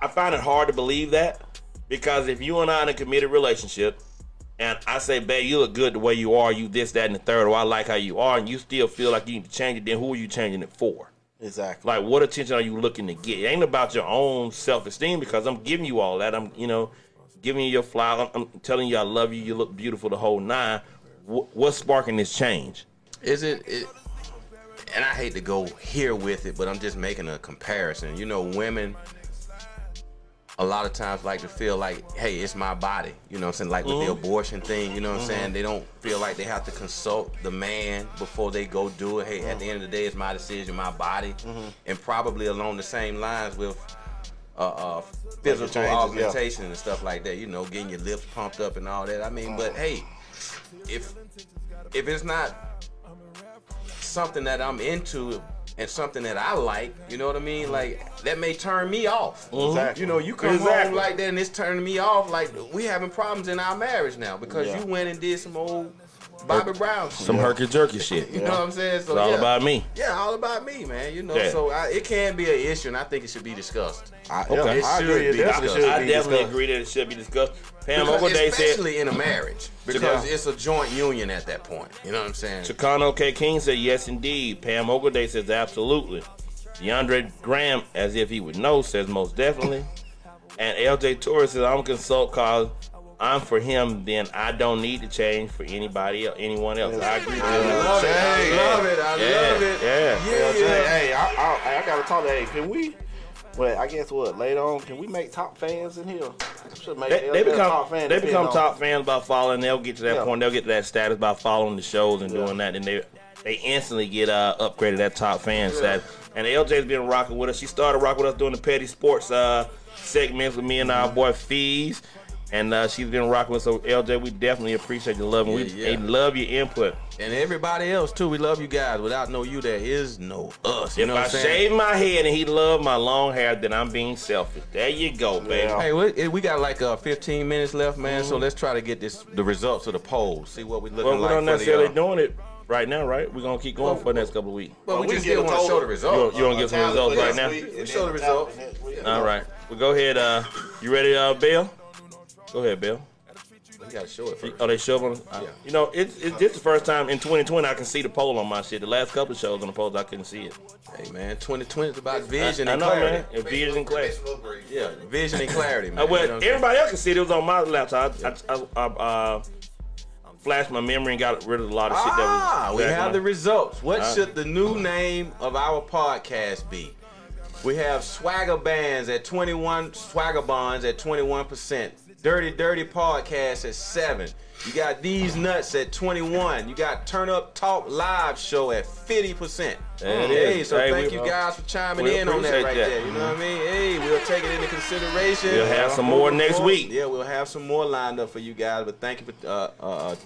find it hard to believe that, because if you and I in a committed relationship, and I say, babe, you look good the way you are, you this, that, and the third, or I like how you are, and you still feel like you need to change it, then who are you changing it for? Exactly. Like, what attention are you looking to get? It ain't about your own self-esteem, because I'm giving you all that. I'm, giving you your flower. I'm telling you I love you. You look beautiful the whole nine. What's sparking this change? Is it? And I hate to go here with it, but I'm just making a comparison. Women a lot of times like to feel like, hey, it's my body. You know what I'm saying? Like with the abortion thing, you know what I'm saying? They don't feel like they have to consult the man before they go do it. Hey, at the end of the day, it's my decision, my body. And probably along the same lines with physical changes, augmentation and stuff like that, getting your lips pumped up and all that. I mean, but hey, if it's not something that I'm into and something that I like, you know what I mean? Like, that may turn me off. Exactly. You come home like that and it's turning me off. Like, we having problems in our marriage now because you went and did some old Bobby Brown shit. Some herky-jerky shit. You know what I'm saying? So, It's all about me. Yeah, all about me, man. Yeah. So it can be an issue, and I think it should be discussed. I Okay. agree. It definitely should I be definitely discussed. agree that it should be discussed. Pam Because Ogoday said, especially in a marriage, because it's a joint union at that point. You know what I'm saying? Chicano K. King said, yes, indeed. Pam Ogoday says, absolutely. DeAndre Graham, as if he would know, says most definitely. And LJ Torres says, I'm consult cause I'm for him, then I don't need to change for anybody else, anyone else. I agree with I you. love it. I love it. I love it. Yeah. Hey, I gotta talk to. Hey, can we? Well, I guess later on, can we make top fans in here? Should make They become top fans. they become top fans by following. They'll get to that point. They'll get to that status by following the shows and doing that, and they instantly get upgraded that top fan status. And LJ's been rocking with us. She started rocking with us doing the Petty Sports segments with me and our boy Fees. And she's been rocking with us. So, LJ, we definitely appreciate your love. And we love your input. And everybody else, too. We love you guys. Without no you, there is no us. You know what I'm saying? Shave my head and he loved my long hair, then I'm being selfish. There you go, baby. Yeah. Hey, we got like 15 minutes left, man. So let's try to get the results of the poll. See what we looking Well, like. we're not for the, necessarily doing it right now, right? We're going to keep going for the next couple of weeks. But we we just get still a want to total. show the results. You want to get some results right now? We show the results. All right. Well, go ahead. You ready, Bill? Go ahead, Bill. You gotta show it first. Oh, they shoveling? Yeah. You know, it's just the first time in 2020 I can see the poll on my shit. The last couple of shows on the polls, I couldn't see it. Hey man, 2020 is about vision I and know, clarity. man. And vision and clarity. Yeah, vision and clarity, man. Well, You know what I'm everybody else can see it. It was on my laptop. I flashed my memory and got rid of a lot of shit that was. we back have on. the results. What should the new name of our podcast be? We have Swagger Bands at 21, Swagger Bonds at 21%, Dirty Podcast at 7. You got These Nuts at 21. You got Turn Up Talk Live Show at 50%. There it Hey, is. so Hey, thank we- you guys for chiming we in on that appreciate right that. there. You know what I mean? Hey, we'll take it into consideration. We'll have some more next week. Yeah, we'll have some more lined up for you guys. But thank you for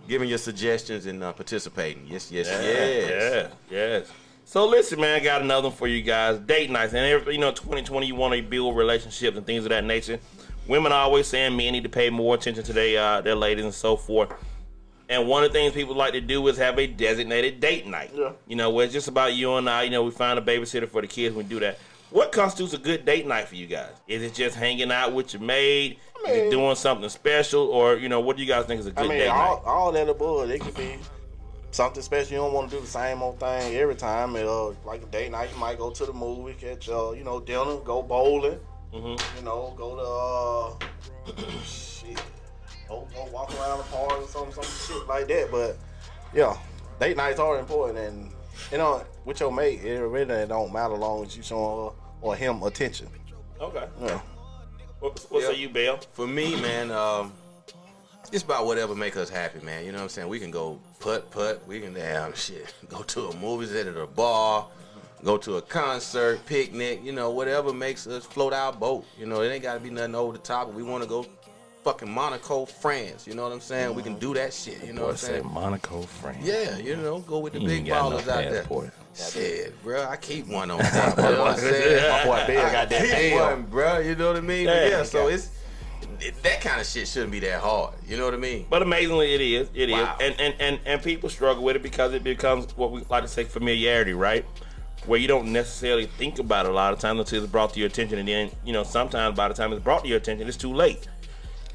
giving your suggestions and participating. Yes. Yes. So listen, man, I got another one for you guys. Date nights, and 2020, you want to build relationships and things of that nature. Women are always saying men need to pay more attention to their ladies and so forth. And one of the things people like to do is have a designated date night. Yeah. You know, where it's just about you and I. You know, we find a babysitter for the kids. We do that. What constitutes a good date night for you guys? Is it just hanging out with your maid? Is it doing something special? Or, what do you guys think is a good date night? all that above, it could be something special. You don't want to do the same old thing every time. Like a date night, you might go to the movie, catch dinner, go bowling. Mm-hmm. Go to shit. Go walk around the park or some shit like that. But yeah, date nights are important, and with your mate, it really don't matter as long as you showing her or him attention. Okay. Yeah. What say you, Bill? For me, man, it's about whatever make us happy, man. You know what I'm saying? We can go putt. We can go to a movie, sit at a bar, go to a concert, picnic. Whatever makes us float our boat. It ain't got to be nothing over the top. If we want to go fucking Monaco, France, you know what I'm saying? We can do that shit. You know what I'm saying? Monaco, France. Yeah, go with the You big ain't got no ballers out there. passport. Shit, bro, I keep one on that. You know what I'm saying? My boy Bill got that Keep deal. one, bro. You know what I mean? Yeah, Yeah, so that kind of shit shouldn't be that hard. You know what I mean? But amazingly, it is. It is. Wow. And people struggle with it because it becomes what we like to say familiarity, right? Where you don't necessarily think about it a lot of times until it's brought to your attention, and then sometimes by the time it's brought to your attention, it's too late.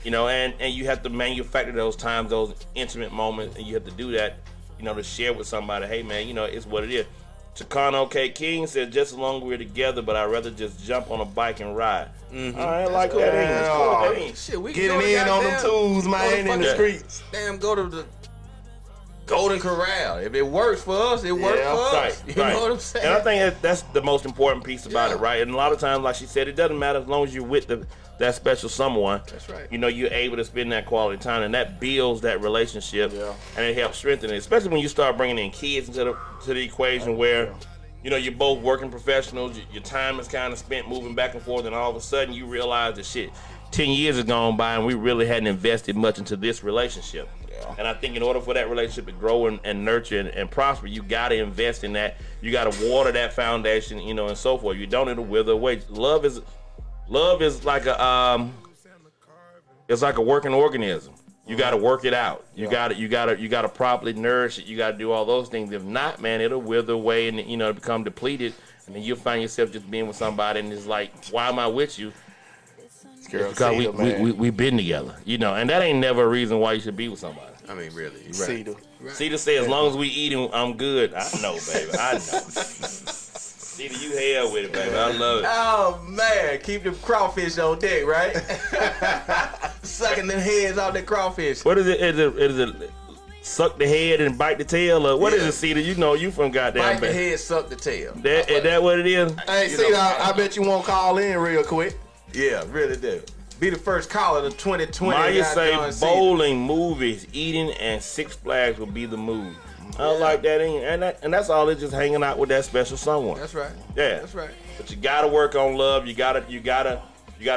And you have to manufacture those times, those intimate moments, and you have to do that, to share with somebody. Hey, man, it's what it is. Chicano K. King says, just as long as we're together, but I'd rather just jump on a bike and ride. Mm-hmm. I like that. Yeah. That ain't. Shit, we can Getting go to in on them goddamn- tools, man, in the fucking- streets. Damn, go to the Golden Corral. If it works for us, it works Yeah, for us. Right, You right. know what I'm saying? And I think that's the most important piece about Yeah. it, right? And a lot of times, like she said, it doesn't matter as long as you're with that special someone. That's right. You're able to spend that quality time, and that builds that relationship, Yeah. and it helps strengthen it. Especially when you start bringing in kids into the equation, where you're both working professionals. Your time is kind of spent moving back and forth, and all of a sudden you realize that shit, 10 years has gone by, and we really hadn't invested much into this relationship. And I think in order for that relationship to grow and nurture and prosper, you got to invest in that. You got to water that foundation, and so forth. You don't need to wither away. Love is like it's like a working organism. You got to work it out. You got to properly nourish it. You got to do all those things. If not, man, it'll wither away and become depleted. And then you'll find yourself just being with somebody and it's like, why am I with you? Girl, Because Cedar, man. we've been together, and that ain't never a reason why you should be with somebody. I mean, really. You're right. Cedar. Cedar say, as long as we eating, I'm good. I know, baby. I know. Cedar, you hell with it, baby. I love it. Oh man, keep the crawfish on deck, right? Sucking them heads off the crawfish. What is it? Is it suck the head and bite the tail? Or what is it, Cedar? You from goddamn Bite the bad. head, suck the tail. Is that what it is? Hey, Cedar, I bet you won't call in real quick. Yeah, really do. Be the first caller to 2020. Maya say goddamn Cedar. bowling, movies, eating, and Six Flags will be the move. I like that, and that's all. It's just hanging out with that special someone. That's right. Yeah, That's right. But you gotta work on love. You gotta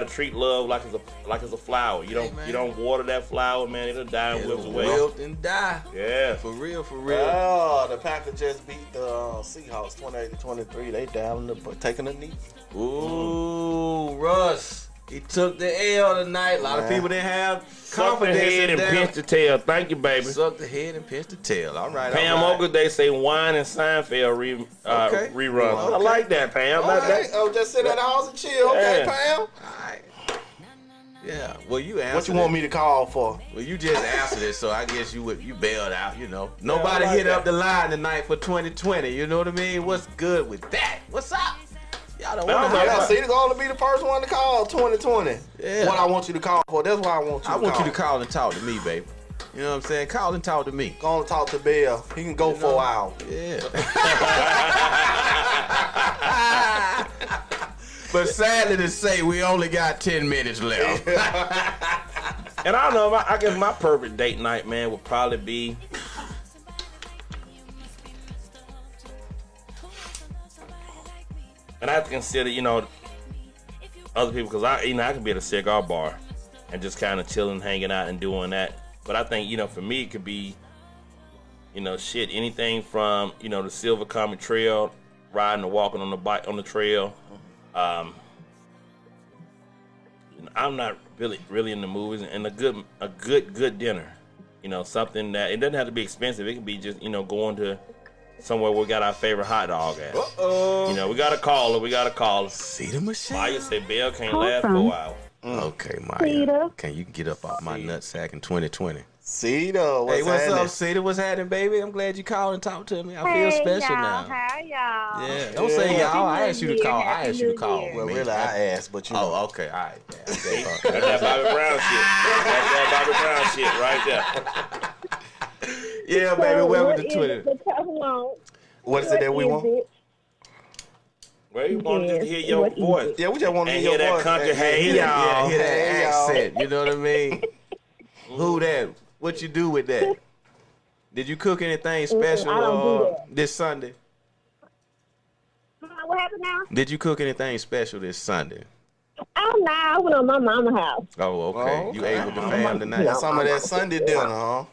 treat love like it's a flower. You don't water that flower, man. It'll die and wilt It'll away. wilt and die. Yeah. For real. Oh, the Packers just beat the Seahawks 28-23. They down taking a knee. Ooh, Russ. He took the L tonight. A lot of people didn't have Suck the confidence head in and them. pinch the tail. Thank you, baby. Suck the head and pinch the tail. All right. Pam all right. Ogle, they say wine and Seinfeld Okay. rerun. I Okay. like that, Pam. All right. Oh, just sit at the house and chill, okay, Yeah. Pam? All right. Yeah. Well, you answered What you want me to call for? Well, you just answered it, so I guess you bailed out, you know. Nobody like hit that. up the line tonight for 2020, you know what I mean? What's good with that? What's up? Y'all don't want to Yeah, hear see, going to be the first one to call 2020. Yeah. What I want you to call for. That's why I want you I to want call. you to call and talk to me, baby. You know what I'm saying? Call and talk to me. Go on and talk to Bill. He can go for an hour. Yeah. But sadly to say, we only got 10 minutes left. And I don't know. I guess my perfect date night, man, would probably be. And I have to consider, you know, other people because I can be at a cigar bar and just kind of chilling, hanging out, and doing that. But I think, you know, for me, it could be, you know, anything from, you know, the Silver Comet Trail, riding or walking on the bike on the trail. I'm not really in the movies, and a good dinner. You know, something that it doesn't have to be expensive. It can be just, you know, going to somewhere we got our favorite hot dog at. You know, we got a caller. See the machine. Maya said Bell can't last for a while. Okay, Maya. Okay, you can get up off my nutsack in 2020. Cedar, what's Hey, what's happening? up, Cedar? What's happening, baby? I'm glad you called and talked to me. I feel special now. Hi, y'all. Yeah, don't say y'all. I asked you to call. I asked you to call. Well, man. really, I asked, but you know. Oh, okay, all right. Yeah, okay. That's that Bobby Brown shit. That's that Bobby Brown shit right there. Yeah, baby. Welcome to Twitter. What is it that we want? Well, you wanted to hear your voice. Yeah, we just want to And hear hear your that voice. country, hey, Hear y'all. that Hey, y'all. accent. You know what I mean? Who that? What you do with that? Did you cook anything special I don't do that. this Sunday? What happened now? Did you cook anything special this Sunday? Oh, no, I went on my mama's house. Oh, okay. Oh, You okay. ate with the fam tonight? Yeah, some of that Sunday dinner, huh?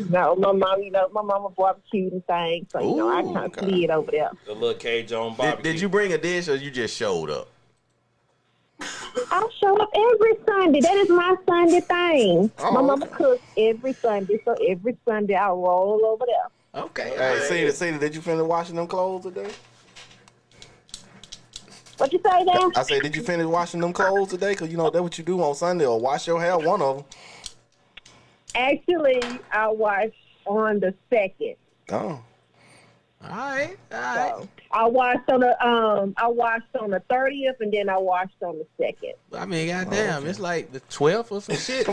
No, my mom, my mama barbecued and things, so, I kind of okay. slid over there. The little cage on barbecue. Did you bring a dish or you just showed up? I show up every Sunday. That is my Sunday thing. Oh, My mama okay. cooks every Sunday, so every Sunday I roll over there. Okay. Hey, Cedar, did you finish washing them clothes today? What you say now? I said, did you finish washing them clothes today? Because, you know, that's what you do on Sunday, or wash your hair, one of them. Actually, I washed on the 2nd. Oh. All right. So I washed on the 30th, and then I washed on the 2nd. I mean, goddamn, it's like the 12th or some shit.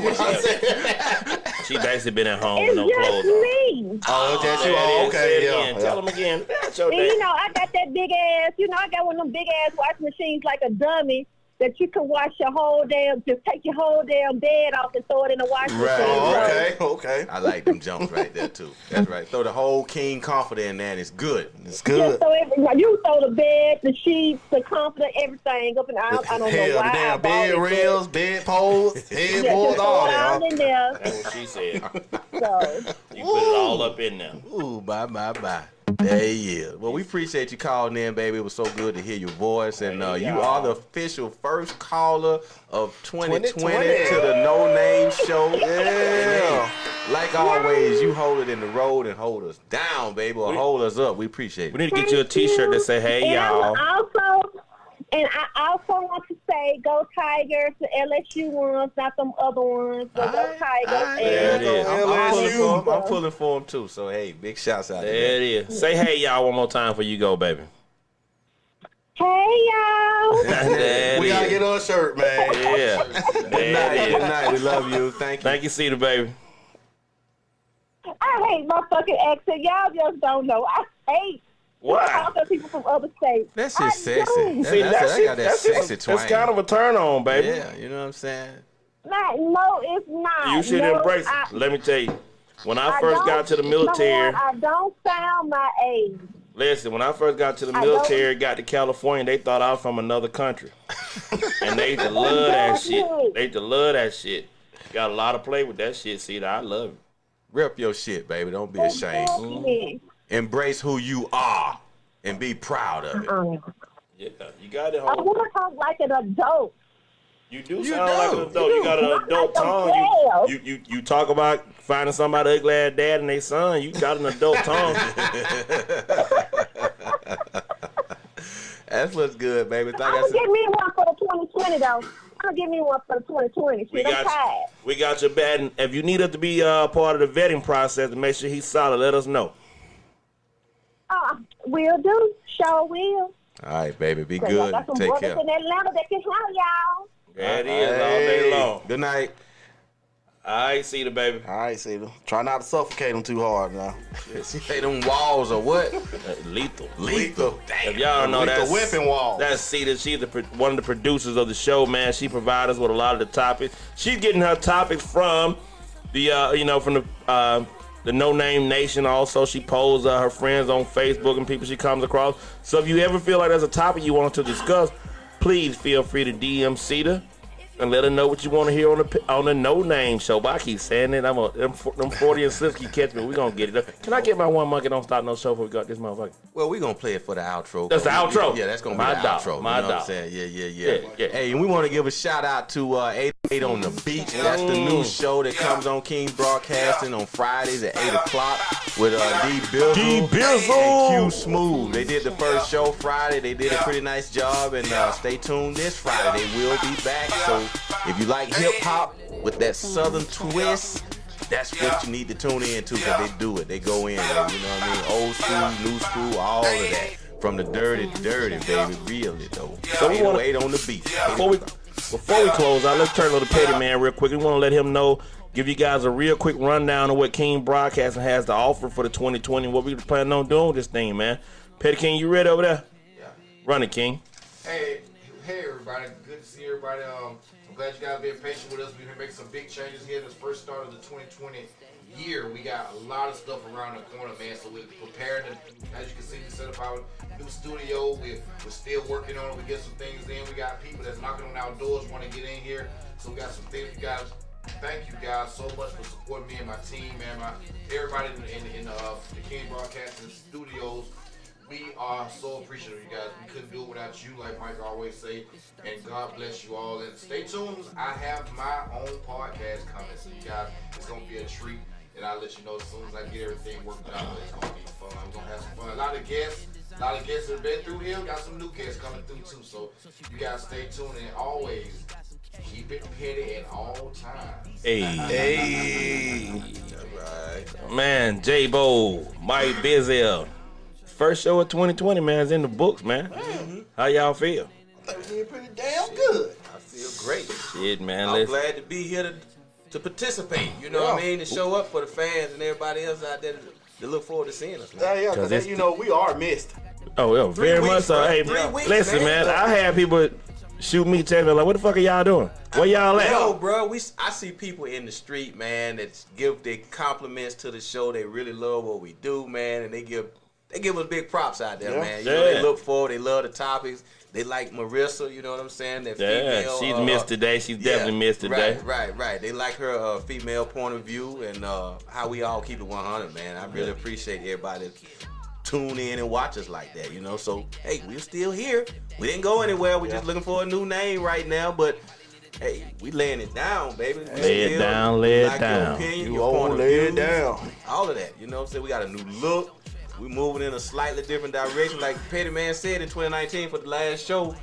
She basically been at home It's with no just clothes on. me. Oh, that's you. There it Oh, is. Say okay, it yeah. again. Tell them again. That's your And, day. I got that big ass, I got one of them big ass washing machines like a dummy that you can wash your whole just take your whole damn bed off and throw it in the washing Right. machine. Oh, So, okay, okay. I like them jumps right there, too. That's right. Throw the whole King Comforter in there and it's good. It's Just good. throw you throw the bed, the sheets, the comforter, everything up, and I don't know Hell, why. the damn I bought bed it, rails, bed poles, but- headboards, just all throw it all that. in there. That's what she said. So You put it all up in there. Ooh, bye. There he is. Well, we appreciate you calling in, baby. It was so good to hear your voice. And you are the official first caller of 2020 to the No Name Show. Yeah. Like always, you hold it in the road and hold us down, baby, or hold us up. We appreciate We it. need to get you a T-shirt that say, "Hey, y'all." I also want to say, go Tigers, the LSU ones, not them other ones, but go Tigers. There it is. I'm pulling for him, too. So, hey, big shouts out to There that. it is. Say, "Hey, y'all," one more time before you go, baby. Hey, y'all. There We it gotta is. get her a shirt, man. Yeah. Good There night. it Good is. night. We love you. Thank you. Thank you, Cedar, baby. I hate my fucking accent. Y'all just don't know. I hate Why? talking to people from other states. That's I just sexy. do. See, That got that sexy twang. That's kind of a turn on, baby. Yeah, you know what I'm saying? No, it's not. You should No, embrace it. I- Let me tell you. When I I first don't- got to the you know military, what? I don't sound my age. listen, when I first got to the I don't- military, got to California, they thought I was from another country. And they used to love that shit. They used to love that shit. Got a lot of play with that shit, Cedar. I love it. Rep your shit, baby. Don't be ashamed. Exactly. Embrace who you are and be proud of it. Yeah, you got it, I home. want to talk like an adult. You do You sound like do. an adult. You got an adult tongue. You talk about finding somebody ugly ass dad and their son. You got an adult tongue. That's what's good, baby. Like I'm I going to said, get me one for the 2020, though. to give me one for the 2020. Shit, I'm tired. We got your bat. And if you need us to be part of the vetting process to make sure he's solid, let us know. Will do. Sure will. All right, baby. Be 'Cause I good. got some Take brothers care. in Atlanta that can handle y'all. There it is, all day long. Good night. All right, see the baby. All right, see them. Try not to suffocate them too hard now. She say them walls or what? Lethal. Lethal. Damn. If y'all don't know, Lethal that's whipping wall. That's Cedar. She's one of the producers of the show, man. She provides us with a lot of the topics. She's getting her topics from the, from the No Name Nation. Also, she posts her friends on Facebook and people she comes across. So if you ever feel like there's a topic you want to discuss, please feel free to DM Cedar and let her know what you want to hear on the No Name Show. But I keep saying it. Them 40 and Slips keep catching me. We're going to get it. Can I get my One Monkey Don't Stop No Show before we got this motherfucker? Well, we're going to play it for the outro. That's the outro? Yeah, that's going to be My the dog, outro. my You know what dog. I'm saying? Yeah. Yeah. Hey, and we want to give a shout out to 88 on the Beach. That's the new show that comes on King Broadcasting on Fridays at 8 o'clock with D Bizzle. D Bizzle. And Q Smooth. They did the first show Friday. They did a pretty nice job. And stay tuned this Friday. They will be back. So if you like hip hop with that southern twist, that's what you need to tune in to, because they do it. They go in there, you know what I mean? Old school, new school, all of that. From the dirty, baby, really though. So we want to 8 on the beat. Before we close out, let's turn to the Petty Man real quick. We want to let him know, give you guys a real quick rundown of what King Broadcasting has to offer for the 2020, what we planning on doing with this thing, man. Petty King, you ready over there? Yeah. Run it, King. Hey everybody. Good to see everybody. I'm glad you guys been patient with us. We've been making some big changes here this first start of the 2020 year. We got a lot of stuff around the corner, man. So we're preparing to, as you can see, we set up our new studio. We're still working on it. We get some things in. We got people that's knocking on our doors, want to get in here. So we got some things, you guys. Thank you guys so much for supporting me and my team, man. Everybody in the King Broadcasting Studios. We are so appreciative, you guys. We couldn't do it without you, like Mike always say. And God bless you all. And stay tuned. I have my own podcast coming. So you guys, it's going to be a treat. And I'll let you know as soon as I get everything worked out. It's going to be fun. I'm going to have some fun. A lot of guests that have been through here. Got some new guests coming through too. So you guys stay tuned. And always keep it petty at all times. Hey. All right. Man, J-Bo, Mike Bizzell. First show of 2020, man, is in the books, man. How y'all feel? I think we did pretty damn good. I feel great. Shit, man. I'm glad to be here to participate. You know what I mean? To show up for the fans and everybody else out there to look forward to seeing us. Man. Yeah, because we are missed. Oh, yeah, very weeks, much so. bro. Hey, 3 weeks, listen, man, I had people shoot me, tell me, like, what the fuck are y'all doing? Where y'all at? Yo, bro, I see people in the street, man, that give their compliments to the show. They really love what we do, man, and they give us big props out there, man. You know, they look forward. They love the topics. They like Marissa, you know what I'm saying? That female, she's missed today. She's definitely missed today. Right. They like her female point of view and how we all keep it 100, man. I really appreciate everybody that tune in and watch us like that, you know? So, hey, we're still here. We didn't go anywhere. We're just looking for a new name right now, but hey, we laying it down, baby. Lay it down. Your opinion, your point of lay view, it down. all of that, you know what I'm saying? We got a new look. We moving in a slightly different direction. Like Petty Man said in 2019 for the last show,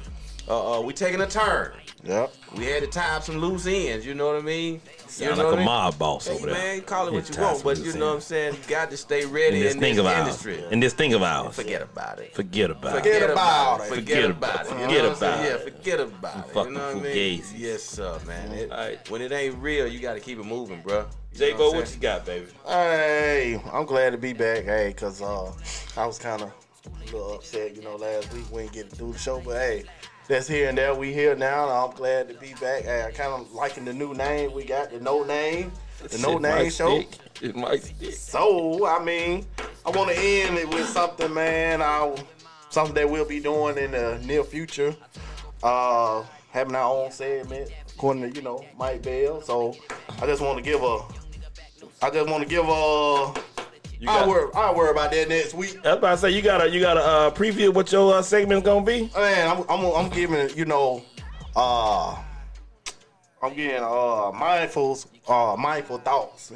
we taking a turn. Yep. We had to tie up some loose ends, you know what I mean? Sound like a mob boss Hey, over there. man, call it what you tie want, some but loose you know what I'm ends. saying? You got to stay ready In this in thing this of ours. industry. In this thing of ours. Forget about it. Forget about it. Forget about it. Forget about it. You Forget know what I'm about saying? it. Yeah, forget about it. Fucking You know what I mean? fugazi. Yes, sir, man. Alright. When it ain't real, you got to keep it moving, bro. J-Bo, what you got, baby? Hey, I'm glad to be back. Hey, because I was kind of a little upset, last week we didn't get to do the show. But hey, that's here and there. We here now, and I'm glad to be back. Hey, I kind of liking the new name we got, the No Name. The No Name Show. It might stick. So, I mean, I want to end it with something, man. Something that we'll be doing in the near future. Having our own segment, according to, Mike Bell. So, I just want to give I'll worry about that next week. I was about to say, you got a preview what your segment's gonna be? Man, I'm giving I'm getting mindful thoughts,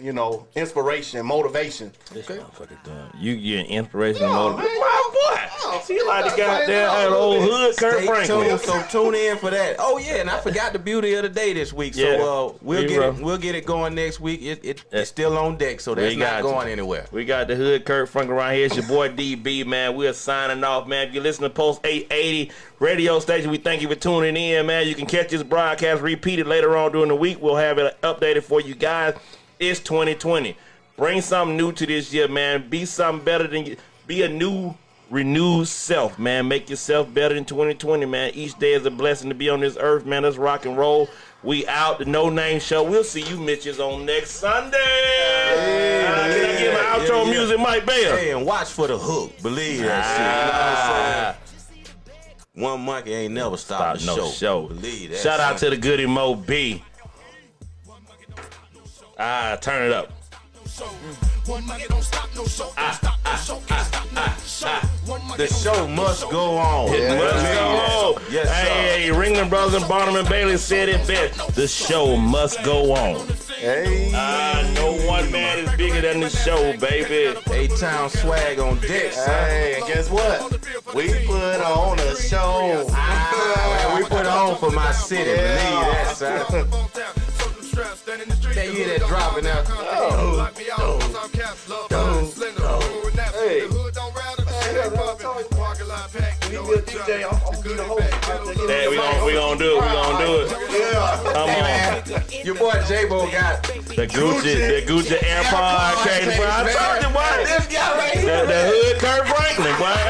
inspiration, motivation. This motherfucker done. You get inspiration and Oh, motivation. man, My boy. She like the goddamn old hood Kurt Stay Franklin. tuned, so tune in for that. Oh yeah, and I forgot the beauty of the day this week. So Yeah. we'll get it going next week. It's still on deck, so that's not going anywhere. We got the hood Kurt Franklin right here. It's your boy DB, man. We're signing off, man. If you listen to Post 880 radio station, we thank you for tuning in, man. You can catch this broadcast repeated later on during the week. We'll have it updated for you guys. It's 2020. Bring something new to this year, man. Be something better than be a new, renewed self, man. Make yourself better than 2020, man. Each day is a blessing to be on this earth, man. Let's rock and roll. We out. The No Name Show. We'll see you Mitches on next Sunday. Can I get my outro music, Mike Bell? Hey, and watch for the hook. Believe that shit. You know what I'm saying? One monkey ain't never stopped Stop a no show. show. Believe that. Shout out to the goody Mo B. Turn it up. The show must go on. Let's go. Yes, sir. Hey, Ringling Brothers and Barnum and Bailey said it best. The show must go on. Hey. No one man is bigger than the show, baby. A-Town swag on deck, son. Hey, and guess what? We put on a show. We put on for my city. Believe that, son. Yeah, you hear that dropping out. Hey. We gonna do it. Come on. Your boy J-Bo got The Gucci AirPod case, bro. I told you, boy. this guy right here. The hood Kurt Franklin, boy.